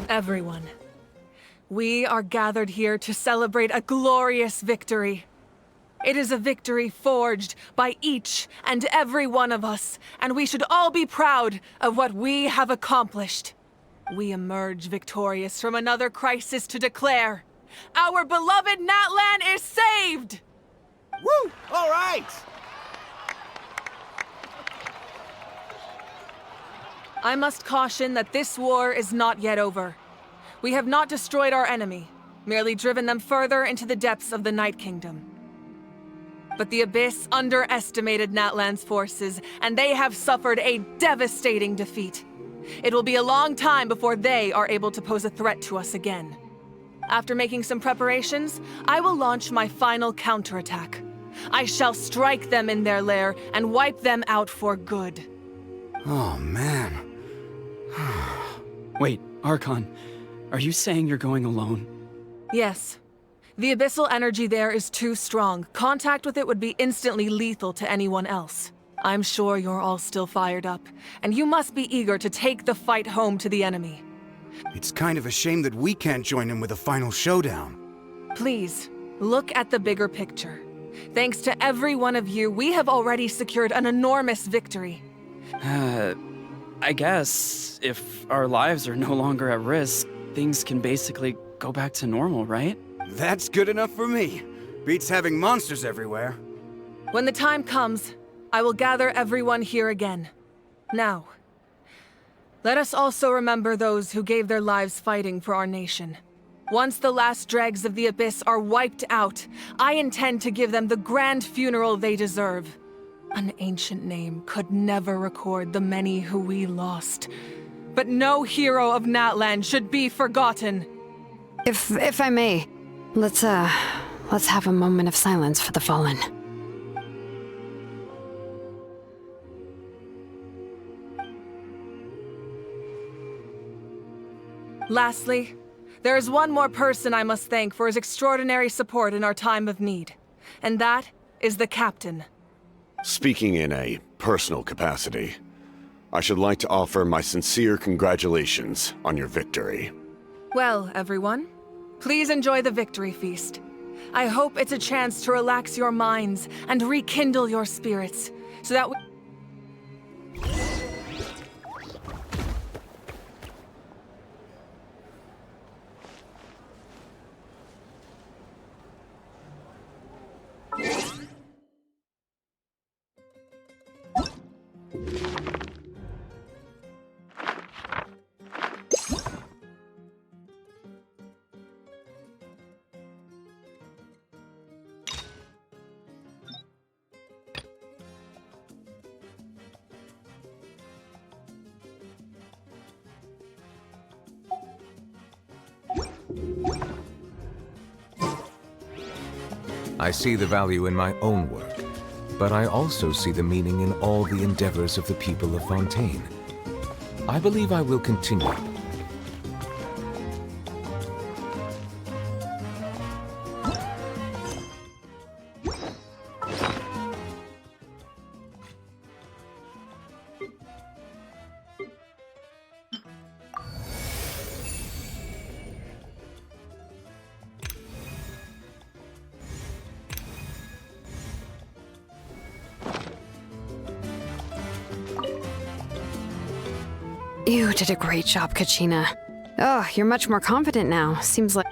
Everyone, we are gathered here to celebrate a glorious victory. It is a victory forged by each and every one of us, and we should all be proud of what we have accomplished. We emerge victorious from another crisis to declare, our beloved Natlan is saved! Woo! All right! I must caution that this war is not yet over. We have not destroyed our enemy, merely driven them further into the depths of the Night Kingdom. But the Abyss underestimated Natlan's forces, and they have suffered a devastating defeat. It will be a long time before they are able to pose a threat to us again. After making some preparations, I will launch my final counterattack. I shall strike them in their lair and wipe them out for good. Oh, man. Wait, Archon, are you saying you're going alone? Yes. The abyssal energy there is too strong. Contact with it would be instantly lethal to anyone else. I'm sure you're all still fired up, and you must be eager to take the fight home to the enemy. It's kind of a shame that we can't join in with a final showdown. Please, look at the bigger picture. Thanks to every one of you, we have already secured an enormous victory. I guess if our lives are no longer at risk, things can basically go back to normal, right? That's good enough for me. Beats having monsters everywhere. When the time comes, I will gather everyone here again. Now, let us also remember those who gave their lives fighting for our nation. Once the last dregs of the Abyss are wiped out, I intend to give them the grand funeral they deserve. An ancient name could never record the many who we lost. But no hero of Natlan should be forgotten. If I may, let's have a moment of silence for the fallen. Lastly, there is one more person I must thank for his extraordinary support in our time of need. And that is the Captain. Speaking in a personal capacity, I should like to offer my sincere congratulations on your victory. Well, everyone, please enjoy the victory feast. I hope it's a chance to relax your minds and rekindle your spirits, so that we... I see the value in my own work, but I also see the meaning in all the endeavors of the people of Fontaine. I believe I will continue. You did a great job, Kachina. Oh, you're much more confident now. Seems like...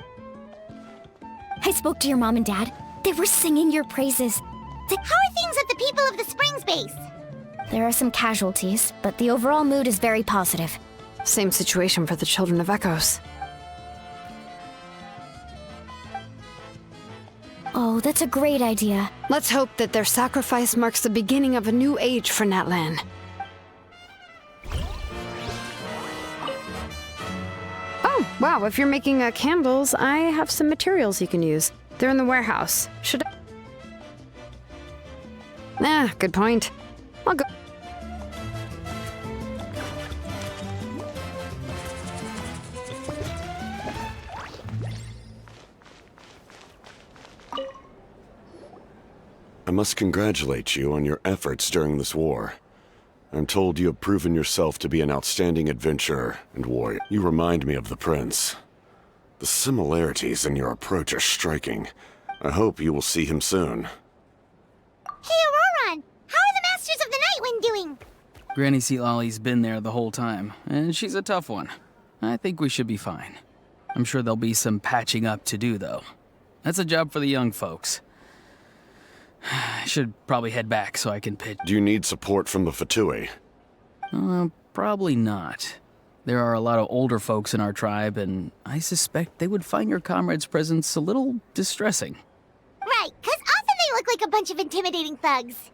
I spoke to your mom and dad. They were singing your praises. How are things at the People of the Springs base? There are some casualties, but the overall mood is very positive. Same situation for the Children of Echoes. Oh, that's a great idea. Let's hope that their sacrifice marks the beginning of a new age for Natlan. Oh, wow, if you're making candles, I have some materials you can use. They're in the warehouse. Should I... good point. I'll go... I must congratulate you on your efforts during this war. I'm told you have proven yourself to be an outstanding adventurer and warrior. You remind me of the Prince. The similarities in your approach are striking. I hope you will see him soon. Hey, Auroron! How are the Masters of the Nightwind doing? Granny Sealolly's been there the whole time, and she's a tough one. I think we should be fine. I'm sure there'll be some patching up to do, though. That's a job for the young folks. I should probably head back so I can pitch. Do you need support from the Fatui? Probably not. There are a lot of older folks in our tribe, and I suspect they would find your comrade's presence a little distressing. Right, 'cause often they look like a bunch of intimidating thugs.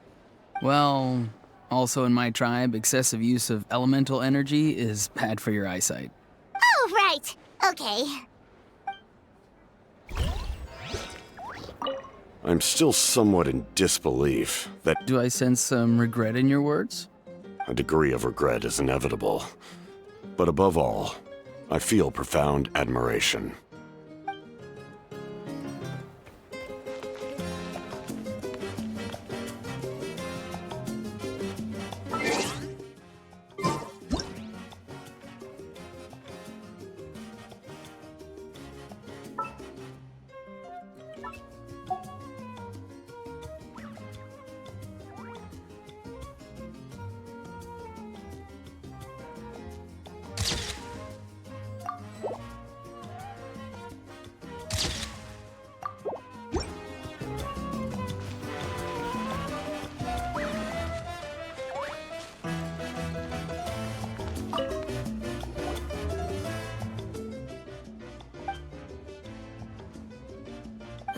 Well, also in my tribe, excessive use of elemental energy is bad for your eyesight. Oh, right. Okay. I'm still somewhat in disbelief that... Do I sense some regret in your words? A degree of regret is inevitable. But above all, I feel profound admiration.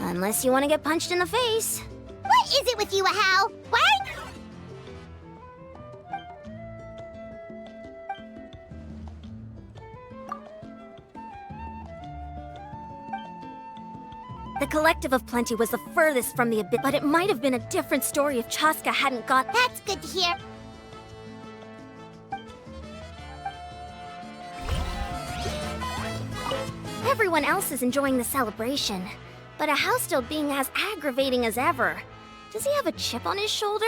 Unless you want to get punched in the face. What is it with you, Ahau? What? The Collective of Plenty was the furthest from the abyss, but it might have been a different story if Chaska hadn't got... That's good to hear. Everyone else is enjoying the celebration, but Ahau's still being as aggravating as ever. Does he have a chip on his shoulder?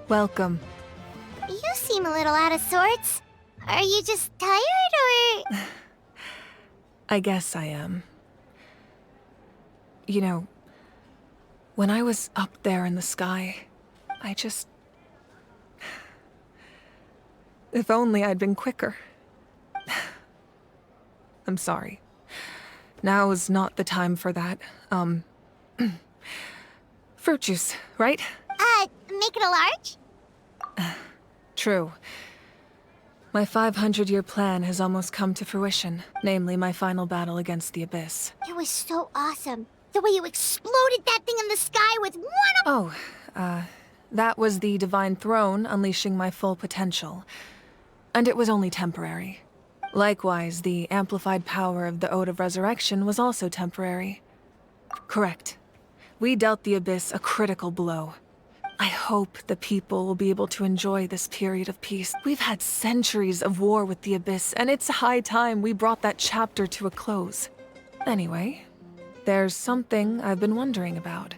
Welcome. You seem a little out of sorts. Are you just tired, or...? I guess I am. You know, when I was up there in the sky, I just... If only I'd been quicker. I'm sorry. Now is not the time for that. Fruit juice, right? Make it a large? True. My 500-year plan has almost come to fruition, namely my final battle against the Abyss. It was so awesome. The way you exploded that thing in the sky with one of— That was the Divine Throne unleashing my full potential. And it was only temporary. Likewise, the amplified power of the Ode of Resurrection was also temporary. Correct. We dealt the Abyss a critical blow. I hope the people will be able to enjoy this period of peace. We've had centuries of war with the Abyss, and it's high time we brought that chapter to a close. Anyway, there's something I've been wondering about.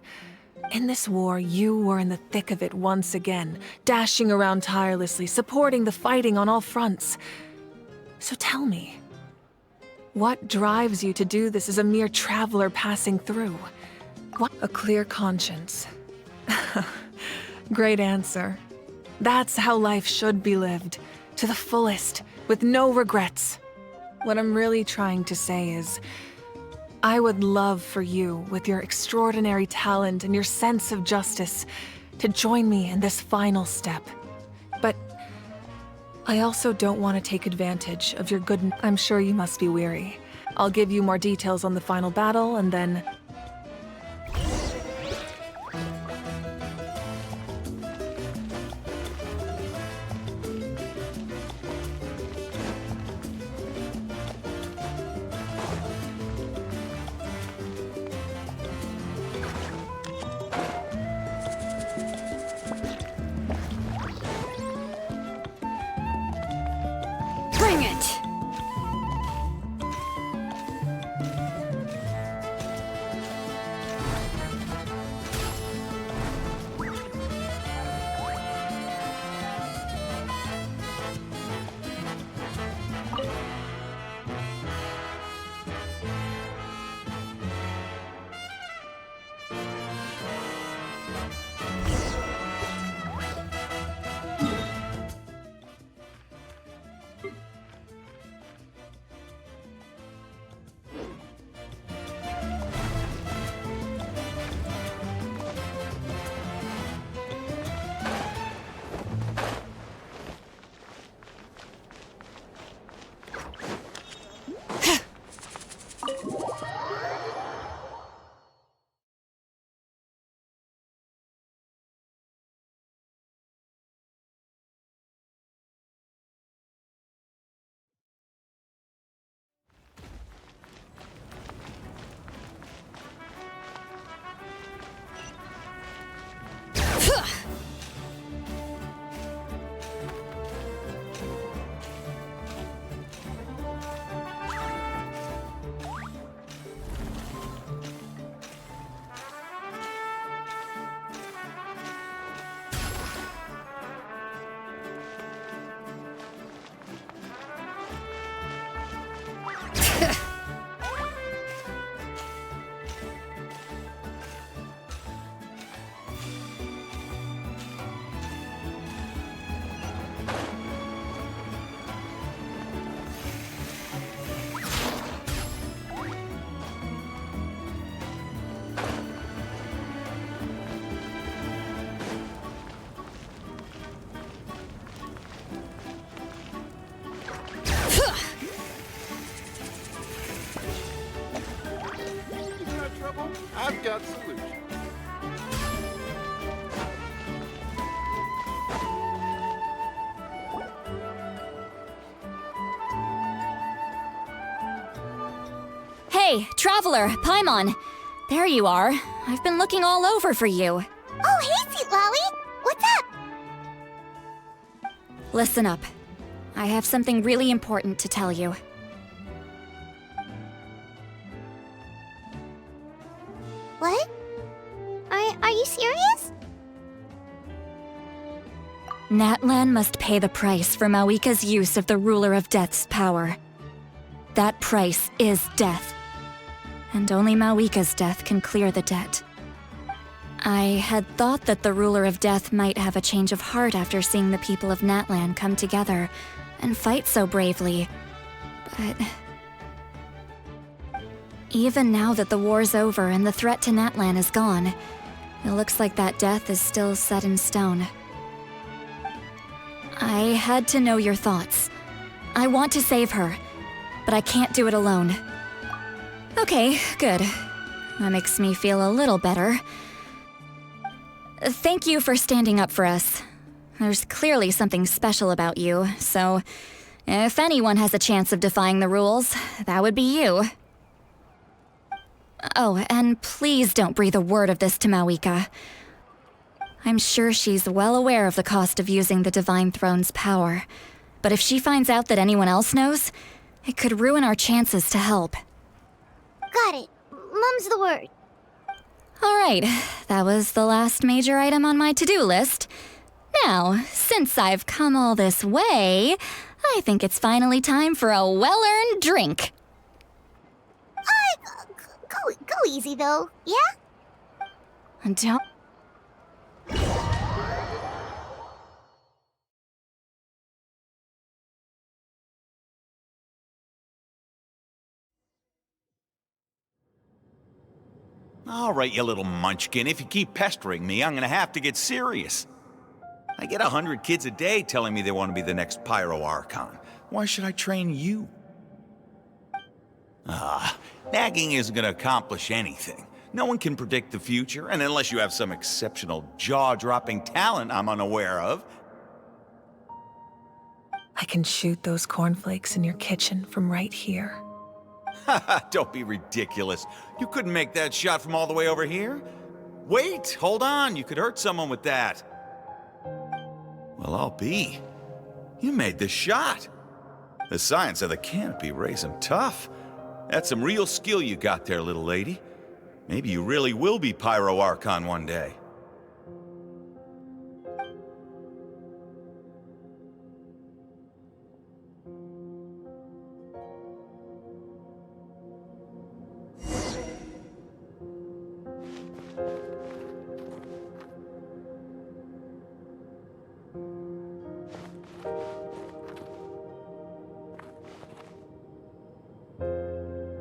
In this war, you were in the thick of it once again, dashing around tirelessly, supporting the fighting on all fronts. So tell me, what drives you to do this as a mere traveler passing through? What? A clear conscience. Great answer. That's how life should be lived, to the fullest, with no regrets. What I'm really trying to say is, I would love for you, with your extraordinary talent and your sense of justice, to join me in this final step. But I also don't want to take advantage of your good... I'm sure you must be weary. I'll give you more details on the final battle, and then... Bring it! I've got solutions. Hey, Traveler, Paimon. There you are. I've been looking all over for you. Oh, hey, Sweet Lolly! What's up? Listen up. I have something really important to tell you. What? Are you serious? Natlan must pay the price for Mawika's use of the Ruler of Death's power. That price is death. And only Mawika's death can clear the debt. I had thought that the Ruler of Death might have a change of heart after seeing the people of Natlan come together and fight so bravely, but... Even now that the war's over and the threat to Natlan is gone, it looks like that death is still set in stone. I had to know your thoughts. I want to save her, but I can't do it alone. Okay, good. That makes me feel a little better. Thank you for standing up for us. There's clearly something special about you, so if anyone has a chance of defying the rules, that would be you. Oh, and please don't breathe a word of this to Mawika. I'm sure she's well aware of the cost of using the Divine Throne's power, but if she finds out that anyone else knows, it could ruin our chances to help. Got it. Mum's the word. All right, that was the last major item on my to-do list. Now, since I've come all this way, I think it's finally time for a well-earned drink. Go easy, though, yeah? Don't... All right, you little munchkin. If you keep pestering me, I'm gonna have to get serious. I get 100 kids a day telling me they want to be the next Pyro Archon. Why should I train you? Nagging isn't gonna accomplish anything. No one can predict the future, and unless you have some exceptional jaw-dropping talent I'm unaware of. I can shoot those cornflakes in your kitchen from right here. Don't be ridiculous. You couldn't make that shot from all the way over here? Wait, hold on. You could hurt someone with that. Well, I'll be. You made the shot. The science of the canopy raised him tough. That's some real skill you got there, little lady. Maybe you really will be Pyro Archon one day.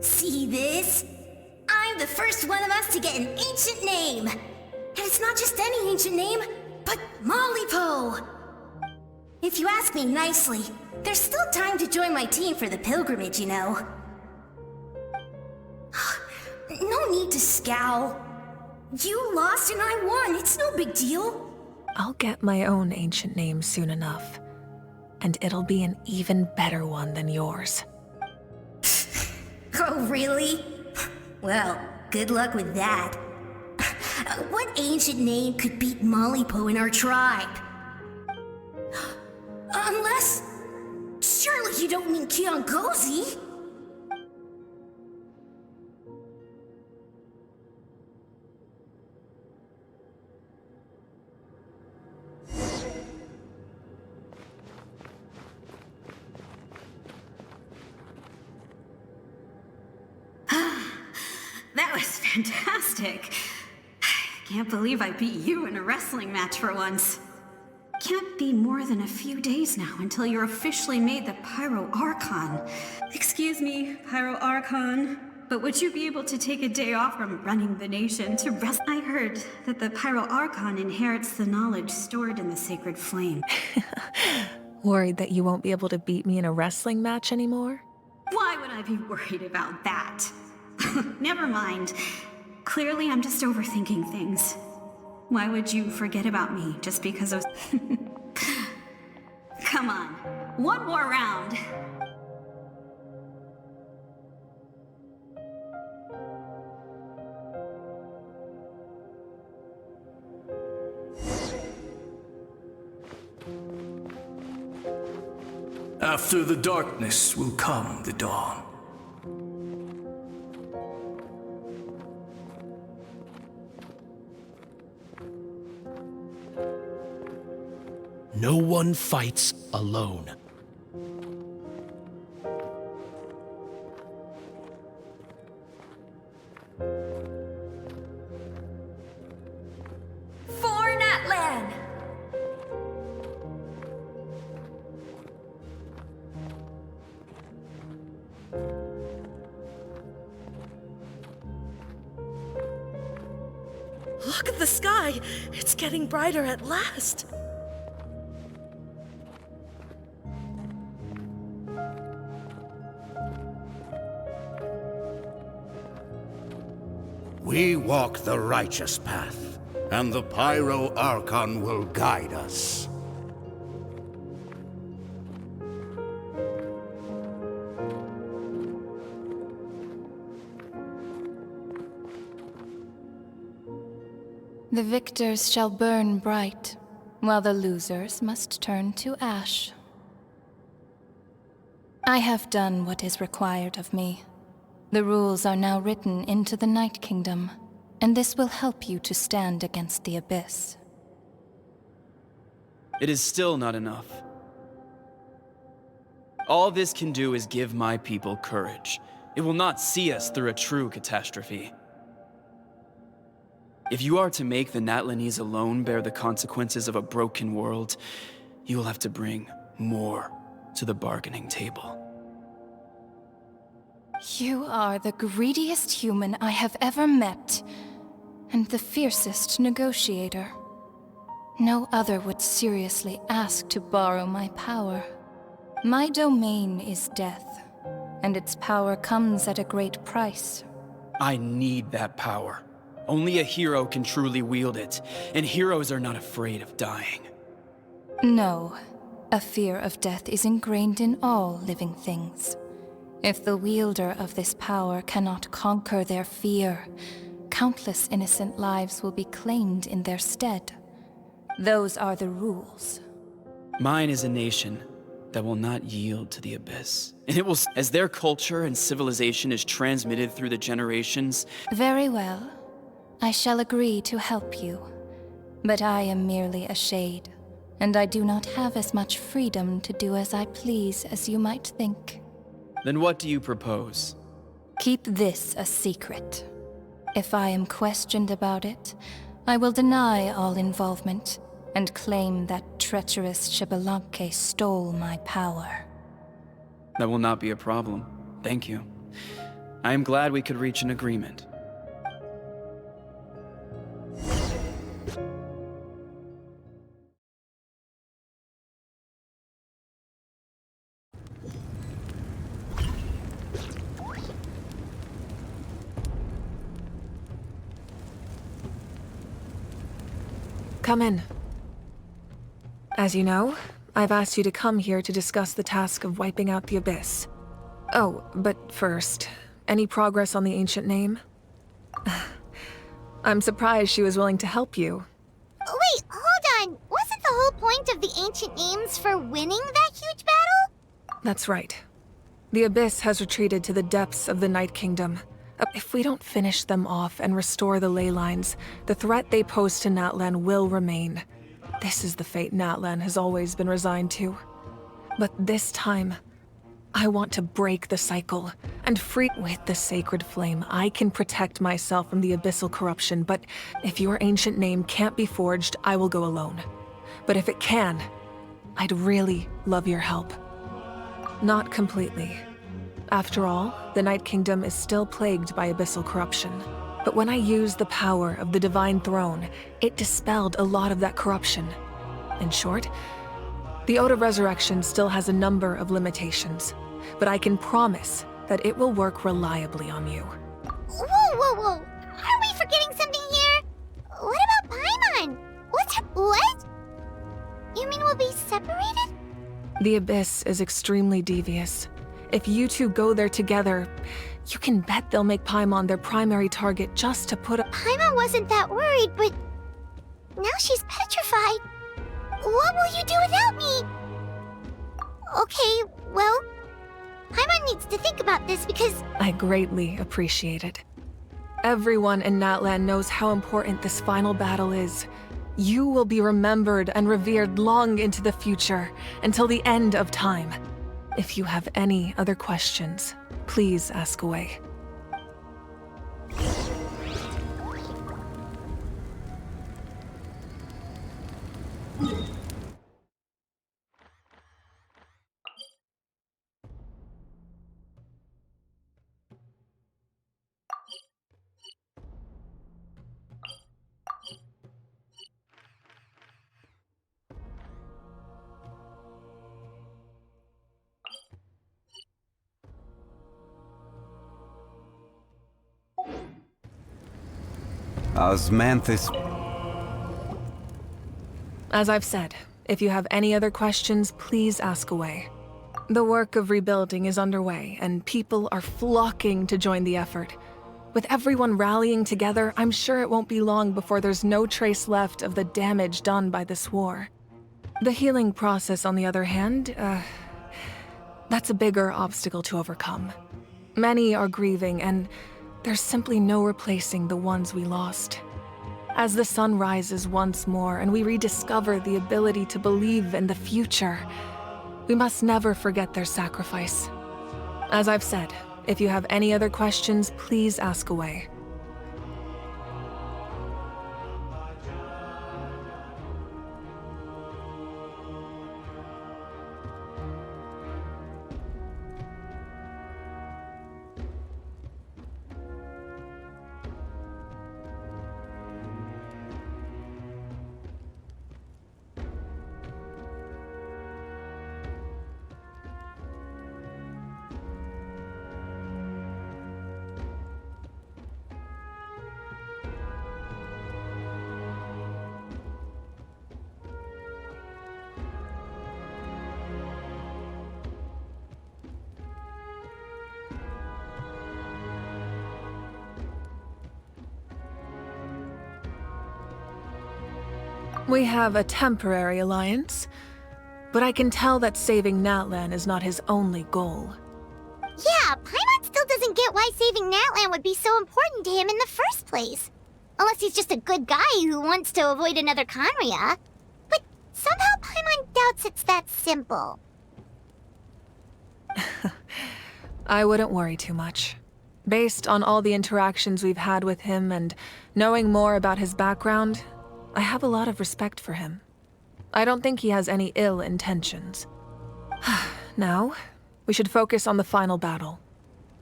See this? I'm the first one of us to get an ancient name. And it's not just any ancient name, but Mollypo. If you ask me nicely, there's still time to join my team for the pilgrimage, you know. No need to scowl. You lost and I won. It's no big deal. I'll get my own ancient name soon enough. And it'll be an even better one than yours. Oh, really? Well, good luck with that. What ancient name could beat Mollypo in our tribe? Unless... surely you don't mean Kiangozi? That was fantastic. Can't believe I beat you in a wrestling match for once. Can't be more than a few days now until you're officially made the Pyro Archon. Excuse me, Pyro Archon, but would you be able to take a day off from running the nation to rest? I heard that the Pyro Archon inherits the knowledge stored in the sacred flame. Worried that you won't be able to beat me in a wrestling match anymore? Why would I be worried about that? Never mind. Clearly, I'm just overthinking things. Why would you forget about me just because of... Come on, one more round. After the darkness will come the dawn. No one fights alone. For Natlan! Look at the sky! It's getting brighter at last! We walk the righteous path, and the Pyro Archon will guide us. The victors shall burn bright, while the losers must turn to ash. I have done what is required of me. The rules are now written into the Night Kingdom, and this will help you to stand against the Abyss. It is still not enough. All this can do is give my people courage. It will not see us through a true catastrophe. If you are to make the Natlanese alone bear the consequences of a broken world, you will have to bring more to the bargaining table. You are the greediest human I have ever met, and the fiercest negotiator. No other would seriously ask to borrow my power. My domain is death, and its power comes at a great price. I need that power. Only a hero can truly wield it, and heroes are not afraid of dying. No, a fear of death is ingrained in all living things. If the wielder of this power cannot conquer their fear, countless innocent lives will be claimed in their stead. Those are the rules. Mine is a nation that will not yield to the Abyss. And it will, as their culture and civilization is transmitted through the generations. Very well. I shall agree to help you. But I am merely a shade, and I do not have as much freedom to do as I please as you might think. Then what do you propose? Keep this a secret. If I am questioned about it, I will deny all involvement and claim that treacherous Xbalanque stole my power. That will not be a problem. Thank you. I am glad we could reach an agreement. Come in. As you know, I've asked you to come here to discuss the task of wiping out the Abyss. Oh, but first, any progress on the ancient name? I'm surprised she was willing to help you. Wait, hold on. Wasn't the whole point of the ancient names for winning that huge battle? That's right. The Abyss has retreated to the depths of the Night Kingdom. If we don't finish them off and restore the ley lines, the threat they pose to Natlan will remain. This is the fate Natlan has always been resigned to. But this time, I want to break the cycle and free. With the sacred flame, I can protect myself from the abyssal corruption, but if your ancient name can't be forged, I will go alone. But if it can, I'd really love your help. Not completely. After all, the Night Kingdom is still plagued by abyssal corruption. But when I used the power of the Divine Throne, it dispelled a lot of that corruption. In short, the Ode of Resurrection still has a number of limitations, but I can promise that it will work reliably on you. Whoa! Are we forgetting something here? What about Paimon? What? You mean we'll be separated? The Abyss is extremely devious. If you two go there together, you can bet they'll make Paimon their primary target just to put a— Paimon wasn't that worried, but now she's petrified. What will you do without me? Okay, well, Paimon needs to think about this because— I greatly appreciate it. Everyone in Natlan knows how important this final battle is. You will be remembered and revered long into the future, until the end of time. If you have any other questions, please ask away. Osmanthus. As I've said, if you have any other questions, please ask away. The work of rebuilding is underway, and people are flocking to join the effort. With everyone rallying together, I'm sure it won't be long before there's no trace left of the damage done by this war. The healing process, on the other hand, that's a bigger obstacle to overcome. Many are grieving, and there's simply no replacing the ones we lost. As the sun rises once more and we rediscover the ability to believe in the future, we must never forget their sacrifice. As I've said, if you have any other questions, please ask away. We have a temporary alliance, but I can tell that saving Natlan is not his only goal. Yeah, Paimon still doesn't get why saving Natlan would be so important to him in the first place. Unless he's just a good guy who wants to avoid another Conria. But somehow Paimon doubts it's that simple. I wouldn't worry too much. Based on all the interactions we've had with him and knowing more about his background, I have a lot of respect for him. I don't think he has any ill intentions. Now, we should focus on the final battle.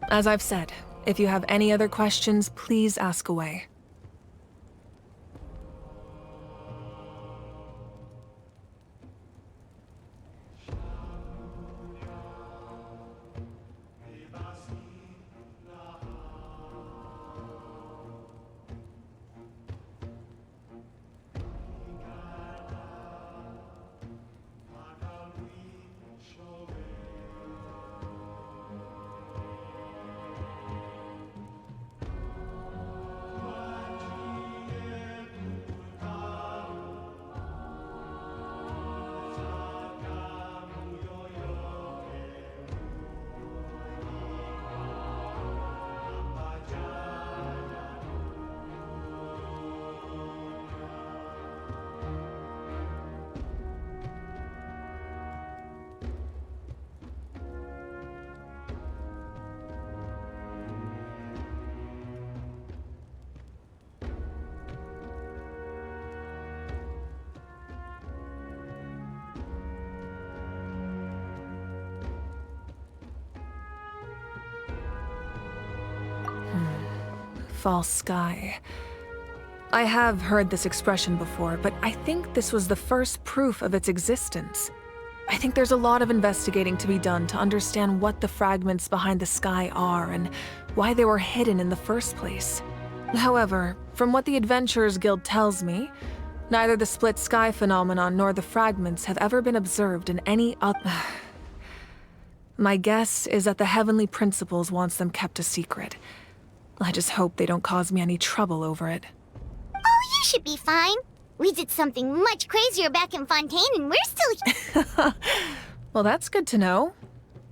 As I've said, if you have any other questions, please ask away. False sky. I have heard this expression before, but I think this was the first proof of its existence. I think there's a lot of investigating to be done to understand what the fragments behind the sky are and why they were hidden in the first place. However, from what the Adventurers Guild tells me, neither the split sky phenomenon nor the fragments have ever been observed in any other. My guess is that the Heavenly Principles wants them kept a secret. I just hope they don't cause me any trouble over it. Oh, you should be fine. We did something much crazier back in Fontaine and we're still here. Well, that's good to know.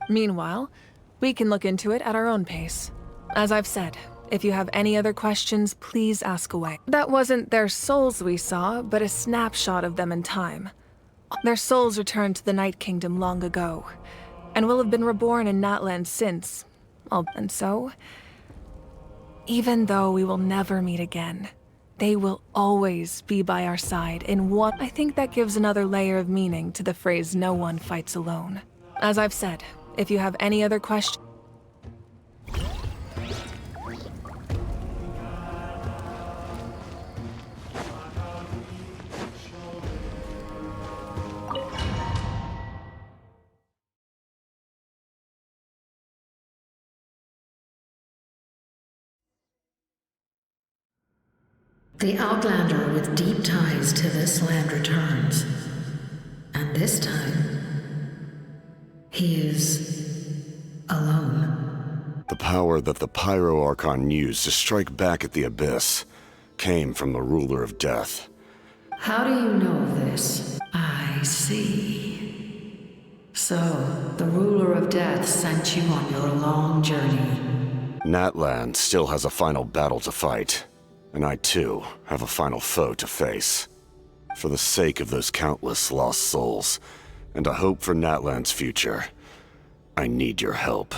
Meanwhile, we can look into it at our own pace. As I've said, If you have any other questions, please ask away. That wasn't their souls we saw, but a snapshot of them in time. Their souls returned to the Night Kingdom long ago, and will have been reborn in Natland since. And so, even though we will never meet again, they will always be by our side in what I think that gives another layer of meaning to the phrase "no one fights alone." As I've said, if you have any other questions, The Outlander with deep ties to this land returns. And this time, he is alone. The power that the Pyro Archon used to strike back at the Abyss came from the Ruler of Death. How do you know of this? I see. So, the Ruler of Death sent you on your long journey. Natland still has a final battle to fight, and I too have a final foe to face. For the sake of those countless lost souls, and a hope for Natland's future, I need your help.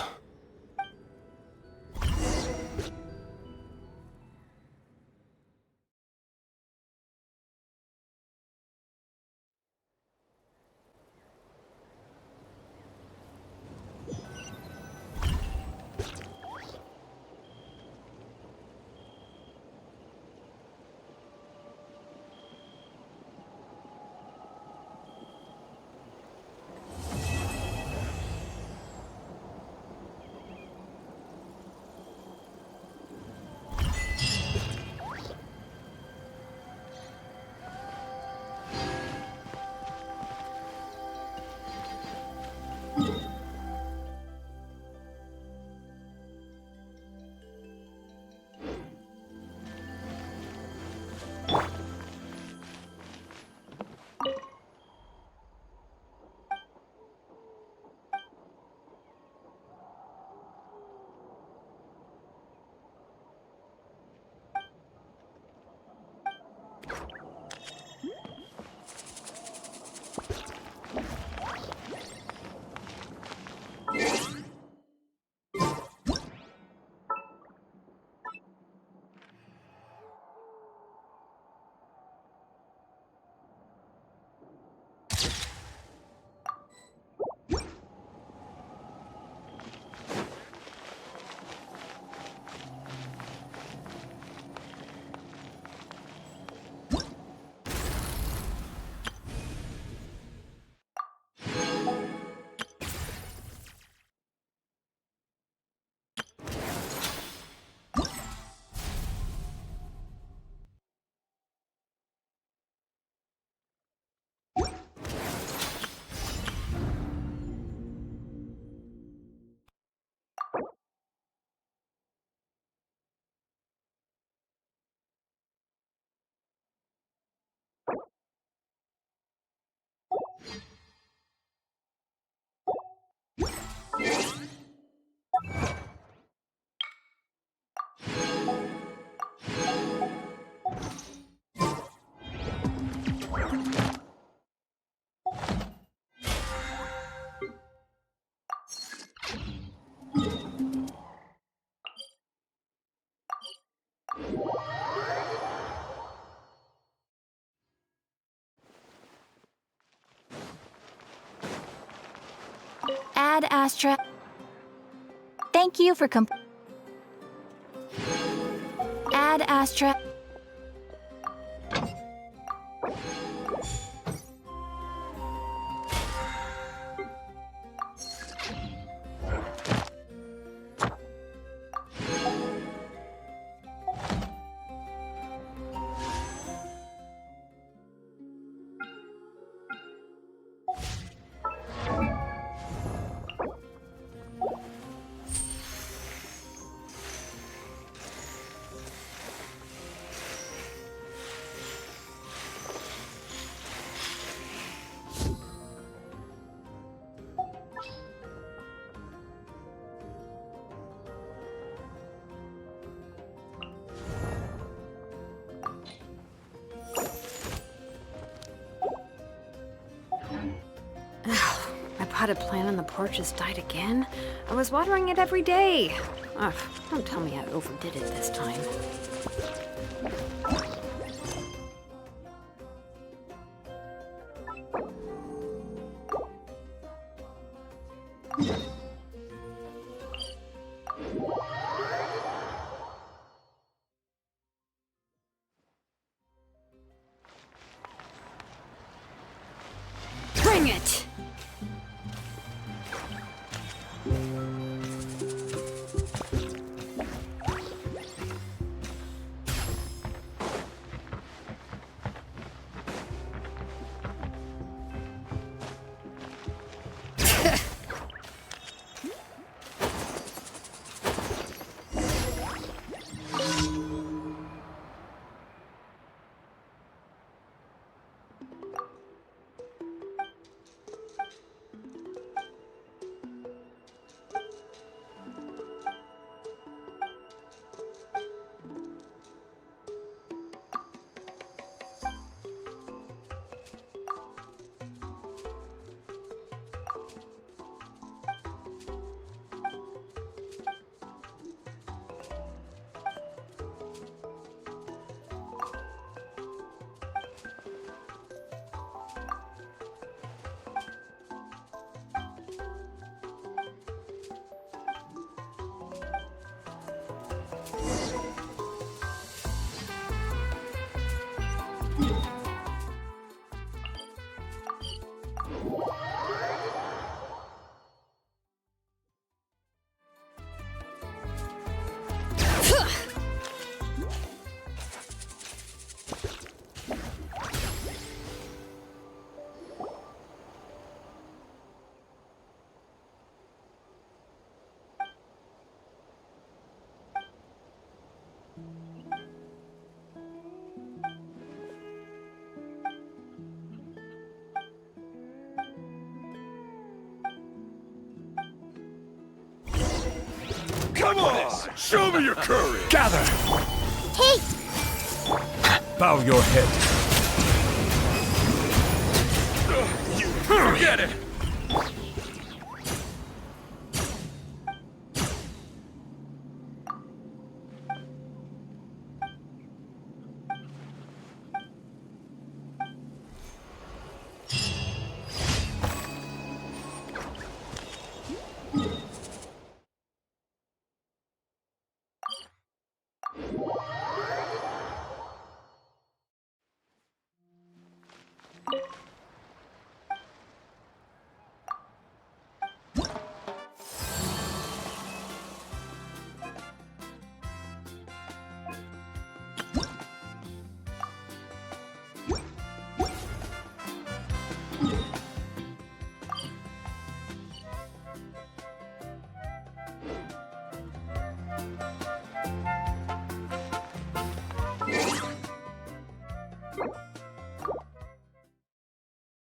Ad Astra. Thank you for Ad Astra. My potted plant on the porch has died again. I was watering it every day. Ugh, don't tell me I overdid it this time. Bring it! Come on! Show me your courage! Gather! Hey! Bow your head. You forget it!